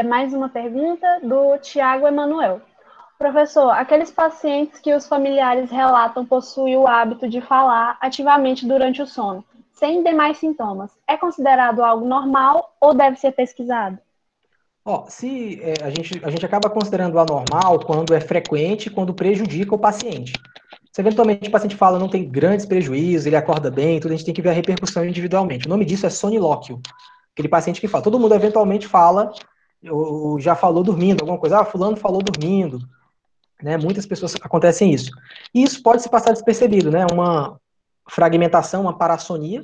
Mais uma pergunta do Tiago Emanuel. Professor, aqueles pacientes que os familiares relatam possuem o hábito de falar ativamente durante o sono, sem demais sintomas, é considerado algo normal ou deve ser pesquisado? A gente acaba considerando anormal quando é frequente e quando prejudica o paciente. Se eventualmente o paciente fala não tem grandes prejuízos, ele acorda bem, tudo, a gente tem que ver a repercussão individualmente. O nome disso é sonilóquio. Aquele paciente que fala. Todo mundo eventualmente fala, ou já falou dormindo, alguma coisa. Fulano falou dormindo. Né? Muitas pessoas acontecem isso. E isso pode se passar despercebido, né? Uma fragmentação, uma parassonia,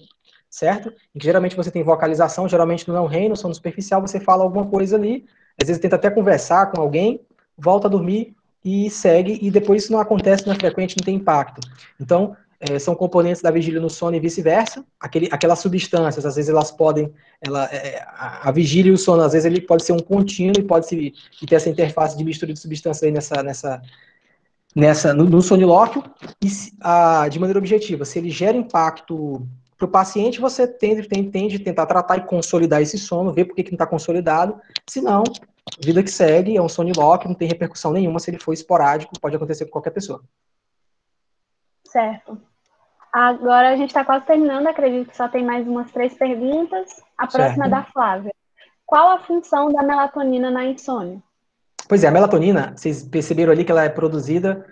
certo? Em que geralmente você tem vocalização, geralmente no não REM, no sono superficial, você fala alguma coisa ali, às vezes tenta até conversar com alguém, volta a dormir e segue, e depois isso não acontece, não é frequente, não tem impacto. Então, são componentes da vigília no sono e vice-versa. Aquelas substâncias, às vezes elas podem, a vigília e o sono, às vezes ele pode ser um contínuo e ter essa interface de mistura de substâncias aí no sonilóquio, e de maneira objetiva, se ele gera impacto para o paciente, você tende a tentar tratar e consolidar esse sono, ver por que não está consolidado, se não, vida que segue, é um sonilóquio, não tem repercussão nenhuma, se ele for esporádico, pode acontecer com qualquer pessoa. Certo. Agora a gente está quase terminando, acredito que só tem mais umas 3 perguntas. A próxima é da Flávia. Qual a função da melatonina na insônia? Pois é, a melatonina, vocês perceberam ali que ela é produzida,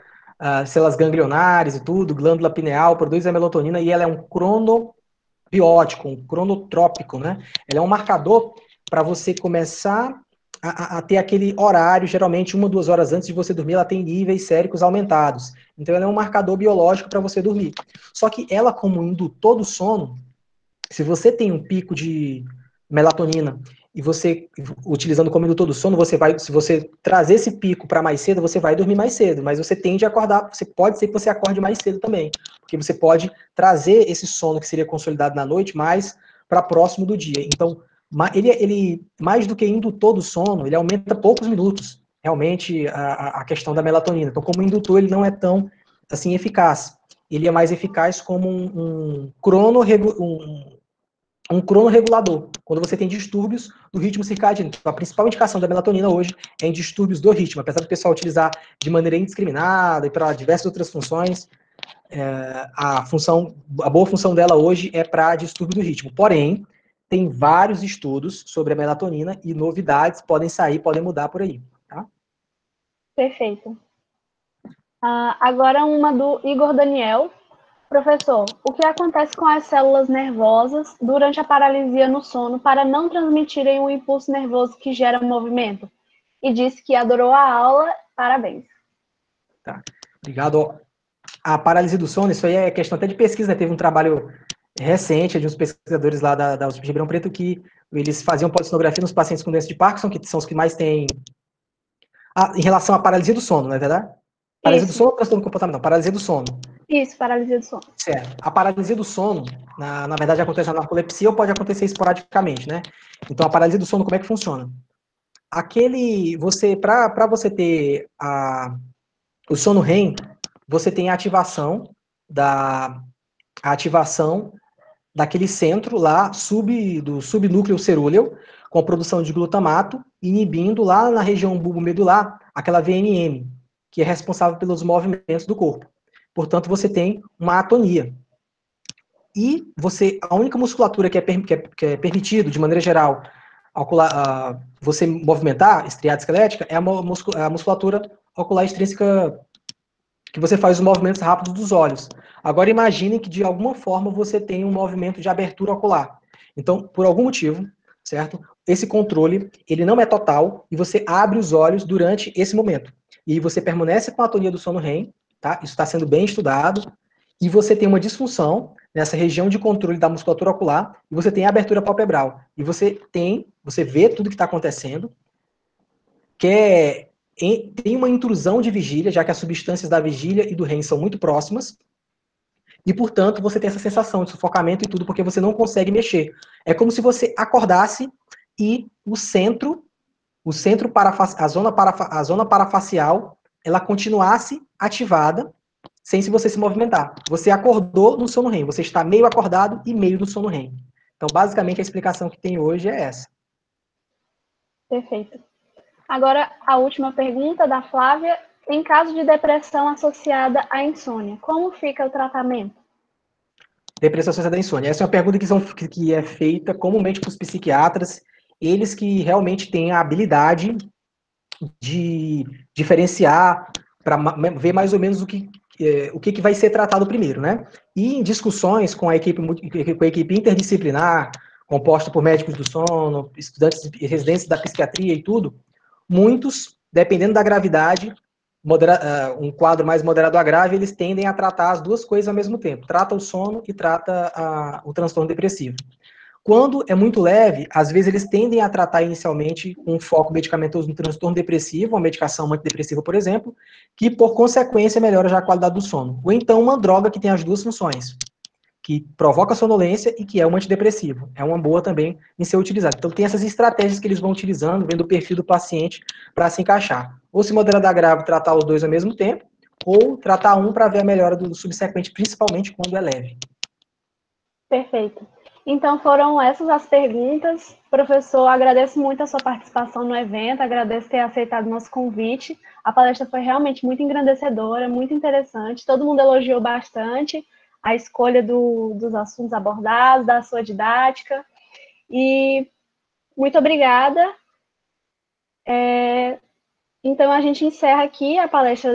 células ganglionares e tudo, glândula pineal produz a melatonina e ela é um cronobiótico, um cronotrópico, né? Ela é um marcador para você começar a ter aquele horário, geralmente 1 ou 2 horas antes de você dormir, ela tem níveis séricos aumentados. Então ela é um marcador biológico para você dormir. Só que ela, como indutor do sono, se você tem um pico de melatonina e você, utilizando como indutor do sono, se você trazer esse pico para mais cedo, você vai dormir mais cedo, mas você tende a acordar, pode ser que você acorde mais cedo também, porque você pode trazer esse sono que seria consolidado na noite mais para próximo do dia. Então, ele mais do que indutor do sono, ele aumenta poucos minutos, realmente, a questão da melatonina. Então, como indutor, ele não é tão, assim, eficaz. Ele é mais eficaz como um cronorregulador, quando você tem distúrbios do ritmo circadiano. Então, a principal indicação da melatonina hoje é em distúrbios do ritmo, apesar do pessoal utilizar de maneira indiscriminada e para diversas outras funções, a boa função dela hoje é para distúrbio do ritmo. Porém, tem vários estudos sobre a melatonina e novidades podem mudar por aí. Tá? Perfeito. Agora uma do Igor Daniel. Professor, o que acontece com as células nervosas durante a paralisia no sono para não transmitirem o impulso nervoso que gera movimento? E disse que adorou a aula, parabéns. Tá. Obrigado. A paralisia do sono, isso aí é questão até de pesquisa, né? Teve um trabalho recente de uns pesquisadores lá da USP de Ribeirão Preto que eles faziam polissonografia nos pacientes com doença de Parkinson, que são os que mais têm... em relação à paralisia do sono, não é verdade? Paralisia do sono ou transtorno comportamental? Paralisia do sono. Isso, paralisia do sono. Certo. A paralisia do sono, na verdade, acontece na narcolepsia ou pode acontecer esporadicamente, né? Então, a paralisia do sono, como é que funciona? Para você ter o sono REM, você tem a ativação daquele centro lá, do subnúcleo cerúleo, com a produção de glutamato, inibindo lá na região bulbomedular aquela VNM, que é responsável pelos movimentos do corpo. Portanto, você tem uma atonia. E a única musculatura que é permitido, de maneira geral, você movimentar, estriada esquelética, é a musculatura ocular extrínseca, que você faz os movimentos rápidos dos olhos. Agora imagine que de alguma forma você tem um movimento de abertura ocular. Então, por algum motivo, certo? Esse controle, ele não é total e você abre os olhos durante esse momento. E você permanece com a atonia do sono REM, tá? Isso está sendo bem estudado. E você tem uma disfunção nessa região de controle da musculatura ocular e você tem a abertura palpebral. E você vê tudo que está acontecendo, tem uma intrusão de vigília, já que as substâncias da vigília e do REM são muito próximas, e, portanto, você tem essa sensação de sufocamento e tudo, porque você não consegue mexer. É como se você acordasse e a zona parafacial, ela continuasse ativada, sem se você se movimentar. Você acordou no sono REM, você está meio acordado e meio no sono REM. Então, basicamente, a explicação que tem hoje é essa. Perfeito. Agora, a última pergunta da Flávia. Em caso de depressão associada à insônia, como fica o tratamento? Depressão associada à insônia. Essa é uma pergunta que é feita comumente para os psiquiatras, eles que realmente têm a habilidade de diferenciar, para ver mais ou menos o que vai ser tratado primeiro, né? E em discussões com a equipe interdisciplinar, composta por médicos do sono, estudantes e residentes da psiquiatria e tudo, muitos, dependendo da gravidade, um quadro mais moderado a grave, eles tendem a tratar as duas coisas ao mesmo tempo. Trata o sono e trata o transtorno depressivo. Quando é muito leve, às vezes eles tendem a tratar inicialmente com foco medicamentoso no transtorno depressivo, uma medicação antidepressiva, por exemplo, que por consequência melhora já a qualidade do sono. Ou então uma droga que tem as duas funções, que provoca sonolência e que é um antidepressivo. É uma boa também em ser utilizada. Então tem essas estratégias que eles vão utilizando, vendo o perfil do paciente para se encaixar. Ou se moderada grave, tratar os dois ao mesmo tempo, ou tratar um para ver a melhora do subsequente, principalmente quando é leve. Perfeito. Então foram essas as perguntas. Professor, agradeço muito a sua participação no evento, agradeço ter aceitado o nosso convite. A palestra foi realmente muito engrandecedora, muito interessante, todo mundo elogiou bastante a escolha dos assuntos abordados, da sua didática, e muito obrigada. Então a gente encerra aqui a palestra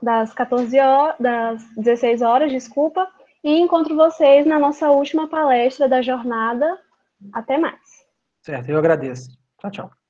das 14 horas, das 16 horas, desculpa, e encontro vocês na nossa última palestra da jornada. Até mais. Certo, eu agradeço. Tchau, tchau.